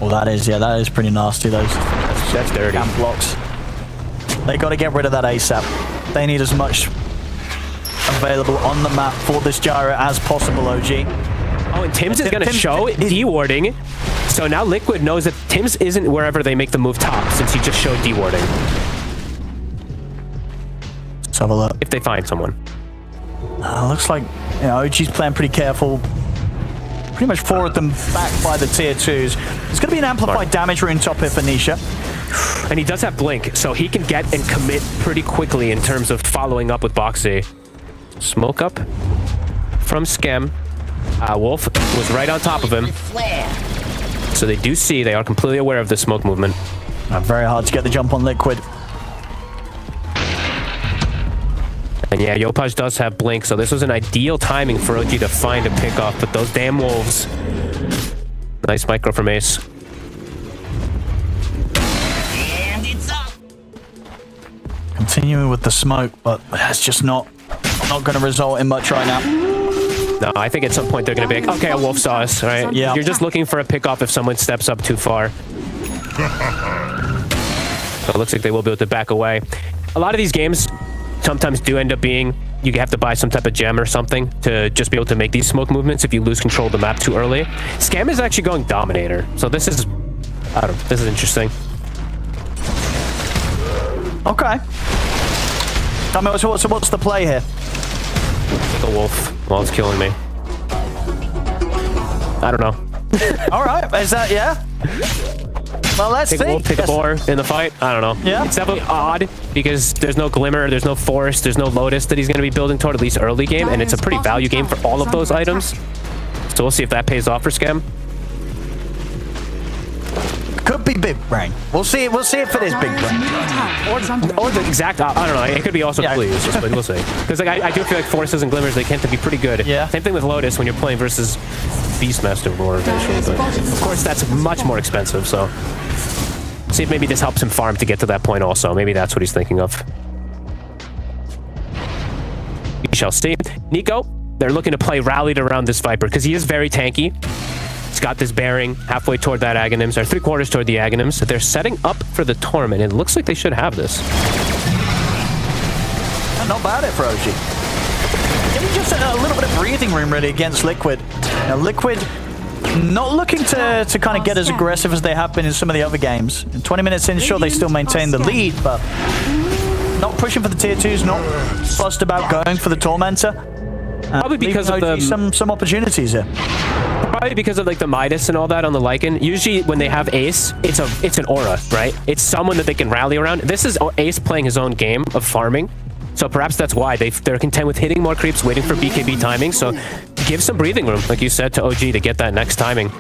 Well, that is pretty nasty, those. That's dirty. Camp blocks. They got to get rid of that ASAP. They need as much available on the map for this gyro as possible, OG. Oh, and Tims is going to show dewarding. So now Liquid knows that Tims isn't wherever they make the move top, since he just showed dewarding. Let's have a look. If they find someone. Looks like, you know, OG's playing pretty careful. Pretty much 4 of them backed by the tier 2s. There's going to be an amplified damage rune top here for Nisha. And he does have Blink, so he can get and commit pretty quickly in terms of following up with Boxy. Smoke up from Skem. Wolf was right on top of him. So they do see, they are completely aware of the smoke movement. Very hard to get the jump on Liquid. And yeah, Yopaj does have Blink, so this was an ideal timing for OG to find a pickoff, but those damn Wolves. Nice micro from Ace. Continuing with the smoke, but that's just not going to result in much right now. No, I think at some point they're going to be like, okay, a Wolf saw us, right? Yeah. You're just looking for a pickoff if someone steps up too far. So it looks like they will be able to back away. A lot of these games sometimes do end up being, you have to buy some type of gem or something to just be able to make these smoke movements if you lose control of the map too early. Scam is actually going Dominator, so this is, I don't know, this is interesting. Okay. Tell me, what's the play here? The Wolf, well, it's killing me. I don't know. All right, is that, yeah? Well, let's take see. A wolf, take a boar in the fight. I don't know. Yeah. It's definitely odd because there's no Glimmer, there's no Forest, there's no Lotus that he's going to be building toward, at least early game, and it's a pretty value game for all of those items. So we'll see if that pays off for Scam. Could be big brain. We'll see if it is big brain. Or the exact, I don't know. It could be also completely useless, but we'll see. Because like, I do feel like Forests and Glimmers, they tend to be pretty good. Yeah. Same thing with Lotus when you're playing versus Beastmaster Roar eventually, but of course that's much more expensive, so see if maybe this helps him farm to get to that point also. Maybe that's what he's thinking of. We shall see. Nico, they're looking to play rallied around this Viper because he is very tanky. He's got this bearing halfway toward that Aghanims, or 3/4 toward the Aghanims. So they're setting up for the Torment. It looks like they should have this. Not bad for OG. Giving just a little bit of breathing room really against Liquid. Now Liquid not looking to kind of get as aggressive as they have been in some of the other games. In 20 minutes in, sure, they still maintain the lead, but not pushing for the tier 2s, not fussed about going for the Tormentor. Probably because of the some opportunities here. Probably because of like the Midas and all that on the Lycan. Usually when they have Ace, it's an aura, right? It's someone that they can rally around. This is Ace playing his own game of farming. So perhaps that's why they're content with hitting more creeps, waiting for BKB timing. So give some breathing room, like you said, to OG to get that next timing.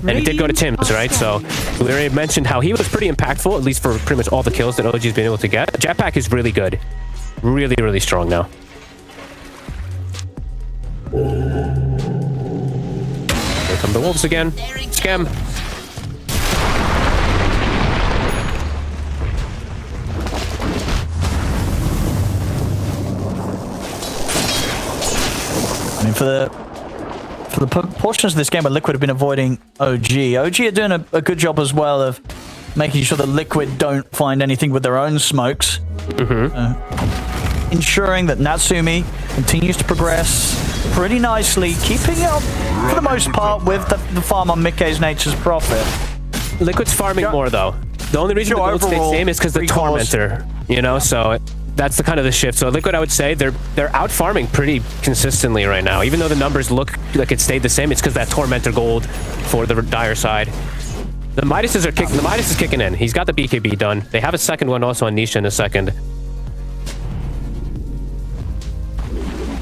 And it did go to Tim's, right? So we already mentioned how he was pretty impactful, at least for pretty much all the kills that OG's been able to get. Jetpack is really good. Really, really strong now. Here come the wolves again. Scam. I mean, for the portions of this game where Liquid have been avoiding OG are doing a good job as well of making sure that Liquid don't find anything with their own smokes. Ensuring that Natsumi continues to progress pretty nicely, keeping up for the most part with the farm on Mikkei's Nature's Prophet. Liquid's farming more though. The only reason the build stays same is because the Tormentor, you know, so that's the kind of the shift. So Liquid, I would say they're out farming pretty consistently right now. Even though the numbers look like it stayed the same, it's because that Tormentor gold for the dire side. The Midas is kicking in. He's got the BKB done. They have a second one also on Nisha in a second.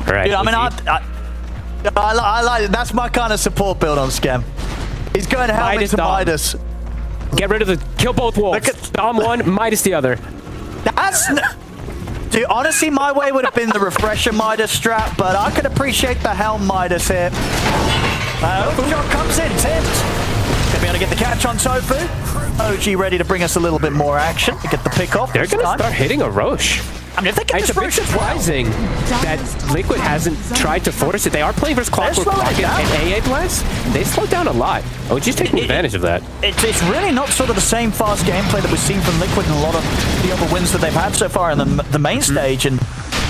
All right. Dude, I mean, I like that's my kind of support build on Scam. He's going helmet to Midas. Get rid of the kill both wolves. Dom one, Midas the other. That's dude, honestly, my way would have been the refresher Midas strat, but I could appreciate the Helm Midas here. Shot comes in, Tims. Gonna be able to get the catch on Tofu. OG ready to bring us a little bit more action to get the pick off. They're gonna start hitting a Roche. I mean, if they get it's a bit surprising that Liquid hasn't tried to force it. They are playing versus Clockwork Rocket and AA Blast. They slowed down a lot. OG's taking advantage of that. It's really not sort of the same fast gameplay that we've seen from Liquid in a lot of the other wins that they've had so far in the main stage. And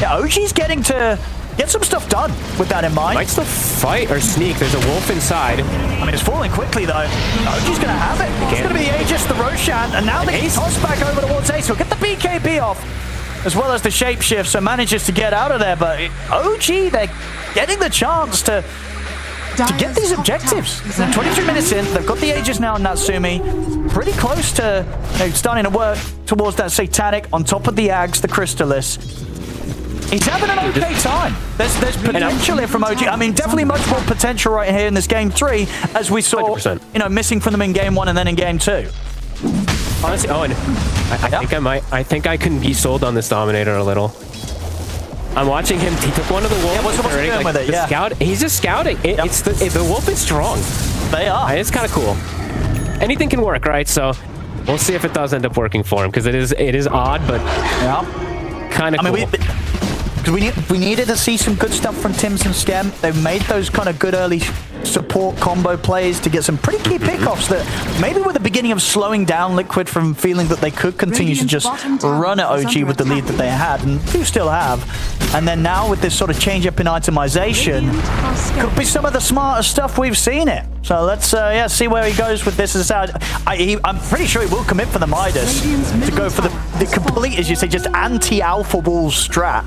yeah, OG's getting to get some stuff done with that in mind. Might still fight or sneak. There's a wolf inside. I mean, it's falling quickly though. OG's going to have it. It's going to be Aegis, the Roshan, and now they toss back over towards Ace. He'll get the BKB off, as well as the shapeshift, so manages to get out of there. But OG, they're getting the chance to get these objectives. 23 minutes in, they've got the Aegis now on Natsumi. Pretty close to starting to work towards that Satanic on top of the Ags, the Crystalis. He's having an okay time. There's potential here from OG. I mean, definitely much more potential right here in this game 3, as we saw, 100%. Missing from them in game 1 and then in game 2. Honestly, Owen, I think I can be sold on this Dominator a little. I'm watching him. He took one of the wolves. Yeah, what's he doing with it? Scout. He's just scouting. The wolf is strong. They are. It's kind of cool. Anything can work, right? So we'll see if it does end up working for him, because it is odd, but kind of cool. Because we needed to see some good stuff from Tims and Scam. They've made those kind of good early support combo plays to get some pretty key pickoffs that maybe were the beginning of slowing down Liquid from feeling that they could continue to just run at OG with the lead that they had, and do still have. And then now with this sort of change up in itemization, could be some of the smarter stuff we've seen it. So let's see where he goes with this. I'm pretty sure he will commit for the Midas to go for the complete, as you say, just anti-alpha wall strat.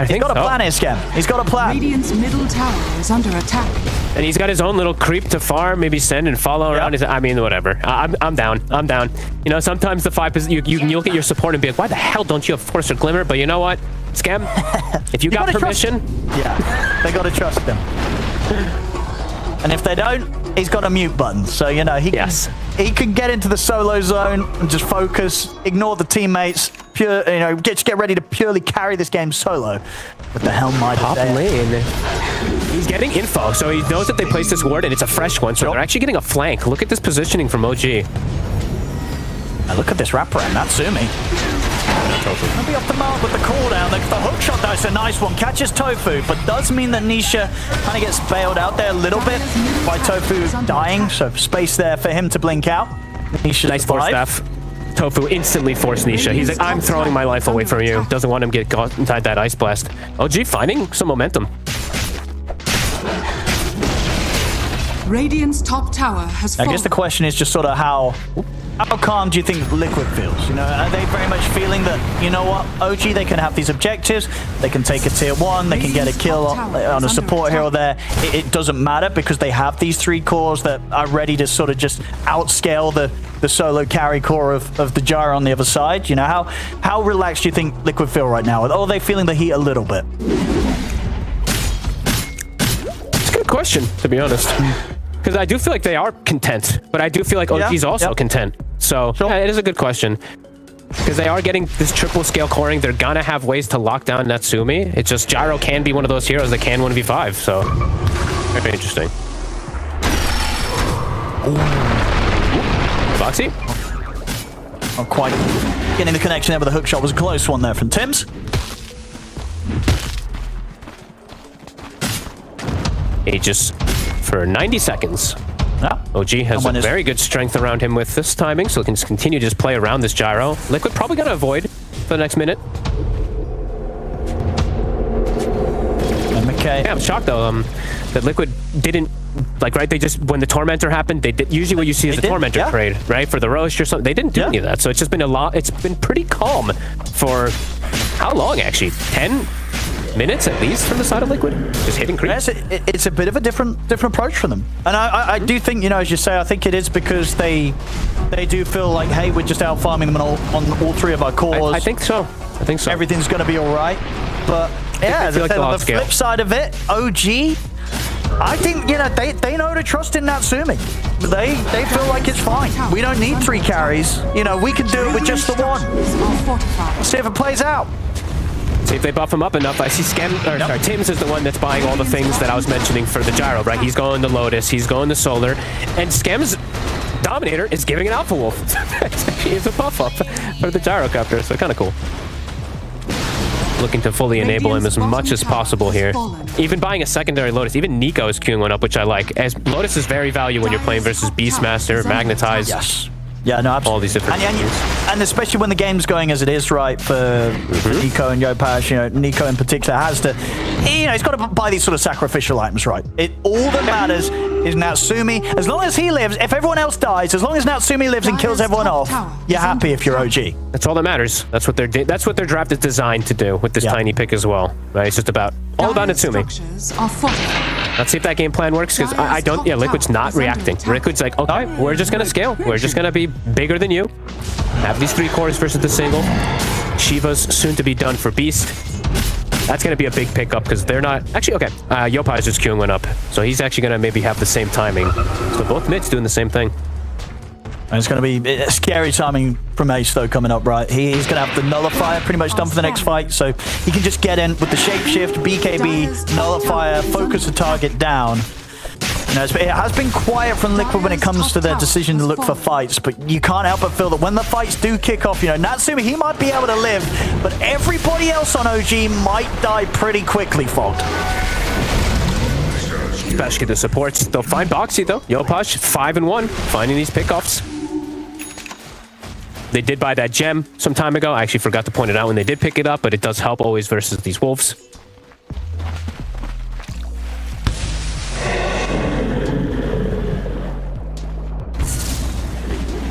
He's got a plan here, Scam. He's got a plan. Radiant's middle tower is under attack. And he's got his own little creep to farm, maybe send and follow around. I mean, whatever. I'm down. I'm down. You know, sometimes the 5 you look at your support and be like, why the hell don't you have Force or Glimmer? But you know what, Scam? If you got permission, they got to trust him. And if they don't, he's got a mute button, so you know he can get into the solo zone and just focus, ignore the teammates, just get ready to purely carry this game solo. With the Helm Midas Top lane. He's getting info, so he knows that they placed this ward and it's a fresh one, so they're actually getting a flank. Look at this positioning from OG. Now look at this wraparound, Natsumi. Gonna be off the mark with the cooldown. The hook shot, though, is a nice one. Catches Tofu, but does mean that Nisha kind of gets bailed out there a little bit by Tofu dying, so space there for him to blink out. Nisha's nice force staff. Tofu instantly forced Nisha. He's like, I'm throwing my life away from you. Doesn't want him to get caught inside that ice blast. OG finding some momentum. Radiant's top tower has fallen. I guess the question is just sort of how calm do you think Liquid feels? You know, are they very much feeling that, you know what, OG, they can have these objectives, they can take a tier 1, they can get a kill on a support hero there. It doesn't matter because they have these 3 cores that are ready to sort of just outscale the solo carry core of the Gyro on the other side. You know, how relaxed do you think Liquid feel right now? Or are they feeling the heat a little bit? It's a good question, to be honest. Because I do feel like they are content, but I do feel like OG's also content. So yeah, it is a good question. Because they are getting this triple scale coring. They're going to have ways to lock down Natsumi. It's just Gyro can be one of those heroes that can 1v5. So very interesting. Foxy? Not quite getting the connection there, but the hook shot was a close one there from Tims. Aegis for 90 seconds. OG has a very good strength around him with this timing, so he can just continue to just play around this Gyro. Liquid probably going to avoid for the next minute. Okay. Yeah, I'm shocked though that Liquid didn't, like, right, they just, when the Tormentor happened, they did, usually what you see is a Tormentor trade, right, for the Roche or something. They didn't do any of that, so it's just been it's been pretty calm for how long, actually? 10 minutes at least from the side of Liquid, just hitting creeps. Yes, it's a bit of a different approach for them, and I do think, you know, as you say, I think it is because they do feel like, hey, we're just out farming them on all 3 of our cores. I think so. Everything's going to be all right, but yeah, as I said, on the flip side of it, OG, I think, you know, they know to trust in Natsumi. They feel like it's fine. We don't need 3 carries. You know, we can do it with just the 1. See if it plays out. See if they buff him up enough. I see sorry, Tims is the one that's buying all the things that I was mentioning for the Gyro, right? He's going to Lotus, he's going to Solar, and Skem's Dominator is giving an Alpha Wolf. It's a buff up for the Gyrocopter, so kind of cool. Looking to fully enable him as much as possible here. Even buying a secondary Lotus, even Nico is queuing one up, which I like, as Lotus is very valuable when you're playing versus Beastmaster, Magnetize. Yes. Yeah, no, absolutely. All these different and especially when the game's going as it is, right, for Nico and Yopaj, you know, Nico in particular has to, you know, he's got to buy these sort of sacrificial items, right? All that matters is Natsumi. As long as he lives, if everyone else dies, as long as Natsumi lives and kills everyone off, you're happy if you're OG. That's all that matters. That's what their draft is designed to do with this tiny pick as well, right? It's just all about Natsumi. Let's see if that game plan works, because I don't, Liquid's not reacting. Liquid's like, okay, we're just going to scale. We're just going to be bigger than you. Have these 3 cores versus the single. Shiva's soon to be done for Beast. That's going to be a big pickup, because they're not, actually, okay, Yopai is just queuing one up. So he's actually going to maybe have the same timing. So both mids doing the same thing. And it's going to be scary timing from Ace, though, coming up, right? He's going to have the Nullifier pretty much done for the next fight, so he can just get in with the Shapeshift, BKB, Nullifier, focus the target down. You know, it has been quiet from Liquid when it comes to their decision to look for fights, but you can't help but feel that when the fights do kick off, you know, Natsumi, he might be able to live, but everybody else on OG might die pretty quickly, Fogged. Especially the supports. They'll find Boxy, though. Yopaj, 5-1, finding these pickoffs. They did buy that gem some time ago. I actually forgot to point it out when they did pick it up, but it does help always versus these wolves.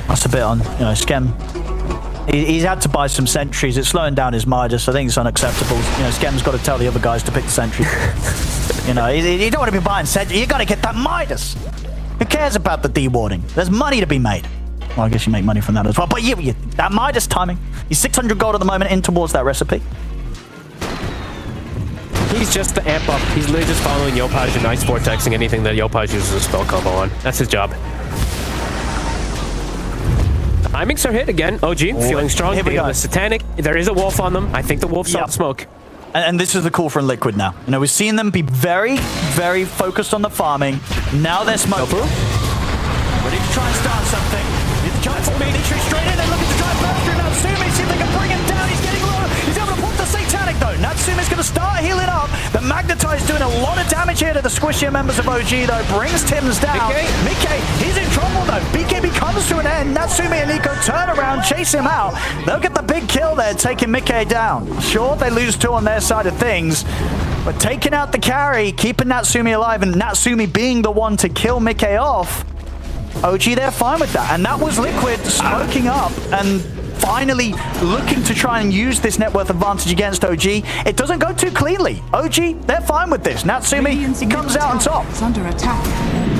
That's a bit on, you know, Skem. He's had to buy some sentries. It's slowing down his Midas. I think it's unacceptable. You know, Skem's got to tell the other guys to pick the sentries. You know, you don't want to be buying sentries. You got to get that Midas. Who cares about the dewarding? There's money to be made. Well, I guess you make money from that as well. But that Midas timing. He's 600 gold at the moment in towards that recipe. He's just the amp up. He's literally just following Yopaj and ice vortexing anything that Yopaj uses a spell combo on. That's his job. Timings are hit again. OG feeling strong. Here we go. The Satanic. There is a wolf on them. I think the wolf saw the smoke. And this is the call from Liquid now. You know, we've seen them be very, very focused on the farming. Now they're smoking. Ready to try and start something. The giant full military straight in and looking to try and burst through Natsumi. See if they can bring him down. He's getting low. He's able to pop the Satanic though. Natsumi's going to start healing up. The Magnetize doing a lot of damage here to the squishier members of OG though. Brings Tim's down. Mickey, he's in trouble though. BKB comes to an end. Natsumi and Nico turn around, chase him out. They'll get the big kill there, taking Mickey down. Sure, they lose 2 on their side of things, but taking out the carry, keeping Natsumi alive, and Natsumi being the one to kill Mickey off, OG, they're fine with that. And that was Liquid smoking up and finally looking to try and use this net worth advantage against OG. It doesn't go too cleanly. OG, they're fine with this. Natsumi, he comes out on top. It's under attack.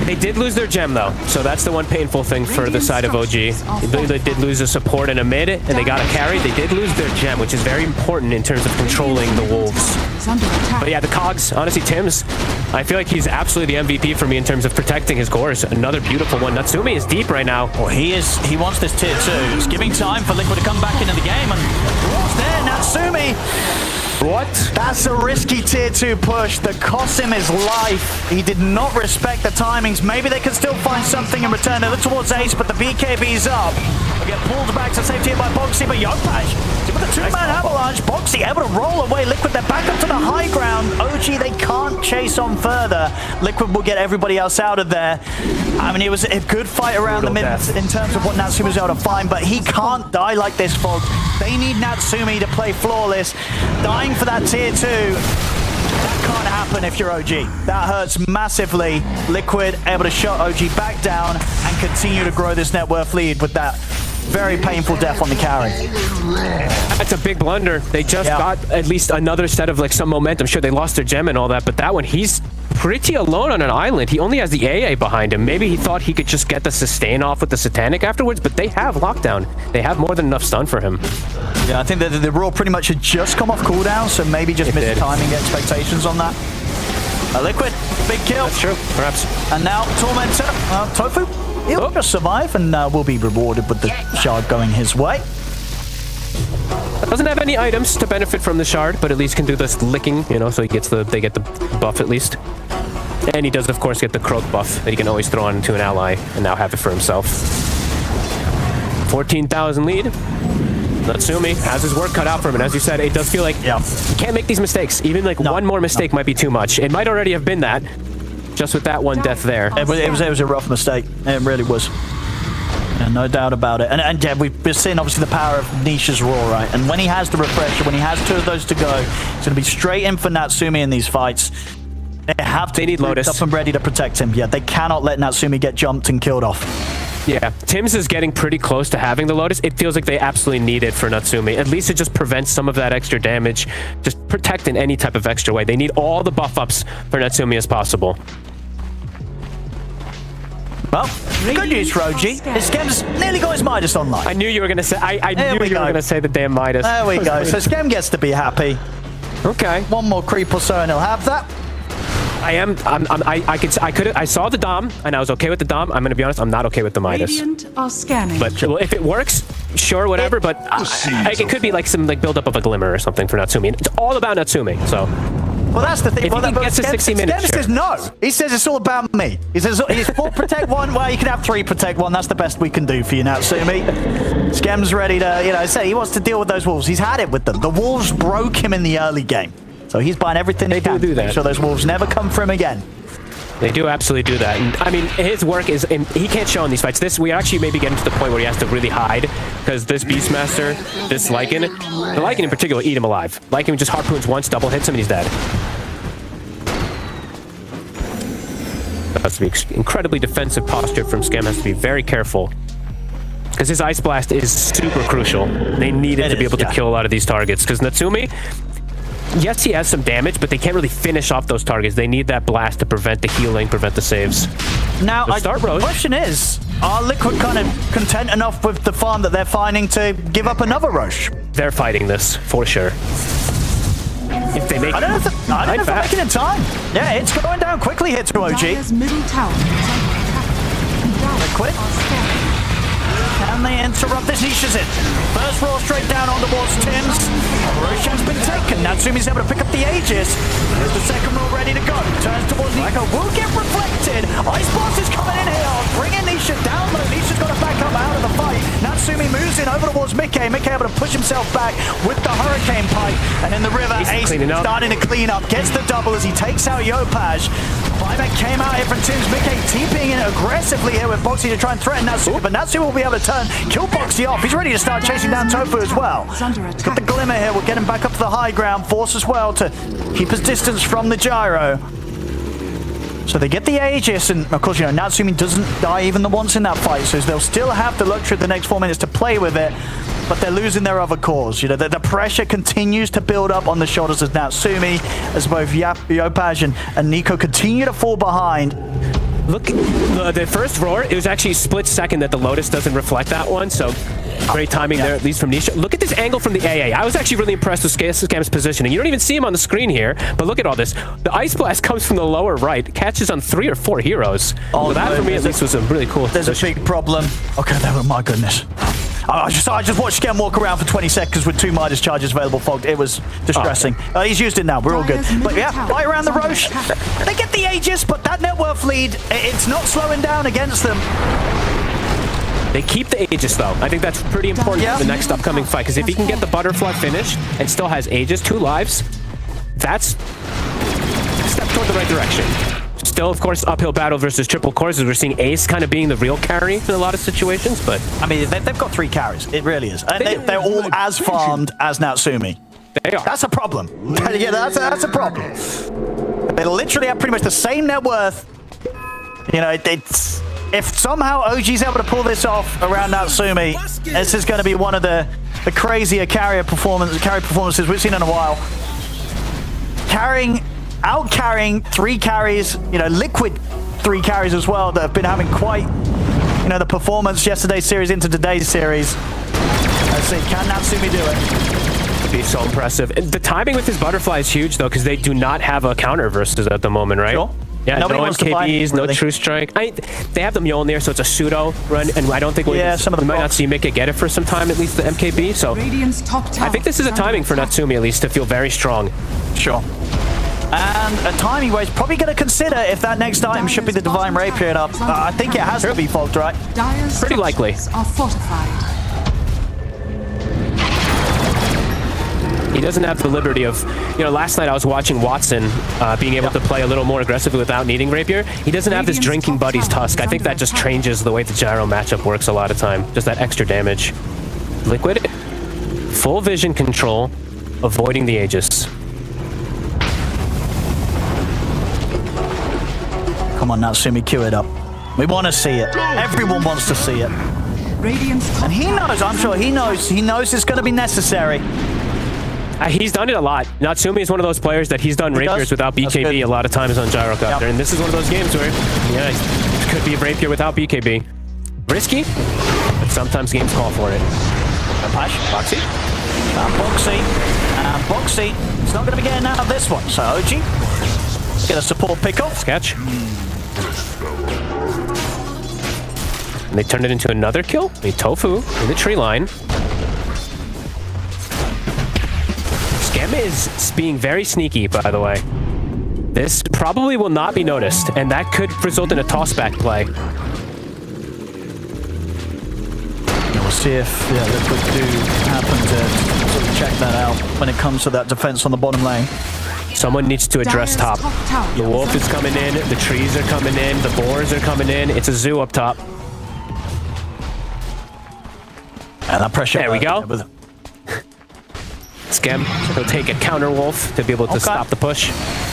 They did lose their gem though, so that's the one painful thing for the side of OG. They did lose a support and a mid, and they got a carry. They did lose their gem, which is very important in terms of controlling the wolves. But yeah, the cogs, honestly, Tim's, I feel like he's absolutely the MVP for me in terms of protecting his cores. Another beautiful one. Natsumi is deep right now. Well, he wants this tier 2. It's giving time for Liquid to come back into the game, and what's there, Natsumi? What? That's a risky tier 2 push that cost him his life. He did not respect the timings. Maybe they can still find something in return. They look towards Ace, but the BKB's up. They get pulled back to safety by Boxy, but Yopaj, with the 2-man avalanche, Boxy able to roll away. Liquid, they're back up to the high ground. OG, they can't chase on further. Liquid will get everybody else out of there. I mean, it was a good fight around the mid in terms of what Natsumi was able to find, but he can't die like this, folks. They need Natsumi to play flawless. Dying for that tier 2, that can't happen if you're OG. That hurts massively. Liquid able to shut OG back down and continue to grow this net worth lead with that very painful death on the carry. That's a big blunder. They just got at least another set of like some momentum. Sure, they lost their gem and all that, but that one, he's pretty alone on an island. He only has the AA behind him. Maybe he thought he could just get the sustain off with the Satanic afterwards, but they have lockdown. They have more than enough stun for him. Yeah, I think that the Raw pretty much had just come off cooldown, so maybe just missed timing expectations on that. Liquid, big kill. That's true, perhaps. And now Tormentor, Tofu, he'll just survive and will be rewarded with the shard going his way. Doesn't have any items to benefit from the shard, but at least can do this licking, you know, so he gets they get the buff at least. And he does, of course, get the croak buff that he can always throw on to an ally and now have it for himself. 14,000 lead. Natsumi has his work cut out for him, and as you said, it does feel like you can't make these mistakes. Even like one more mistake might be too much. It might already have been that, just with that one death there. It was a rough mistake. It really was. Yeah, no doubt about it. And yeah, we've seen obviously the power of Nisha's Raw, right? And when he has the refresher, when he has 2 of those to go, it's going to be straight in for Natsumi in these fights. They need Lotus up and ready to protect him. Yeah, they cannot let Natsumi get jumped and killed off. Yeah, Tim's is getting pretty close to having the Lotus. It feels like they absolutely need it for Natsumi. At least it just prevents some of that extra damage. Just protect in any type of extra way. They need all the buff ups for Natsumi as possible. Well, good news for OG. His Skem's nearly got his Midas online. I knew you were going to say, I knew you were going to say the damn Midas. There we go. So Skem gets to be happy. Okay. One more creep or so and he'll have that. I saw the Dom and I was okay with the Dom. I'm going to be honest, I'm not okay with the Midas. Radiant are scanning. But well, if it works, sure, whatever. But it could be like some buildup of a glimmer or something for Natsumi. It's all about Natsumi. So. Well, that's the thing. If he can get to 60 minutes, Skem says no. He says it's all about me. He says he's 4 protect 1. Well, you can have 3 protect 1. That's the best we can do for you now, Natsumi. Skem's ready to, you know, say he wants to deal with those wolves. He's had it with them. The wolves broke him in the early game. So he's buying everything he can to make sure those wolves never come for him again. They do absolutely do that. And I mean, his work is, and he can't show in these fights. We actually maybe getting to the point where he has to really hide, because this Beastmaster, this Lycan, the Lycan in particular, eat him alive. Lycan just harpoons once, double hits him, and he's dead. That has to be incredibly defensive posture from Skem. Has to be very careful, because his Ice Blast is super crucial. They need it to be able to kill a lot of these targets, because Natsumi, yes, he has some damage, but they can't really finish off those targets. They need that blast to prevent the healing, prevent the saves. Now, the question is, are Liquid kind of content enough with the farm that they're finding to give up another rush? They're fighting this, for sure. If they make. I don't know if they're making it in time. Yeah, it's going down quickly here to OG. Dire's middle tower is under attack. Liquid. Can they interrupt this? Nisha's it. First roll straight down on towards Tim's. Roshan's been taken. Natsumi's able to pick up the Aegis. Here's the second roll ready to go. Turns towards Nico. Will get reflected. Ice Blast is coming in here. Bringing Nisha down low. Nisha's got to back up out of the fight. Natsumi moves in over towards Mickey. Mickey able to push himself back with the Hurricane Pipe. And in the river, Ace starting to clean up. Gets the double as he takes out Yopaj. Buyback came out here from Tim's. Mickey TPing in aggressively here with Boxy to try and threaten Natsumi. But Natsumi will be able to turn, kill Boxy off. He's ready to start chasing down Tofu as well. Got the Glimmer here. We'll get him back up to the high ground. Force as well to keep his distance from the gyro. So they get the Aegis, and of course, you know, Natsumi doesn't die even the once in that fight, so they'll still have the luxury of the next 4 minutes to play with it, but they're losing their other cores. You know, the pressure continues to build up on the shoulders of Natsumi, as both Yopaj and Nico continue to fall behind. Look, the first roar, it was actually a split second that the Lotus doesn't reflect that one, so great timing there, at least from Nisha. Look at this angle from the AA. I was actually really impressed with Scam's positioning. You don't even see him on the screen here, but look at all this. The Ice Blast comes from the lower right, catches on 3 or 4 heroes. Oh, so that for me at least was a really cool There's position. A big problem. Okay, my goodness. I just watched Scam walk around for 20 seconds with 2 Midas charges available, Fogged. It was distressing. He's used it now. We're all good. But yeah, right around the Roche. They get the Aegis, but that net worth lead, it's not slowing down against them. They keep the Aegis, though. I think that's pretty important for the next upcoming fight, because if he can get the Butterfly finished and still has Aegis, 2 lives, that's a step toward the right direction. Still, of course, uphill battle versus triple cores, as we're seeing Ace kind of being the real carry in a lot of situations, but... I mean, they've got 3 carries. It really is. And they're all as farmed as Natsumi. They are. That's a problem. Yeah, that's a problem. They literally have pretty much the same net worth. You know, it's... If somehow OG's able to pull this off around Natsumi, this is going to be one of the crazier carry performances we've seen in a while. Out-carrying 3 carries, you know, Liquid 3 carries as well, that have been having quite, you know, the performance yesterday's series into today's series. Let's see, can Natsumi do it? It'd be so impressive. The timing with his Butterfly is huge, though, because they do not have a counter versus at the moment, right? Sure. Yeah, nobody no MKBs, no True Strike. They have the Mjolnir, so it's a pseudo run, and I don't think we might not see Mika get it for some time, at least the MKB. So I think this is a timing for Natsumi, at least, to feel very strong. Sure. And a timing where he's probably going to consider if that next item should be the Divine Rapier up. I think it has to be Fogged, right? Pretty likely. Are fortified. He doesn't have the liberty of, you know, last night I was watching Watson being able to play a little more aggressively without needing Rapier. He doesn't have this Drinking Buddy's Tusk. I think that just changes the way the gyro matchup works a lot of time. Just that extra damage. Liquid, full vision control, avoiding the Aegis. Come on, Natsumi, cue it up. We want to see it. Everyone wants to see it. And he knows, I'm sure he knows it's going to be necessary. He's done it a lot. Natsumi is one of those players that he's done Rapiers without BKB a lot of times on Gyrocopter. And this is one of those games where, yeah, it could be a Rapier without BKB. Risky, but sometimes games call for it. Boxy. Boxy. It's not going to be getting out of this one. So OG, get a support pick-off. Sketch. And they turned it into another kill. A Tofu in the tree line. Scam is being very sneaky, by the way. This probably will not be noticed, and that could result in a toss-back play. We'll see if Liquid do happen to sort of check that out when it comes to that defense on the bottom lane. Someone needs to address top. The wolf is coming in, the trees are coming in, the boars are coming in. It's a zoo up top. And that pressure. There we go. Scam, he'll take a counter wolf to be able to stop the push.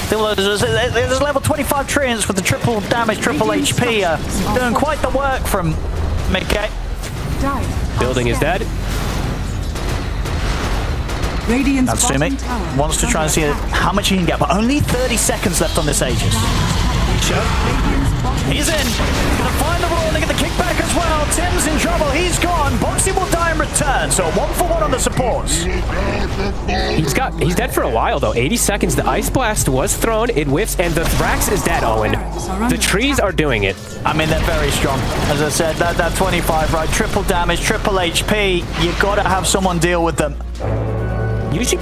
There's level 25 Treants with the triple damage, triple HP. Doing quite the work from Mickey. Building is dead. Natsumi wants to try and see how much he can get, but only 30 seconds left on this Aegis. He's in. He's going to find the roll and get the kickback as as well. Tim's in trouble. He's gone. Boxy will die in return. So 1-for-1 on the supports. He's dead for a while though. 80 seconds. The Ice Blast was thrown. It whiffs, and the Thrax is dead, Owen. The trees are doing it. I mean, they're very strong. As I said, that 25, right? Triple damage, triple HP. You gotta have someone deal with them. Usually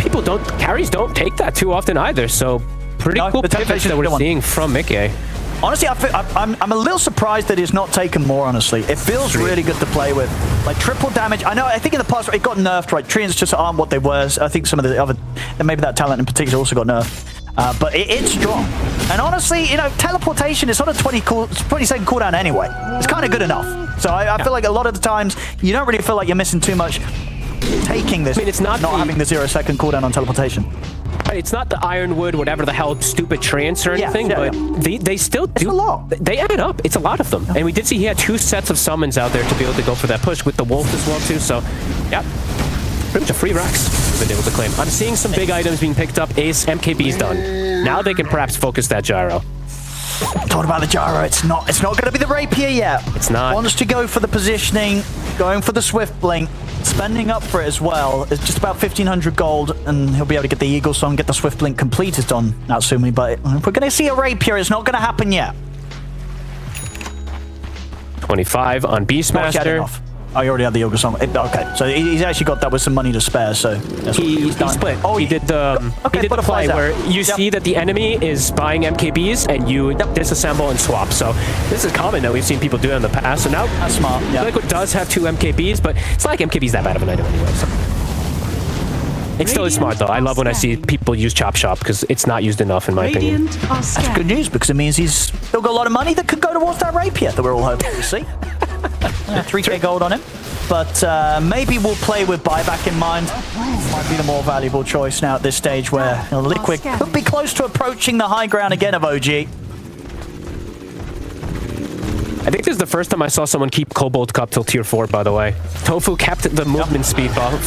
carries don't take that too often either, so pretty cool pivots that we're seeing from Mickey. Honestly, I'm a little surprised that he's not taken more, honestly. It feels really good to play with. Like, triple damage. I think in the past, it got nerfed, right? Treants just aren't what they were. I think some of the other, maybe that talent in particular also got nerfed. But it's strong. And honestly, you know, teleportation is on a 20-second cooldown anyway. It's kind of good enough. So I feel like a lot of the times, you don't really feel like you're missing too much taking this. I mean, it's not having the 0-second cooldown on teleportation. It's not the Ironwood, whatever the hell, stupid treants or anything, but they still do. It's a lot. They add up. It's a lot of them. And we did see he had 2 sets of summons out there to be able to go for that push with the Wolf as well, too. So, yeah, pretty much a free Rex we've been able to claim. I'm seeing some big items being picked up. Ace, MKB's done. Now they can perhaps focus that gyro. Talking about the gyro, it's not going to be the rapier yet. It's not. Wants to go for the positioning, going for the swift blink, spending up for it as well. It's just about 1,500 gold, and he'll be able to get the Eagle Song, get the swift blink completed on Natsumi. But if we're going to see a rapier, it's not going to happen yet. 25 on Beastmaster. Oh, he already had the Yoga Song. Okay, so he's actually got that with some money to spare, so... He split. Oh, he did the play where you see that the enemy is buying MKBs and you disassemble and swap. So this is common that we've seen people do it in the past. So now... That's smart, yeah. Liquid does have 2 MKBs, but it's not like MKB's that bad of an item anyway. So. It still is smart, though. I love when I see people use Chop Shop, because it's not used enough, in my opinion. That's good news, because it means he's still got a lot of money that could go towards that rapier that we're all hoping to see. 3k gold on him, but maybe we'll play with buyback in mind. Might be the more valuable choice now at this stage where Liquid could be close to approaching the high ground again of OG. I think this is the first time I saw someone keep Cobalt Cup till tier 4, by the way. Tofu kept the movement speed buff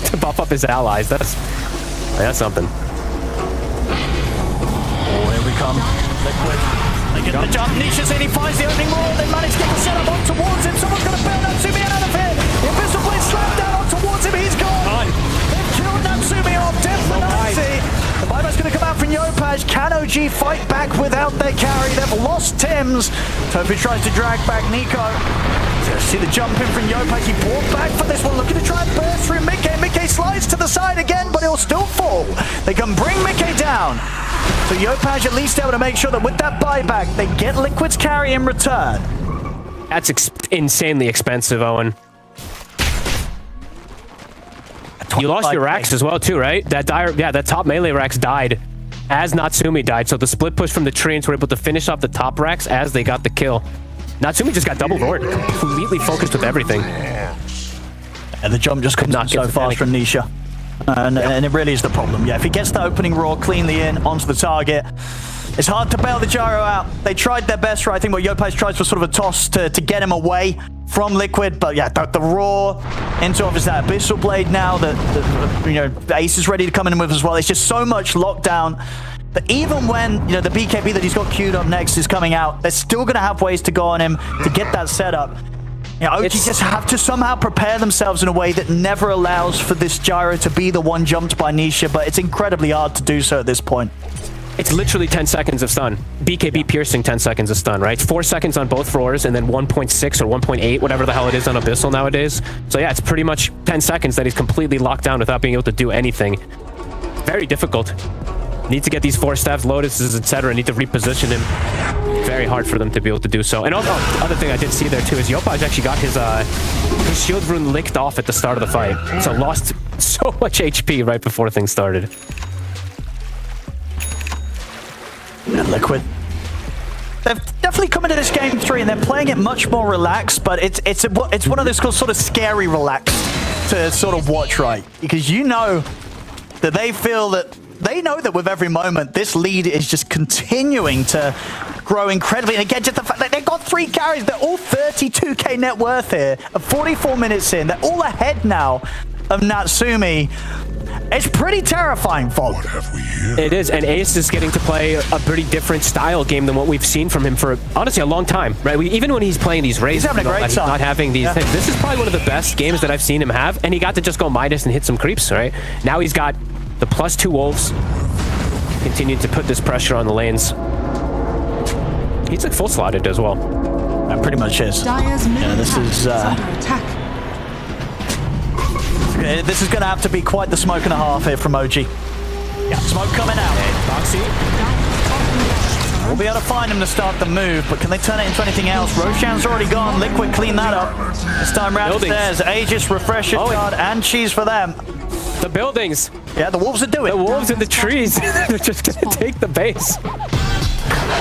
to buff up his allies. That's something. Oh, here we come. Liquid. They get the jump. Nisha's in. He finds the opening wall. They manage to get the setup on towards him. Someone's going to bail Natsumi out of here. The Abyssal Blade slammed down on towards him. He's gone. They've killed Natsumi off. Death for 90. The buyback's going to come out from Yopaj. Can OG fight back without their carry? They've lost Tim's. Tofu tries to drag back Nico. See the jump in from Yopaj. He brought back for this one. Looking to try and burst through Mickey. Mickey slides to the side again, but he'll still fall. They can bring Mickey down. So Yopaj at least able to make sure that with that buyback, they get Liquid's carry in return. That's insanely expensive, Owen. You lost your Rax as well, too, right? That top melee Rax died as Natsumi died. So the split push from the Treants were able to finish off the top Rax as they got the kill. Natsumi just got double roared, completely focused with everything. And the jump just comes in so fast from Nisha. And it really is the problem. Yeah, if he gets the opening roar cleanly in onto the target, it's hard to bail the gyro out. They tried their best, right? I think what Yopaj tries for sort of a toss to get him away from Liquid, but yeah, the roar into obviously that Abyssal Blade now that Ace is ready to come in with as well. It's just so much lockdown that even when the BKB that he's got queued up next is coming out, they're still going to have ways to go on him to get that setup. OG just have to somehow prepare themselves in a way that never allows for this gyro to be the one jumped by Nisha, but it's incredibly hard to do so at this point. It's literally 10 seconds of stun. BKB piercing 10 seconds of stun, right? 4 seconds on both roars and then 1.6 or 1.8, whatever the hell it is on Abyssal nowadays. So yeah, it's pretty much 10 seconds that he's completely locked down without being able to do anything. Very difficult. Need to get these 4 staffs, Lotuses, etc. Need to reposition him. Very hard for them to be able to do so. And also, the other thing I did see there too is Yopaj actually got his shield rune licked off at the start of the fight. So lost so much HP right before things started. And Liquid, they've definitely come into this game 3 and they're playing it much more relaxed, but it's one of those sort of scary relaxed to sort of watch, right? Because you know that they know that with every moment this lead is just continuing to grow incredibly. And again, just the fact that they've got 3 carries, they're all 32k net worth here, 44 minutes in, they're all ahead now of Natsumi. It's pretty terrifying, Fog. What have we here? It is, and Ace is getting to play a pretty different style game than what we've seen from him for, honestly, a long time, right? Even when he's playing these raids, He's having a great he's time. not having these things. This is probably one of the best games that I've seen him have, and he got to just go Midas and hit some creeps, right? Now he's got the +2 wolves, continuing to put this pressure on the lanes. He's like full slotted as well. That pretty much is. Dire's middle this tower is, is under attack. This is going to have to be quite the smoke and a half here from OG. Yeah, smoke coming out. Boxy. We'll be able to find him to start the move, but can they turn it into anything else? Roshan's already gone. Liquid clean that up. This time round there's Aegis, Refresher Guard, and Cheese for them. The buildings. Yeah, the wolves are doing The wolves in the trees. They're just going to take the base.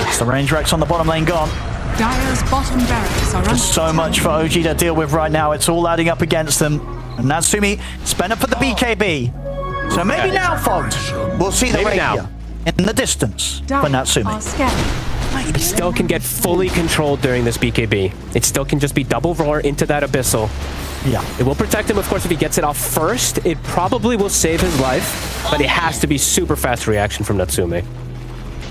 It's the range Rex on the bottom lane gone. Dire's bottom barracks are under So much for OG to deal with right now. It's all adding up against them. And Natsumi spent it for the BKB. So maybe now, Fogged, we'll see the Maybe rapier now. in the distance for Dire Natsumi. are scanning. It still can get fully controlled during this BKB. It still can just be double roar into that abyssal. Yeah. It will protect him, of course, if he gets it off first. It probably will save his life, but it has to be super fast reaction from Natsumi.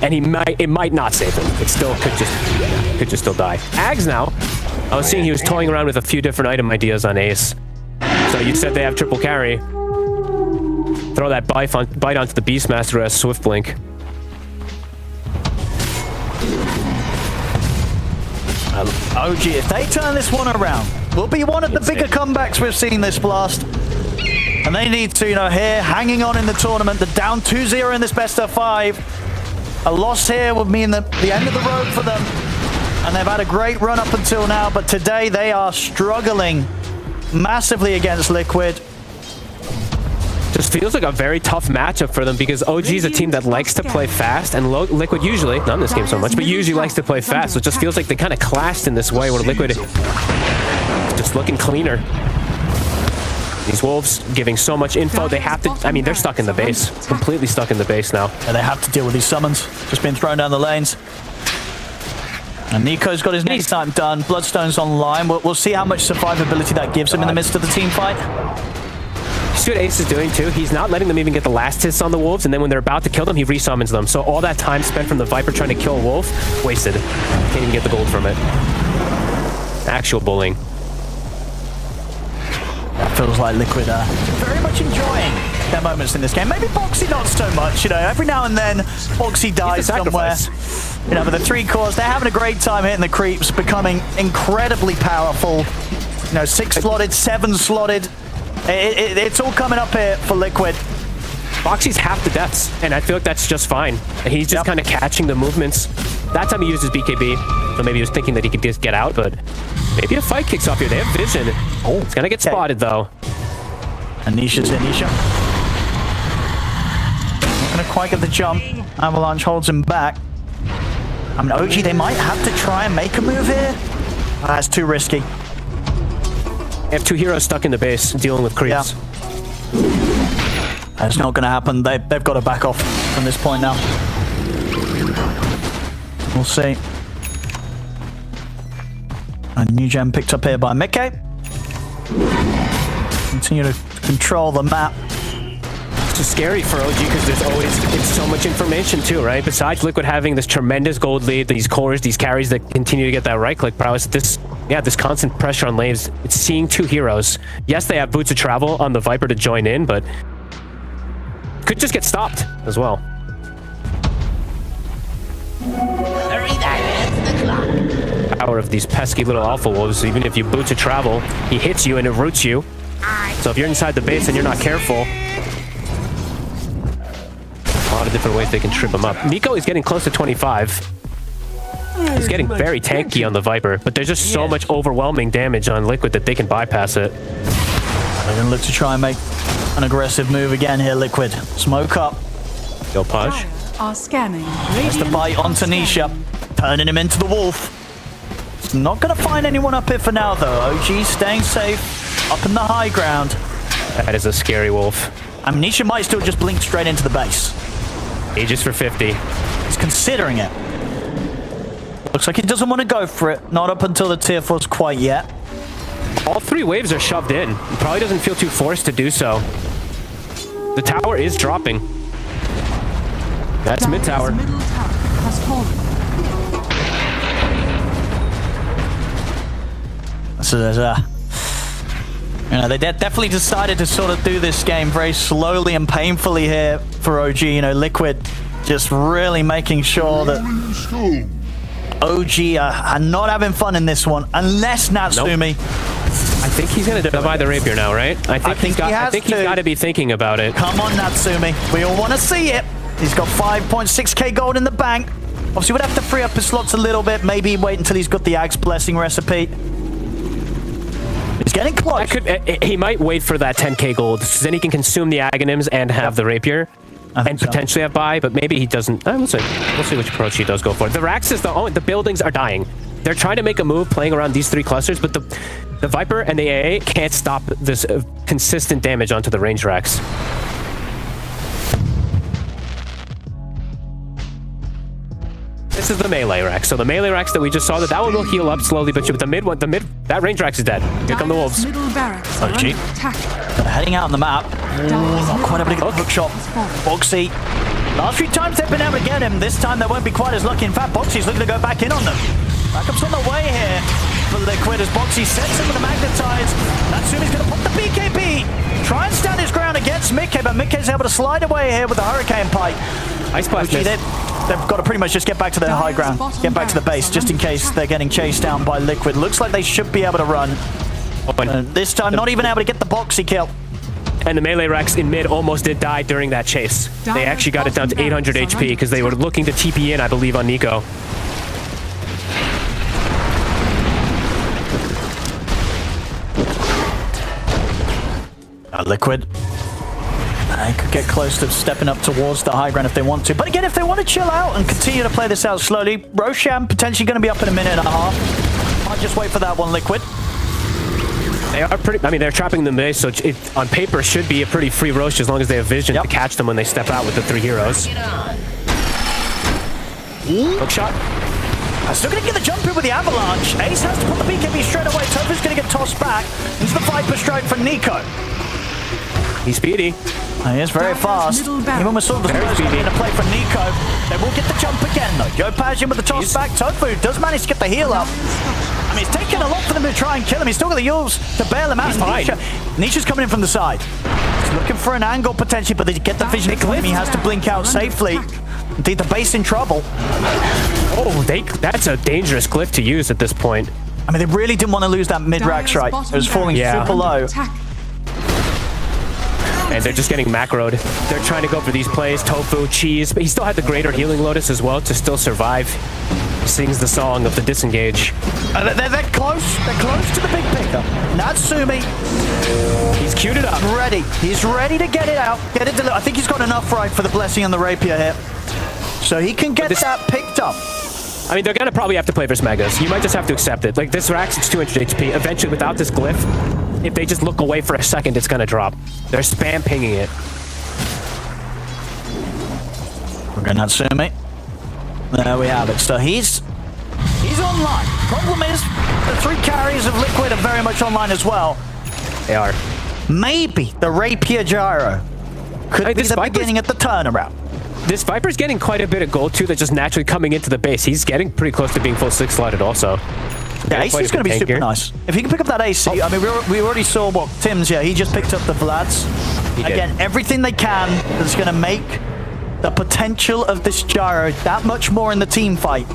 And it might not save him. It still could just still die. Ags now. I was seeing he was toying around with a few different item ideas on Ace. So you said they have triple carry. Throw that bite onto the Beastmaster as Swift Blink. OG, if they turn this one around, will be one of the bigger comebacks we've seen this blast. And they need to, here, hanging on in the tournament. The down 2-0 in this best of 5. A loss here would mean the end of the road for them. And they've had a great run up until now, but today they are struggling massively against Liquid. Just feels like a very tough matchup for them because OG is a team that likes to play fast, and Liquid usually, not in this game so much, but usually likes to play fast. So it just feels like they kind of clashed in this way where Liquid is just looking cleaner. These wolves giving so much info, they have to, I mean, they're stuck in the base, completely stuck in the base now. And they have to deal with these summons, just being thrown down the lanes. And Nico's got his next time done. Bloodstone's online. We'll see how much survivability that gives him in the midst of the team fight. See what Ace is doing too? He's not letting them even get the last hits on the wolves, and then when they're about to kill them, he resummons them. So all that time spent from the Viper trying to kill a wolf, wasted. Can't even get the gold from it. Actual bullying. That feels like Liquid are very much enjoying their moments in this game. Maybe Boxy not so much, every now and then Boxy dies somewhere. But the 3 cores, they're having a great time hitting the creeps, becoming incredibly powerful. 6 slotted, 7 slotted. It's all coming up here for Liquid. Boxy's half the deaths, and I feel like that's just fine. He's just kind of catching the movements. That time he used his BKB, so maybe he was thinking that he could just get out, but maybe a fight kicks off here. They have vision. Oh, it's gonna get spotted though. Anisha's in. Anisha. Not gonna quite get the jump. Avalanche holds him back. I mean, OG, they might have to try and make a move here. That's too risky. They have 2 heroes stuck in the base dealing with creeps. That's not going to happen. They've got to back off from this point now. We'll see. And new gem picked up here by Mickey. Continue to control the map. It's just scary for OG because it's so much information too, right? Besides Liquid having this tremendous gold lead, these cores, these carries that continue to get that right-click prowess, this constant pressure on lanes, it's seeing 2 heroes. Yes, they have Boots of Travel on the Viper to join in, but could just get stopped as well. Power of these pesky little alpha wolves. Even if you Boots of Travel, he hits you and it roots you. So if you're inside the base and you're not careful, a lot of different ways they can trip him up. Nico is getting close to 25. He's getting very tanky on the Viper, but there's just so much overwhelming damage on Liquid that they can bypass it. They're going to look to try and make an aggressive move again here, Liquid. Smoke up. Go Paj. Are scanning. There's the bite on Tanisha, turning him into the wolf. It's not going to find anyone up here for now, though. OG staying safe, up in the high ground. That is a scary wolf. I mean, Nisha might still just blink straight into the base. Aegis for 50. He's considering it. Looks like he doesn't want to go for it. Not up until the tier 4's quite yet. All 3 waves are shoved in. He probably doesn't feel too forced to do so. The tower is dropping. That's mid tower. Dire's middle tower has fallen. So there's they definitely decided to sort of do this game very slowly and painfully here for OG. Liquid just really making sure that OG are not having fun in this one, unless Natsumi. I think he's gonna divide the rapier now, right? I think he's got to be thinking about it. Come on, Natsumi. We all want to see it. He's got 5.6k gold in the bank. Obviously, would have to free up his slots a little bit. Maybe wait until he's got the Axe Blessing recipe. He's getting close. He might wait for that 10k gold, so then he can consume the Aghanims and have the rapier, and potentially have buy. But maybe he doesn't. We'll see. We'll see which approach he does go for. The Rax is the buildings are dying. They're trying to make a move playing around these 3 clusters, but the Viper and the AA can't stop this consistent damage onto the range Rax. This is the melee Rax. So the melee Rax that we just saw, that one will heal up slowly, but the mid one, that range Rax is dead. Here come the wolves. Middle barracks are OG. under attack. Heading out on the map. Not quite able to get the hook shot. Boxy. Last few times they've been able to get him. This time they won't be quite as lucky. In fact, Boxy's looking to go back in on them. Backup's on the way here for Liquid as Boxy sets him with the Magnetize. Natsumi's going to pop the BKB. Try and stand his ground against Mickey, but Mickey's able to slide away here with the Hurricane Pipe. Ice Blast. They've got to pretty much just get back to their high ground. Get back to the base, just in case they're getting chased down by Liquid. Looks like they should be able to run. This time, not even able to get the Boxy kill. And the melee Rex in mid almost did die during that chase. They actually got it down to 800 HP because they were looking to TP in, I believe, on Nico. Liquid. They could get close to stepping up towards the high ground if they want to. But again, if they want to chill out and continue to play this out slowly, Roshan potentially going to be up in a minute and a half. Might just wait for that one, Liquid. They are pretty, I mean, they're trapping them base, so it, on paper, should be a pretty free Roche as long as they have vision to catch them when they step out with the 3 heroes. Hook shot. Still going to get the jump in with the Avalanche. Ace has to put the BKB straight away. Tofu's going to get tossed back into the Viper strike for Nico. He's speedy. He is very fast. Even with sort of the speedy in a play for Nico. They will get the jump again, though. Yopaj in with the toss back. Tofu does manage to get the heal up. I mean, it's taken a lot for them to try and kill him. He's still got the Yules to bail him out. Nisha's coming in from the side. He's looking for an angle potentially, but they get the vision. He has to blink out safely. Indeed, the base in trouble. Oh, that's a dangerous glyph to use at this point. I mean, they really didn't want to lose that mid-rax, right? It was falling super low. And they're just getting macroed. They're trying to go for these plays. Tofu, Cheese, but he still had the Greater Healing Lotus as well to still survive. He sings the song of the disengage. They're close. They're close to the big pickup. Natsumi. He's queued it up. Ready. He's ready to get it out. Get it. I think he's got enough right for the blessing on the rapier here. So he can get that picked up. I mean, they're going to probably have to play versus Megas. You might just have to accept it. Like, this Rax, it's 200 HP. Eventually, without this glyph, if they just look away for a second, it's going to drop. They're spam pinging it. We're going to Natsumi. There we have it. So he's online. Problem is, the 3 carries of Liquid are very much online as well. They are. Maybe the Rapier Gyro could be the beginning of the turnaround. This Viper's getting quite a bit of gold, too, that's just naturally coming into the base. He's getting pretty close to being full 6-slotted also. Yeah, AC is going to be super nice. If he can pick up that AC, I mean, we already saw what Tim's, he just picked up the Vlads. Again, everything they can that's going to make the potential of this Gyro that much more in the team fight.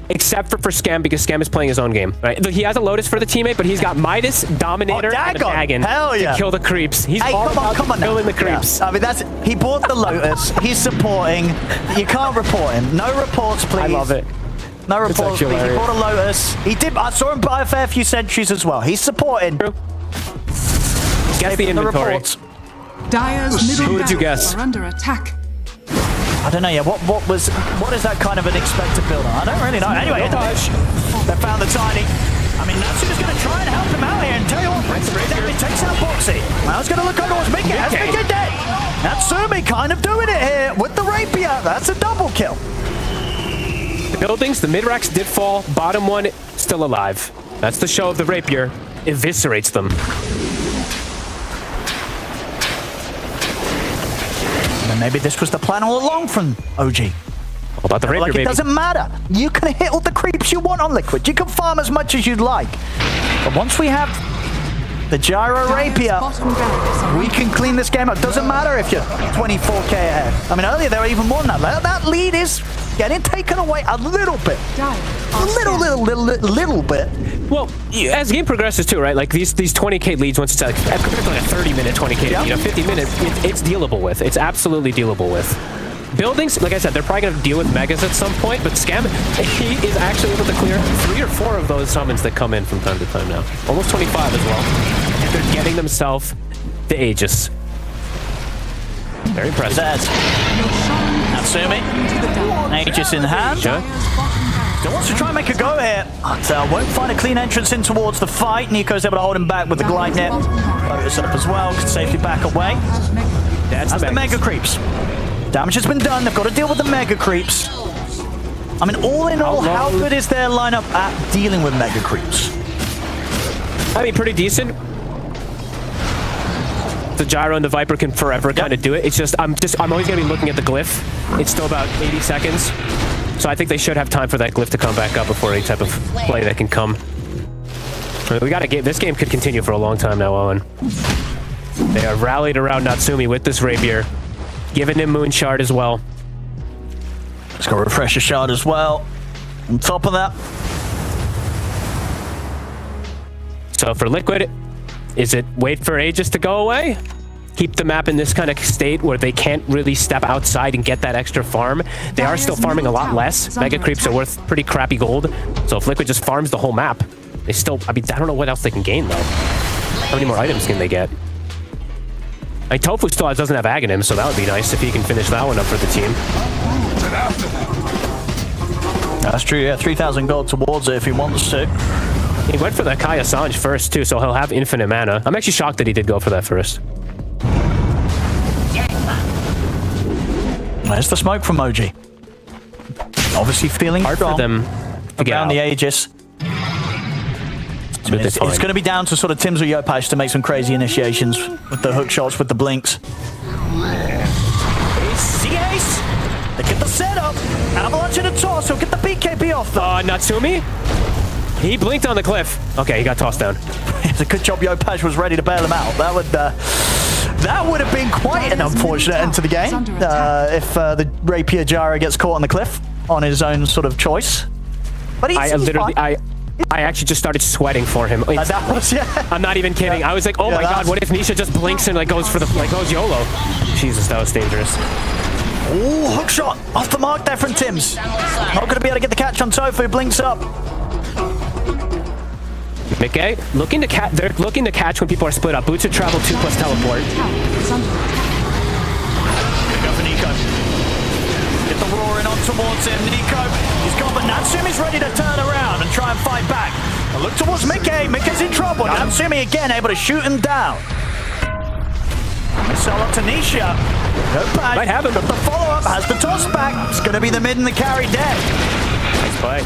Except for Scam, because Scam is playing his own game, right? He has a Lotus for the teammate, but he's got Midas, Dominator, and a Dagon to kill the creeps. He's all about killing the creeps. Yeah. I mean, he bought the Lotus. He's supporting. You can't report him. No reports, please. I love it. No reports, please. He bought a Lotus. He did. I saw him buy a fair few sentries as well. He's supporting. True. Guess the inventory. Dire's middle barracks are under attack. I don't know yet. What is that kind of an expected build? I don't really know. Anyway, they found the Tiny. I mean, Natsumi's going to try and help him out here and tell you what, He takes out Boxy. Now he's going to look on towards Mickey. That's Mickey dead. Natsumi kind of doing it here with the Rapier. That's a double kill. The buildings, the mid-racks did fall. Bottom one, still alive. That's the show of the Rapier. Eviscerates them. then maybe this was the plan all along from OG. All about the rapier, Like, baby. it doesn't matter. You can hit all the creeps you want on Liquid. You can farm as much as you'd like. But once we have the gyro rapier, we can clean this game up. Doesn't matter if you're 24k ahead. I mean, earlier they were even more than that. That lead is getting taken away a little bit. A little bit. Well, as the game progresses too, right? Like these 20k leads, once it's like, compared to like a 30-minute 20k, Yep. you know, 50 minutes, it's dealable with. It's absolutely dealable with. Buildings, like I said, they're probably going to deal with megas at some point, but Scam, he is actually able to clear 3 or 4 of those summons that come in from time to time now. Almost 25 as well. And they're getting themselves the Aegis. Very impressive. Zed. Natsumi. Aegis in hand. Sure. Still wants to try and make a go here. But won't find a clean entrance in towards the fight. Nico's able to hold him back with the glide net. Lotus up as well. Can safely back away. That's the mega creeps. Damage has been done. They've got to deal with the mega creeps. I mean, all in all, how good is their lineup at dealing with mega creeps? I mean, pretty decent. The gyro and the Viper can forever kind of do it. It's just I'm always gonna be looking at the glyph. It's still about 80 seconds, so I think they should have time for that glyph to come back up before any type of play that can come. We gotta get this game could continue for a long time now, Owen. They are rallied around Natsumi with this rapier, giving him Moon Shard as well. Let's go Refresher Shard as well. On top of that. So for Liquid, is it wait for Aegis to go away? Keep the map in this kind of state where they can't really step outside and get that extra farm. They are still farming a lot less. Mega creeps are worth pretty crappy gold. So if Liquid just farms the whole map, they still, I mean, I don't know what else they can gain though. How many more items can they get? I mean, Tofu still doesn't have Aghanim, so that would be nice if he can finish that one up for the team. That's true, yeah. 3,000 gold towards it if he wants to. He went for the Kai Assange first too, so he'll have infinite mana. I'm actually shocked that he did go for that first. There's the smoke from OG. Obviously feeling Hard strong for them to get around out. the Aegis. It's going to be down to sort of Tims or Yopash to make some crazy initiations with the hook shots, with the blinks. Ace, the Ace! They get the setup. Avalanche in a toss. He'll get the BKB off though. Natsumi? He blinked on the cliff. Okay, he got tossed down. It's a good job Yopash was ready to bail him out. That would have been quite an unfortunate end to the game if the Rapier Gyro gets caught on the cliff on his own sort of choice. But he's fine. I actually just started sweating for him. That was, yeah. I'm not even kidding. I was like, oh my god, what if Nisha just blinks and like goes for the goes YOLO? Jesus, that was dangerous. Ooh, hook shot off the mark there from Tims. Not going to be able to get the catch on Tofu. Blinks up. Mickey, they're looking to catch when people are split up. Boots of travel 2 plus teleport. Go for Nico. Get the roaring on towards him. Nico, he's got, but Natsumi's ready to turn around and try and fight back. A look towards Mickey. Mickey's in trouble. Natsumi again able to shoot him down. Missile up to Nisha. Yopash Might have him. got the follow-up, has the toss back. It's going to be the mid and the carry dead. Nice play.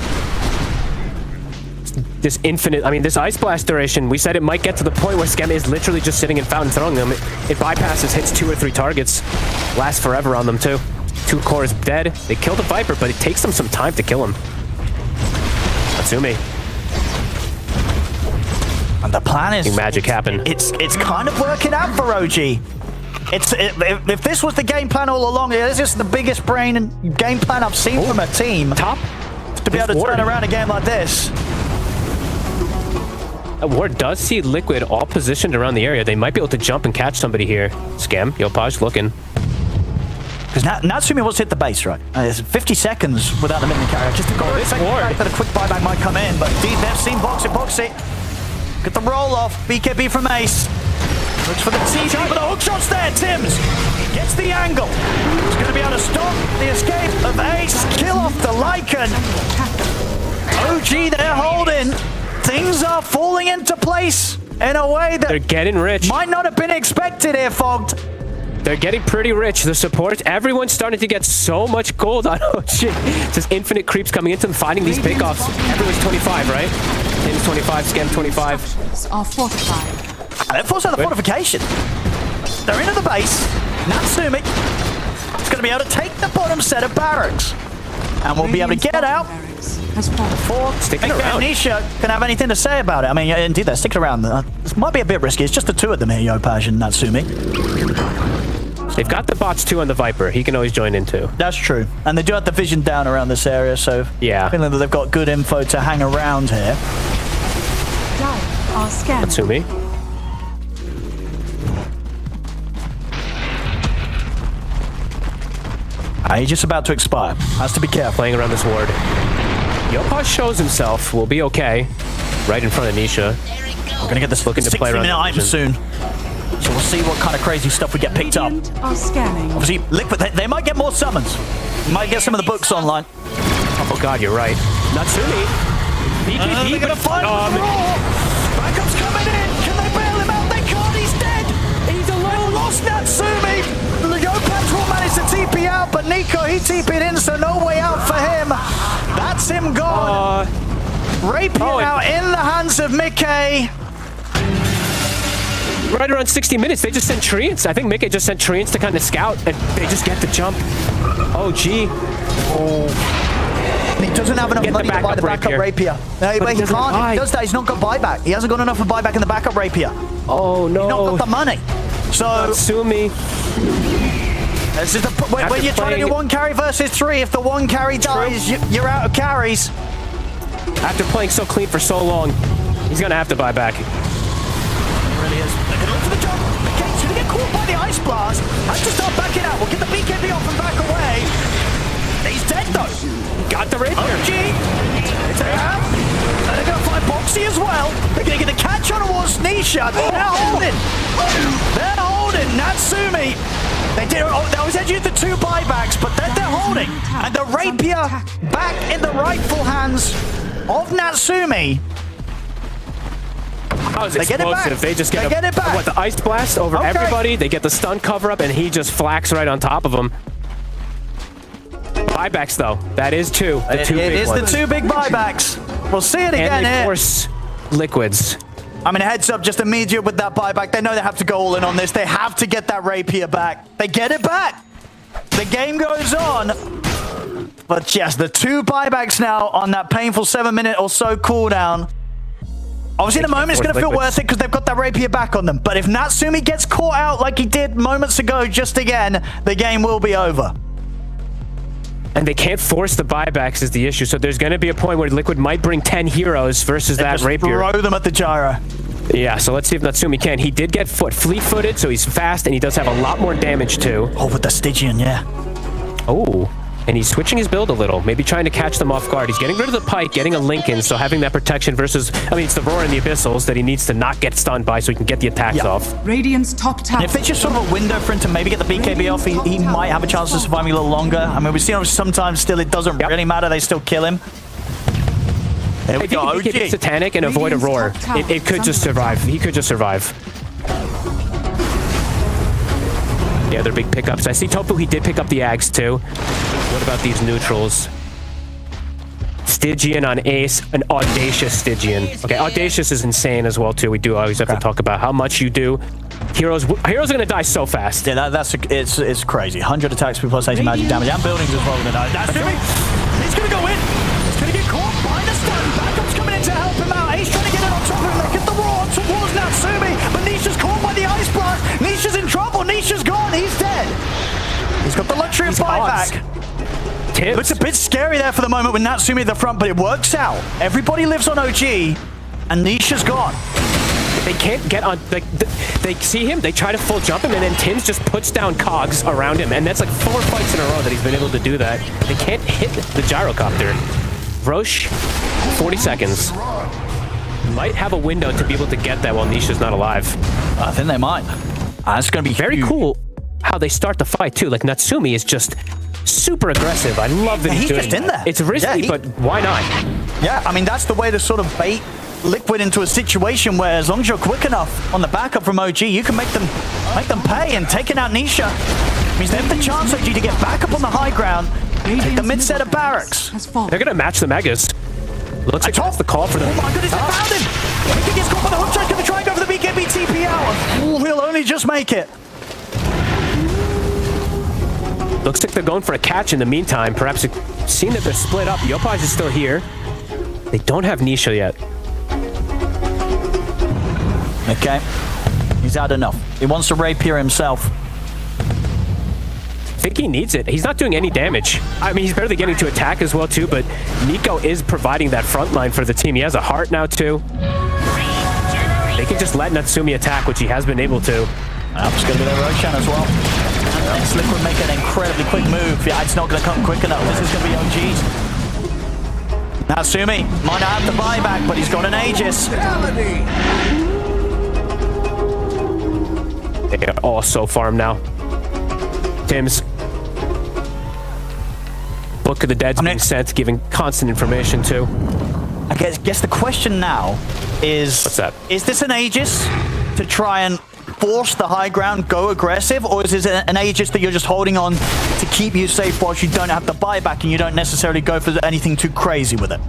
This infinite, I mean, this Ice Blast duration, we said it might get to the point where Skema is literally just sitting in Fountain throwing them. It bypasses, hits 2 or 3 targets. Lasts forever on them, too. 2 cores dead. They kill the Viper, but it takes them some time to kill him. Natsumi. And the plan is... Magic happen. It's kind of working out for OG. If this was the game plan all along, it's just the biggest brain and game plan I've seen from a team. Top. To be able to turn around a game like this. Ward does see Liquid all positioned around the area. They might be able to jump and catch somebody here. Scam, Yopash looking. Because Natsumi was hit the base, right? It's 50 seconds without the minion carrier. Just to go this Ward. That a quick buyback might come in, but deep they've seen Boxy. Get the roll off. BKB from Ace. Looks for the TP, but the hook shot's there. Tims gets the angle. He's going to be able to stop the escape of Ace. Kill off the Lycan. OG, they're holding. Things are falling into place in a way that they're getting rich. Might not have been expected here, Fogged. They're getting pretty rich. The support, everyone's starting to get so much gold on OG. Just infinite creeps coming into them, finding these pickoffs. Everyone's 25, right? Tim's 25, Scam 25. Are fortified. They're forcing the fortification. They're into the base. Natsumi be able to take the bottom set of barracks. And we'll be able to get out before Sticking around. Nisha can have anything to say about it. I mean, indeed, they're sticking around. This might be a bit risky. It's just the two of them here, Yopaj and Natsumi. They've got the bots too on the Viper. He can always join in too. That's true. And they do have the vision down around this area, so yeah, feeling that they've got good info to hang around here. Natsumi. He's just about to expire. Has to be careful. Playing around this ward. Yopaj shows himself. We'll be okay. Right in front of Nisha. We're gonna get this looking to play around 60-minute item soon. So we'll see what kind of crazy stuff we get picked up. Obviously, Liquid, they might get more summons. We might get some of the books online. Oh god, you're right. Natsumi. They're gonna find him. Backup's coming in. Can they bail him out? They can't. He's dead. He's alone. Lost Natsumi. Yopaj will manage to TP out, but Nico, he TP'd in, so no way out for him. That's him gone. Rapier now in the hands of Mickey. Right around 60 minutes, they just sent Treants. I think Mickey just sent Treants to kind of scout, and they just get the jump. Oh, gee. He doesn't have enough money to buy the backup rapier. No, he can't. If he does that, he's not got buyback. He hasn't got enough of buyback in the backup rapier. Oh, no. He's not got the money. So, Natsumi. This is when you're trying to do one carry versus three. If the one carry dies, you're out of carries. After playing so clean for so long, he's going to have to buy back. He really is. They're going to look for the jump. Gate's going to get caught by the ice blast. Has to start backing out. We'll get the BKB off and back away. He's dead, though. Got the rapier. OG. They're going to find Boxy as well. They're going to get the catch on towards Nisha. They're holding. They're holding. Natsumi. They always had to use the two buybacks, but they're holding. And the rapier back in the rightful hands of Natsumi. That was They get it back. explosive. They just get, They get it back. What, the ice blast over everybody. They get the stun cover up, and he just flaks right on top of them. Buybacks, though. That is two. The two big It is ones. the two big buybacks. We'll see it again And they here. force liquids. I mean, heads up, just immediate with that buyback. They know they have to go all in on this. They have to get that rapier back. They get it back. The game goes on. But yes, the two buybacks now on that painful 7-minute or so cooldown. Obviously, in the moment, it's going to feel worth it because they've got that rapier back on them. But if Natsumi gets caught out like he did moments ago just again, the game will be over. And they can't force the buybacks is the issue. So there's going to be a point where Liquid might bring 10 heroes versus that rapier. Throw them at the gyro. Yeah, so let's see if Natsumi can. He did get fleet-footed, so he's fast, and he does have a lot more damage too. Oh, with the Stygian, yeah. Oh, and he's switching his build a little, maybe trying to catch them off guard. He's getting rid of the Pike, getting a Lincoln, so having that protection versus, I mean, it's the Roar and the Abyssals that he needs to not get stunned by so he can get the attacks off. Radiant's top tower. If it's just sort of a window for him to maybe get the BKB off, he might have a chance of surviving a little longer. I mean, we've seen sometimes still it doesn't really matter. They still kill him. There we go. If he gets Satanic and avoid a Roar, it could just survive. He could just survive. Yeah, they're big pickups. I see Tofu, he did pick up the Ags too. What about these neutrals? Stygian on Ace, an Audacious Stygian. Okay, Audacious is insane as well too. We do always have to talk about how much you do. Heroes are going to die so fast. Yeah, it's crazy. 100 attacks plus 80 magic damage, and buildings as well. That's it. He's going to go in. He's going to get caught by the stun. Backup's coming in to help him out. He's trying to get it on top of him. They get the Roar towards Natsumi, but Nisha's caught by the ice blast. Nisha's in trouble. Nisha's gone. He's dead. He's got the luxury of buyback. Looks a bit scary there for the moment with Natsumi at the front, but it works out. Everybody lives on OG, and Nisha's gone. They can't get on, like, they see him, they try to full jump him, and then Tims just puts down cogs around him, and that's like 4 fights in a row that he's been able to do that. They can't hit the gyrocopter. Roche, 40 seconds. Might have a window to be able to get that while Nisha's not alive. I think they might. That's going to be very huge. Cool how they start the fight, too. Like, Natsumi is just super aggressive. I love that he's doing just in there. It's risky, but why not? Yeah, I mean, that's the way to sort of bait Liquid into a situation where as long as you're quick enough on the backup from OG, you can make them pay, and taking out Nisha means they have the chance, OG, to get back up on the high ground, take the mid set of barracks. They're going to match the Megas. Looks like that's the call for them. Oh my goodness, they found him! He gets caught by the hook shot, going to try and go for the BKB TP out. Oh, he'll only just make it. Looks like they're going for a catch in the meantime. Perhaps seeing that they're split up. Yopaj is still here. They don't have Nisha yet. Okay. He's had enough. He wants to rapier himself. I think he needs it. He's not doing any damage. I mean, he's barely getting to attack as well, too, but Nico is providing that front line for the team. He has a heart now, too. They can just let Natsumi attack, which he has been able to. It's going to be their Roshan as well. And this Liquid make an incredibly quick move. Yeah, it's not going to come quick enough. This is going to be OG's. Natsumi might not have the buyback, but he's got an Aegis. They are all so farmed now. Tim's Book of the Dead's being sent, giving constant information too. I guess the question now is... What's that? Is this an Aegis to try and force the high ground, go aggressive, or is this an Aegis that you're just holding on to keep you safe whilst you don't have the buyback and you don't necessarily go for anything too crazy with it?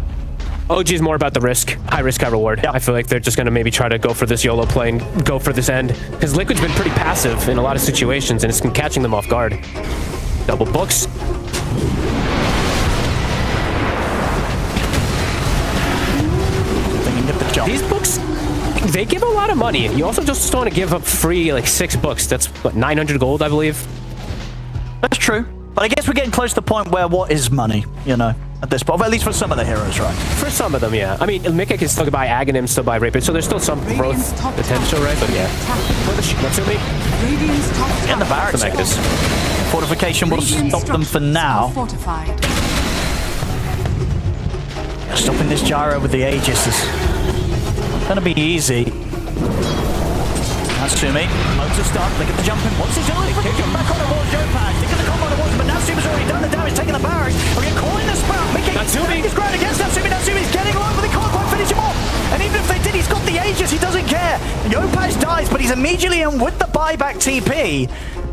OG is more about the risk. High risk, high reward. Yeah. I feel like they're just going to maybe try to go for this YOLO play and go for this end. Because Liquid's been pretty passive in a lot of situations, and it's been catching them off guard. Double books. They can get the jump. These books, they give a lot of money. You also just don't want to give up free, like, 6 books. That's, what, 900 gold, I believe? That's true. But I guess we're getting close to the point where what is money, you know, at this point. At least for some of the heroes, right? For some of them, yeah. I mean, Mika can still buy Aghanim, still buy Rapier, so there's still some growth potential, right? But yeah. Natsumi. In the barracks. Fortification will stop them for now. Stopping this gyro with the Aegis is gonna be easy. Natsumi, motor start, look at the jumping. What's he doing? Kick him back on the wall, Jopaj. Think of the combo on the wall, but Natsumi's already done the damage, taking the barracks. We're getting caught in the spout. Natsumi is ground against Natsumi. Natsumi's getting low, but they can't quite finish him off. And even if they did, he's got the Aegis. He doesn't care. Jopaj dies, but he's immediately in with the buyback TP.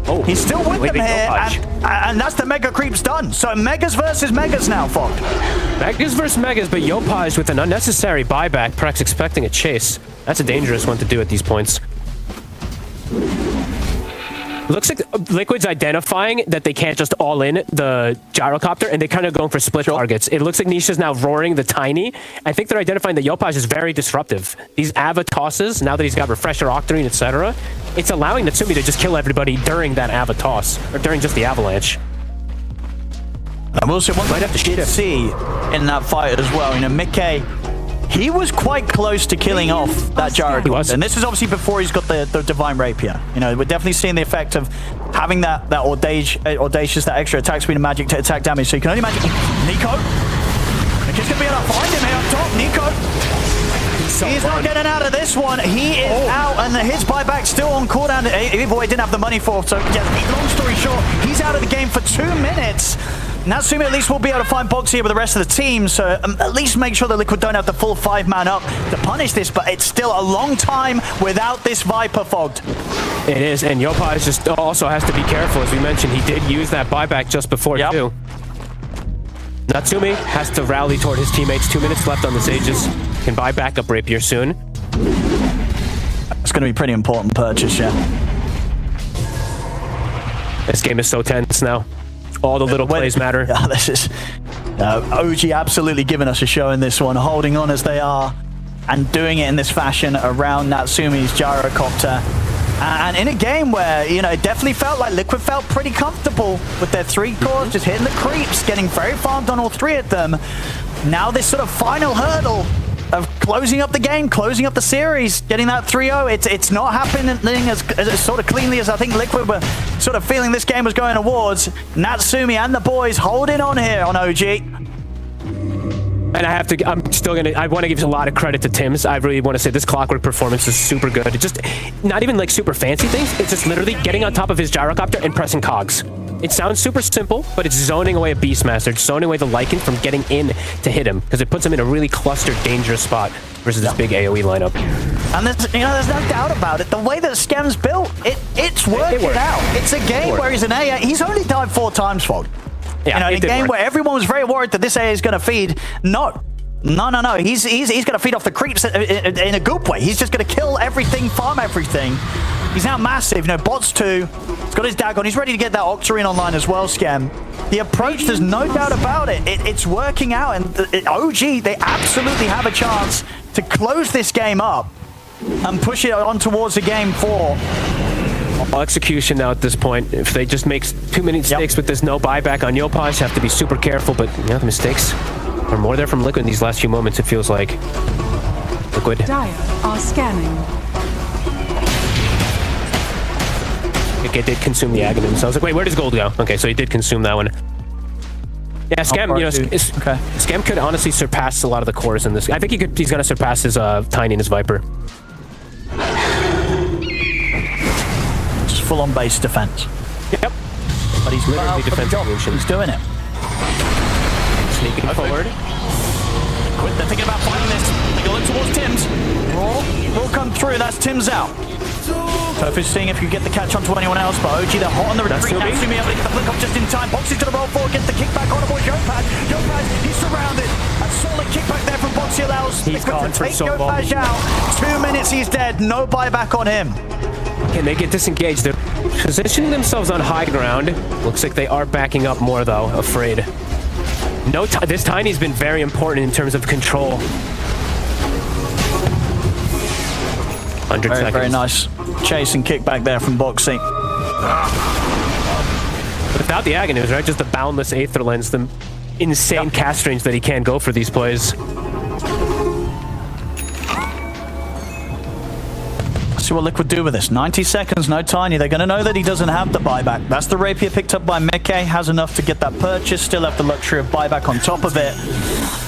Oh, he's still with them here, and that's the Mega creep's done. So Megas versus Megas now, Fog. Megas versus Megas, but Yopaj with an unnecessary buyback, perhaps expecting a chase. That's a dangerous one to do at these points. Looks like Liquid's identifying that they can't just all in the gyrocopter, and they're kind of going for split targets. It looks like Nisha's now roaring the Tiny. I think they're identifying that Yopaj is very disruptive. These Ava tosses, now that he's got Refresher, Octarine, etc., it's allowing Natsumi to just kill everybody during that Ava toss, or during just the avalanche. And we'll see what might have to see in that fight as well. You know, Mickey, he was quite close to killing off that gyrocopter, and this is obviously before he's got the Divine Rapier. You know, we're definitely seeing the effect of having that audacious, that extra attack speed and magic to attack damage. So you can only imagine Nico. Nico's gonna be able to find him here up top. Nico. He's not getting out of this one. He is out, and his buyback still on cooldown. Either way, didn't have the money for. So yeah, long story short, he's out of the game for 2 minutes. Natsumi at least will be able to find Box here with the rest of the team, so at least make sure that Liquid don't have the full 5-man up to punish this, but it's still a long time without this Viper, Fogged. It is, and Yopaj just also has to be careful. As we mentioned, he did use that buyback just before, too. Natsumi has to rally toward his teammates. 2 minutes left on this Aegis. Can buy backup Rapier soon. It's going to be a pretty important purchase, yeah. This game is so tense now. All the little plays matter. Yeah, this is OG absolutely giving us a show in this one, holding on as they are and doing it in this fashion around Natsumi's gyrocopter. And in a game where, you know, it definitely felt like Liquid felt pretty comfortable with their 3 cores, just hitting the creeps, getting very farmed on all 3 of them. Now this sort of final hurdle of closing up the game, closing up the series, getting that 3-0, it's not happening as sort of cleanly as I think Liquid were sort of feeling this game was going towards. Natsumi and the boys holding on here on OG. And I want to give a lot of credit to Tim's. I really want to say this Clockwork performance is super good. It's just not even like super fancy things. It's just literally getting on top of his gyrocopter and pressing cogs. It sounds super simple, but it's zoning away a Beastmaster. It's zoning away the Lycan from getting in to hit him, because it puts him in a really clustered, dangerous spot versus this big AoE lineup. And there's no doubt about it. The way that Skem's built, it's working out. It's a game where he's an AA. He's only died 4 times, Fog. Yeah, in a game where everyone was very worried that this AA is going to feed. No. No. He's going to feed off the creeps in a good way. He's just going to kill everything, farm everything. He's now massive. You know, bots 2. He's got his Dagon. He's ready to get that Octarine online as well, Scam. The approach, there's no doubt about it. It's working out. And OG, they absolutely have a chance to close this game up and push it on towards the game 4. All execution now at this point. If they just make too many mistakes with this no buyback on Yopaj, have to be super careful. But the mistakes are more there from Liquid in these last few moments, it feels like. Liquid. Dire are scanning. Okay, it did consume the Aghanim. So I was like, wait, where does gold go? Okay, so he did consume that one. Yeah, Scam, Scam could honestly surpass a lot of the cores in this. I think he's going to surpass his Tiny and his Viper. Just full-on base defense. Yep. But he's literally defensive solution. He's doing it. Sneaking forward. Quit, they're thinking about fighting this. They go look towards Tim's. Raw come through, that's Tim's out. Tofu's seeing if you get the catch onto anyone else, but OG, they're hot on the retreat. Now Sumi able to get the flick off just in time. Boxy's going to roll forward, gets the kickback on aboard Yopaj. Yopaj, he's surrounded. A solid kickback there from Boxy allows Liquid to take Yopaj out. 2 minutes, he's dead. No buyback on him. Can they get disengaged? They're positioning themselves on high ground. Looks like they are backing up more, though, afraid. This Tiny's been very important in terms of control. 100 seconds. Very nice chase and kick back there from Boxy. Without the Aghanims, right? Just the boundless Aether Lens, the insane cast range that he can go for these plays. See what Liquid do with this. 90 seconds, no Tiny. They're going to know that he doesn't have the buyback. That's the rapier picked up by Mickey. Has enough to get that purchase. Still have the luxury of buyback on top of it.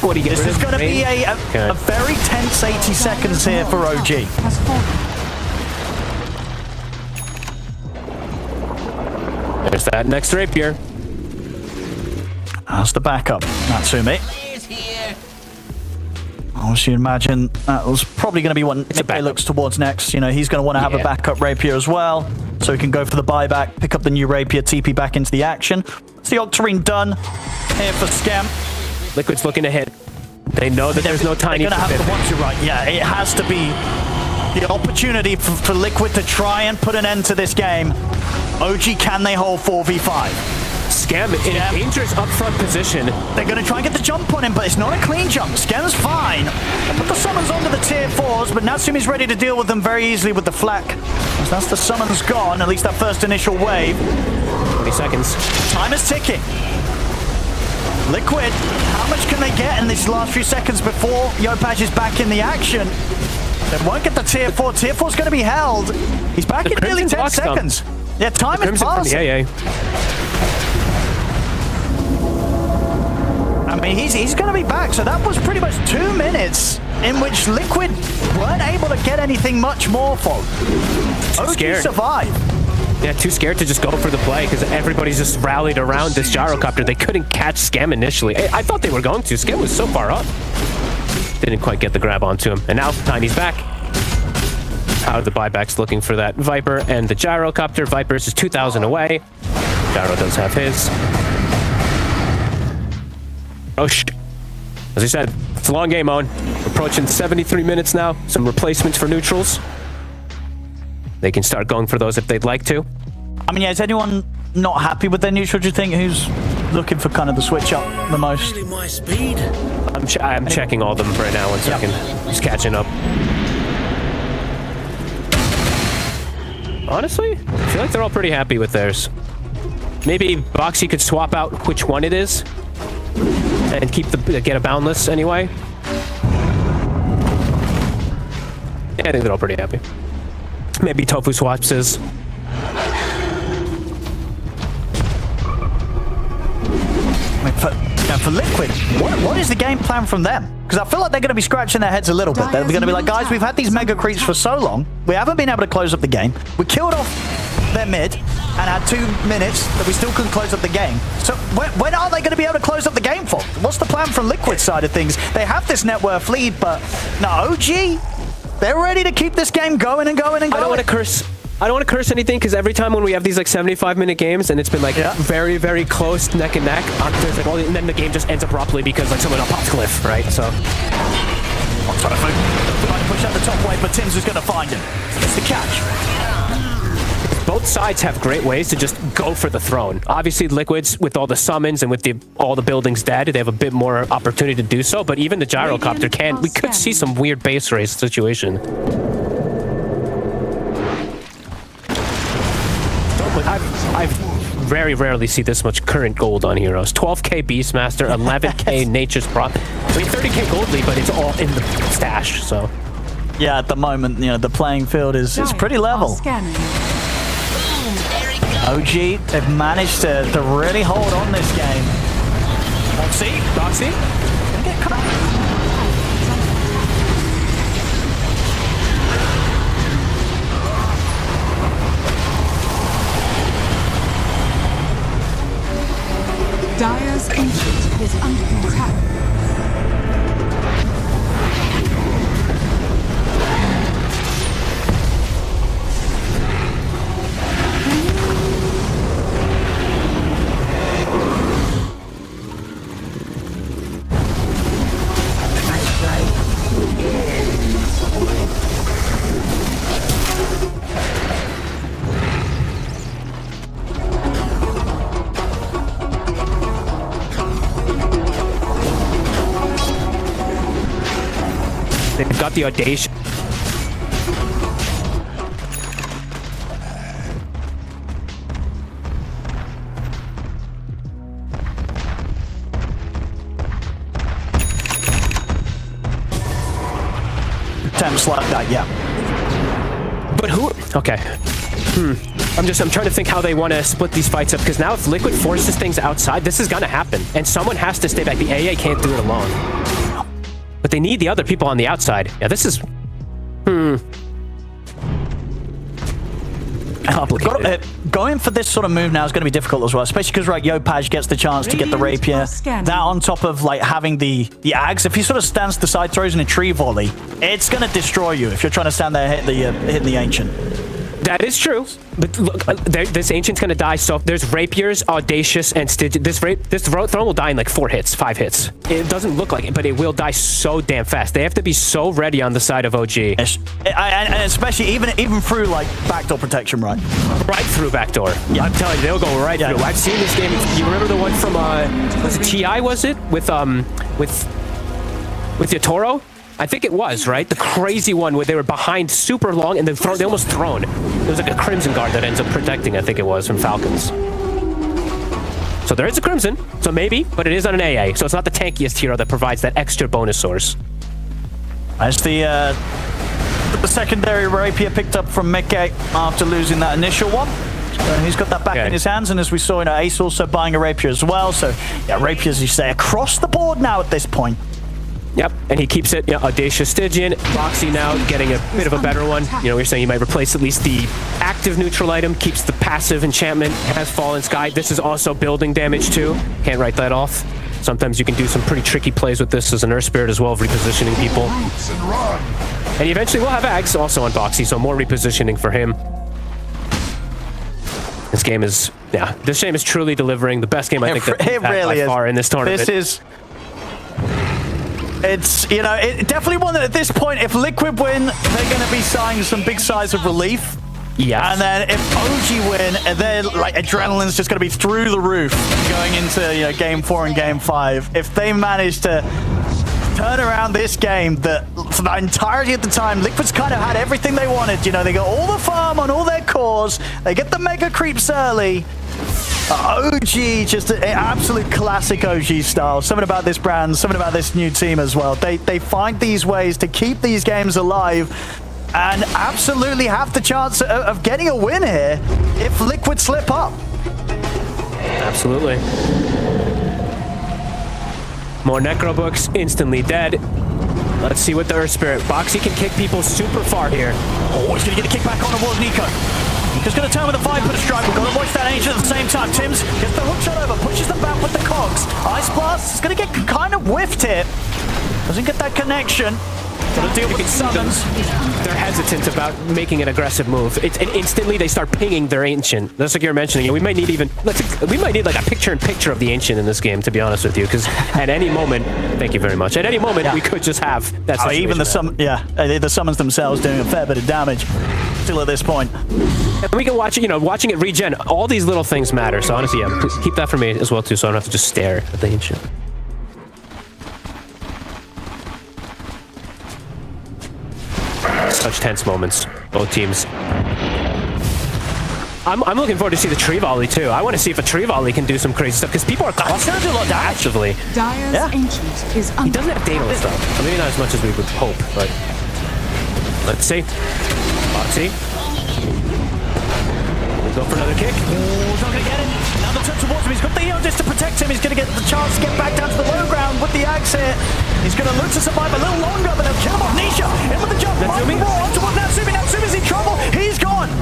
What do you get? This is going to be a very tense 80 seconds here for OG. There's that next rapier. That's the backup. Natsumi. I should imagine that was probably going to be what Mickey looks towards next. You know, he's going to want to have a backup rapier as well, so he can go for the buyback, pick up the new rapier, TP back into the action. It's the Octarine done here for Scam. Liquid's looking to hit. They know that there's no Tiny. They're going to have to want to, right? Yeah, it has to be the opportunity for Liquid to try and put an end to this game. OG, can they hold 4v5? Scam in a dangerous upfront position. They're going to try and get the jump on him, but it's not a clean jump. Scam's fine. They put the summons onto the tier 4s, but Natsumi's ready to deal with them very easily with the flak. So that's the summons gone, at least that first initial wave. 20 seconds. Time is ticking. Liquid, how much can they get in these last few seconds before Yopaj is back in the action? They won't get the tier 4. Tier 4's going to be held. He's back in nearly 10 seconds. Yeah, time is passing. I mean, he's going to be back, so that was pretty much 2 minutes in which Liquid weren't able to get anything much more for. OG survived. Yeah, too scared to just go for the play because everybody's just rallied around this gyrocopter. They couldn't catch Scam initially. I thought they were going to. Scam was so far up. Didn't quite get the grab onto him. And now Tiny's back. How are the buybacks looking for that Viper and the gyrocopter? Viper's is 2,000 away. Gyro does have his. Oh, as I said, it's a long game, Owen. Approaching 73 minutes now. Some replacements for neutrals. They can start going for those if they'd like to. I mean, yeah, is anyone not happy with their neutral, do you think? Who's looking for kind of the switch up the most? Really my speed. I'm checking all of them right now. 1 second. Just catching up. Honestly, I feel like they're all pretty happy with theirs. Maybe Boxy could swap out which one it is and get a boundless anyway. Yeah, I think they're all pretty happy. Maybe Tofu swaps his. For Liquid, what is the game plan from them? Because I feel like they're going to be scratching their heads a little bit. They're going to be like, guys, we've had these mega creeps for so long. We haven't been able to close up the game. We killed off their mid and had 2 minutes that we still couldn't close up the game. So when are they going to be able to close up the game for? What's the plan from Liquid side of things? They have this net worth lead, but no, OG, they're ready to keep this game going and going and going. I don't want to curse I don't want to curse anything because every time when we have these like 75-minute games and it's been like very, very close neck and neck, there's like and then the game just ends abruptly because like someone pops cliff, right? So. I'm trying to push out the top way, but Tim's is going to find him. It's the catch. Both sides have great ways to just go for the throne. Obviously, Liquids, with all the summons and with all the buildings dead, they have a bit more opportunity to do so, but even the gyrocopter we could see some weird base race situation. I've very rarely see this much current gold on heroes. 12k Beastmaster, 11k Nature's Prophet. I mean, 30k gold lead, but it's all in the stash, so. Yeah, at the moment, you know, the playing field is pretty level. OG, they've managed to really hold on this game. Roxy? Get caught. Dire's ancient is under attack. They've got the audacious. Attempts like that, yeah. But who? Okay. I'm trying to think how they want to split these fights up, because now if Liquid forces things outside, this is gonna happen, and someone has to stay back. The AA can't do it alone. But they need the other people on the outside. Yeah, this is complicated. Going for this sort of move now is going to be difficult as well, especially because Yopaj gets the chance to get the rapier. That on top of like having the ags. If he sort of stands to the side, throws in a tree volley, it's going to destroy you if you're trying to stand there hitting the ancient. That is true, but look, this ancient's gonna die. So there's rapiers, audacious, and Stygian. This throne will die in like 4 hits, 5 hits. It doesn't look like it, but it will die so damn fast. They have to be so ready on the side of OG, and especially even through like backdoor protection, right through backdoor. Yeah, I'm telling you, they'll go right through. I've seen this game. You remember the one from was it TI? Was it with Yatoro? I think it was, right? The crazy one where they were behind super long and then they almost thrown. It was like a Crimson Guard that ends up protecting, I think it was, from Falcons. So there is a Crimson, so maybe, but it is on an AA, so it's not the tankiest hero that provides that extra bonus source. As the secondary rapier picked up from Mikke after losing that initial one. So he's got that back in his hands, and as we saw, Ace also buying a rapier as well. So yeah, rapiers, you say, across the board now at this point. Yep, and he keeps it. Yeah, audacious Stygian. Roxy now getting a bit of a better one. You know, we're saying you might replace at least the active neutral item, keeps the passive enchantment, has Fallen Sky. This is also building damage too. Can't write that off. Sometimes you can do some pretty tricky plays with this as an Earth Spirit as well, of repositioning people. And he eventually will have Ags also on Boxy, so more repositioning for him. This game is, this game is truly delivering the best game I think that we've had really by far in this tournament. This is... It's, you know, it definitely one that at this point, if Liquid win, they're going to be sighing some big sighs of relief. Yeah. And then if OG win, then like adrenaline's just going to be through the roof going into game 4 and game 5. If they manage to turn around this game, that for the entirety of the time, Liquid's kind of had everything they wanted. You know, they got all the farm on all their cores. They get the mega creeps early. OG, just an absolute classic OG style. Something about this brand, something about this new team as well. They find these ways to keep these games alive and absolutely have the chance of getting a win here if Liquid slip up. Absolutely. More Necro Books, instantly dead. Let's see what the Earth Spirit. Boxy can kick people super far here. Oh, he's going to get a kickback on towards Nico. Nico's going to turn with a 5-foot strike. We've got to watch that ancient at the same time. Tims gets the hook shot over, pushes them back with the cogs. Ice Blast is going to get kind of whiffed here. Doesn't get that connection. Got to deal with the summons. They're hesitant about making an aggressive move. And instantly they start pinging their ancient. That's like you're mentioning. We might need like a picture-in-picture of the ancient in this game, to be honest with you, because at any moment, thank you very much. At any moment, we could just have that situation. Even the summons themselves doing a fair bit of damage still at this point. And we can watch it, watching it regen. All these little things matter. So honestly, yeah, please keep that for me as well too, so I don't have to just stare at the ancient. Such tense moments, both teams. I'm looking forward to see the tree volley too. I want to see if a tree volley can do some crazy stuff because people are clustering a lot actively. Dire's ancient is He doesn't have data and stuff. Maybe not as much as we would hope, but let's see. Foxy. Go for another kick. He's not going to get it. Another turn towards him. He's got the heal just to protect him. He's going to get the chance to get back down to the low ground with the axe here. He's going to look to survive a little longer, but they'll kill him off. Nisha in with the jump. Natsumi. On towards Natsumi. Natsumi's in trouble. He's gone.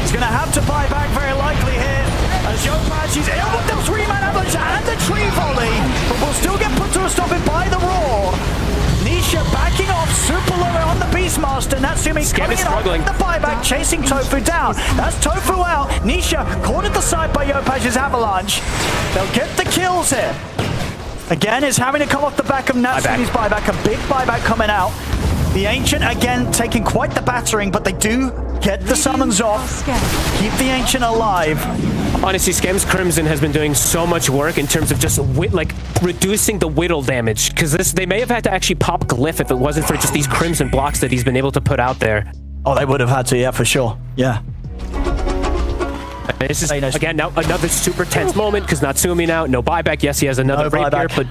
He's going to have to buy back very likely here. As Yopaj is in with the 3-man avalanche and the tree volley, but will still get put to a stop it by the roar. Nisha backing off super low on the Beastmaster. Natsumi coming in on the buyback, chasing Tofu down. That's Tofu out. Nisha caught at the side by Yopaj's avalanche. They'll get the kills here. Again, it's having to come off the back of Natsumi's buyback. A big buyback coming out. The Ancient, again, taking quite the battering, but they do get the summons off. Keep the Ancient alive. Honestly, Skem's Crimson has been doing so much work in terms of just reducing the whittle damage, because they may have had to actually pop Glyph if it wasn't for just these Crimson blocks that he's been able to put out there. Oh, they would have had to, yeah, for sure. Yeah. And this is, again, now another super tense moment, because Natsumi now, no buyback. Yes, he has another rapier, but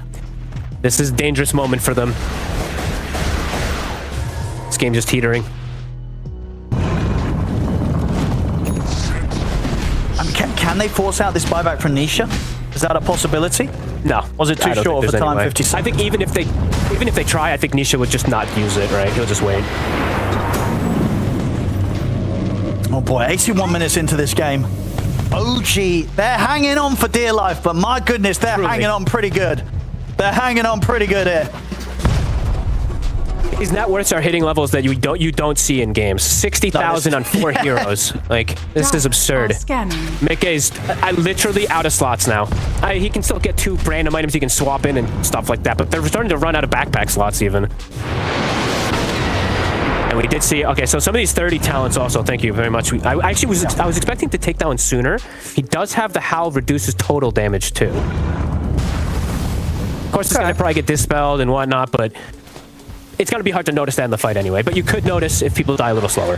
this is a dangerous moment for them. This game just teetering. Can they force out this buyback from Nisha? Is that a possibility? No. Was it too short of a time? 50 seconds? I think even if they try, I think Nisha would just not use it, right? He'll just wait. Oh boy, 81 minutes into this game. OG, they're hanging on for dear life, but my goodness, they're hanging on pretty good. They're hanging on pretty good here. These net worths are hitting levels that you don't see in games. 60,000 on 4 heroes. Like, this is absurd. Mickey's literally out of slots now. He can still get 2 random items he can swap in and stuff like that, but they're starting to run out of backpack slots even. And we did see, okay, so some of these 30 talents also, thank you very much. I was expecting to take that one sooner. He does have the Howl reduces total damage too. Of course, it's going to probably get dispelled and whatnot, but it's going to be hard to notice that in the fight anyway, but you could notice if people die a little slower.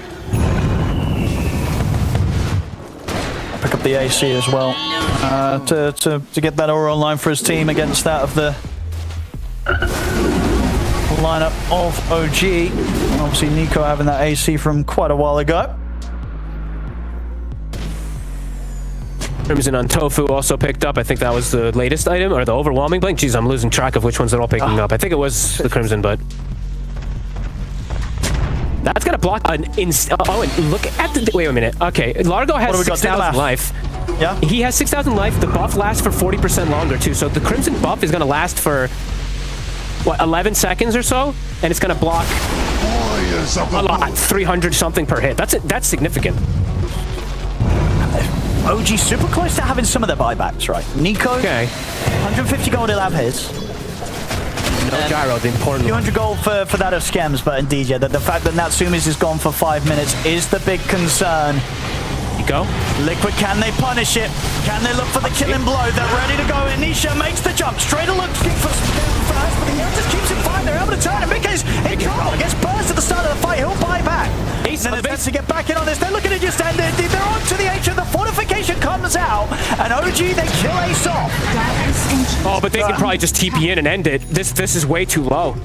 Pick up the AC as well to get that aura online for his team against that of the lineup of OG. Obviously, Nico having that AC from quite a while ago. Crimson on Tofu also picked up. I think that was the latest item, or the overwhelming blink. Jeez, I'm losing track of which ones they're all picking up. I think it was the Crimson, but that's gonna block an oh, and look at the wait a minute. Okay, Largo has 6,000 life. Yeah, he has 6,000 life. The buff lasts for 40% longer too. So the Crimson buff is gonna last for what, 11 seconds or so, and it's gonna block a lot, 300 something per hit. That's significant. OG super close to having some of their buybacks, right? Nico, 150 gold he'll have his. No gyro, the important 200 gold for that of Skems, but indeed, yeah, the fact that Natsumi's is gone for 5 minutes is the big concern. Nico? Liquid, can they punish it? Can they look for the killing blow? They're ready to go. Anisha makes the jump. Straight to look for first, but the air just keeps him fine. They're able to turn him. Mickey's in trouble. Gets burst at the start of the fight. He'll buy back. And then to get back in on this. They're looking to just end it. They're on to the Ancient. The fortification comes out. And OG, they kill Ace off. Oh, but they can probably just TP in and end it. This is way too low.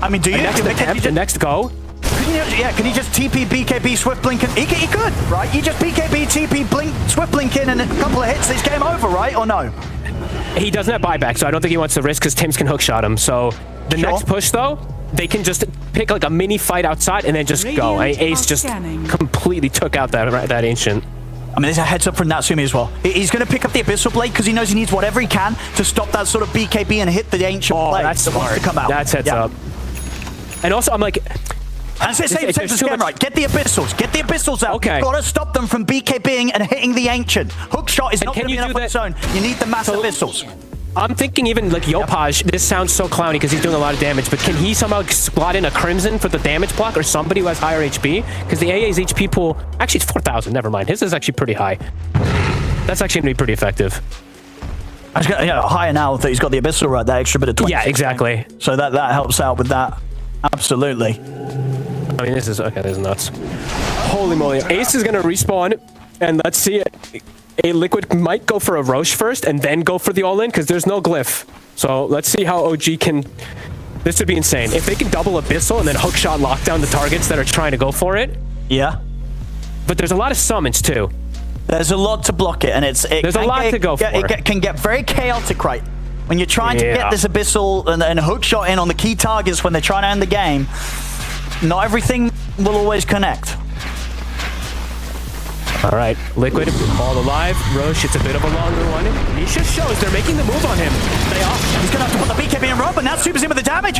I mean, do you? The next go? Can he just TP, BKB, Swift Blink? He could, right? You just BKB, TP, Blink, Swift Blink in, and a couple of hits, it's game over, right? Or no? He doesn't have buyback, so I don't think he wants to risk because Tims can hookshot him. So the next push, though, they can just pick like a mini fight outside and then just go. Ace just completely took out that Ancient. I mean, there's a heads up from Natsumi as well. He's going to pick up the Abyssal Blade because he knows he needs whatever he can to stop that sort of BKB and hit the Ancient blade that's smart. to come out. That's heads up. And also, I'm like... And say the scam right. Get the abyssals. Get the abyssals out. Okay. You've got to stop them from BKBing and hitting the ancient. Hookshot is not going to be enough on its own. You need the mass abyssals. I'm thinking even like Yopaj, this sounds so clowny because he's doing a lot of damage, but can he somehow slot in a Crimson for the damage block or somebody who has higher HP? Because the AA's HP pool, actually it's 4,000, never mind. His is actually pretty high. That's actually going to be pretty effective. Higher now that he's got the abyssal right, that extra bit of 20. Yeah, exactly. So that helps out with that. Absolutely. I mean, this is nuts. Holy moly. Ace is going to respawn, and let's see it. A Liquid might go for a Roche first and then go for the all-in because there's no glyph. So let's see how OG can... This would be insane. If they can double Abyssal and then hookshot lock down the targets that are trying to go for it. Yeah. But there's a lot of summons too. There's a lot to block it, and there's a lot to go for. It can get very chaotic, right? When you're trying to get this Abyssal and hookshot in on the key targets when they're trying to end the game, not everything will always connect. All right, Liquid, all alive. Roche, it's a bit of a longer one. Nisha shows they're making the move on him. They are. He's going to have to put the BKB in run, but now supers in with the damage.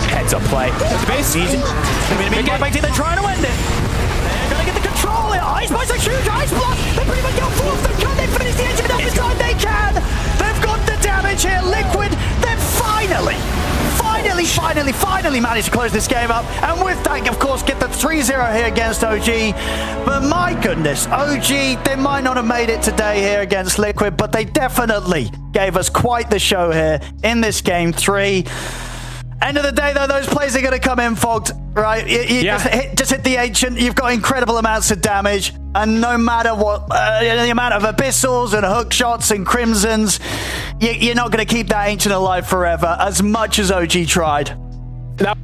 Heads up play. That's the base. Easy. It's going to be a big fight. They're trying to end it. They're going to get the control. Ice Spice are huge. Ice block. They pretty much got four of them. Can they finish the engine this time? They can. They've got the damage here. Liquid, they've finally managed to close this game up, and with that, of course, get the 3-0 here against OG. But my goodness, OG, they might not have made it today here against Liquid, but they definitely gave us quite the show here in this game 3. End of the day, though, those plays are going to come in fogged, right? Just hit the ancient. You've got incredible amounts of damage, and no matter what, the amount of abyssals and hook shots and crimsons, you're not going to keep that ancient alive forever, as much as OG tried. Now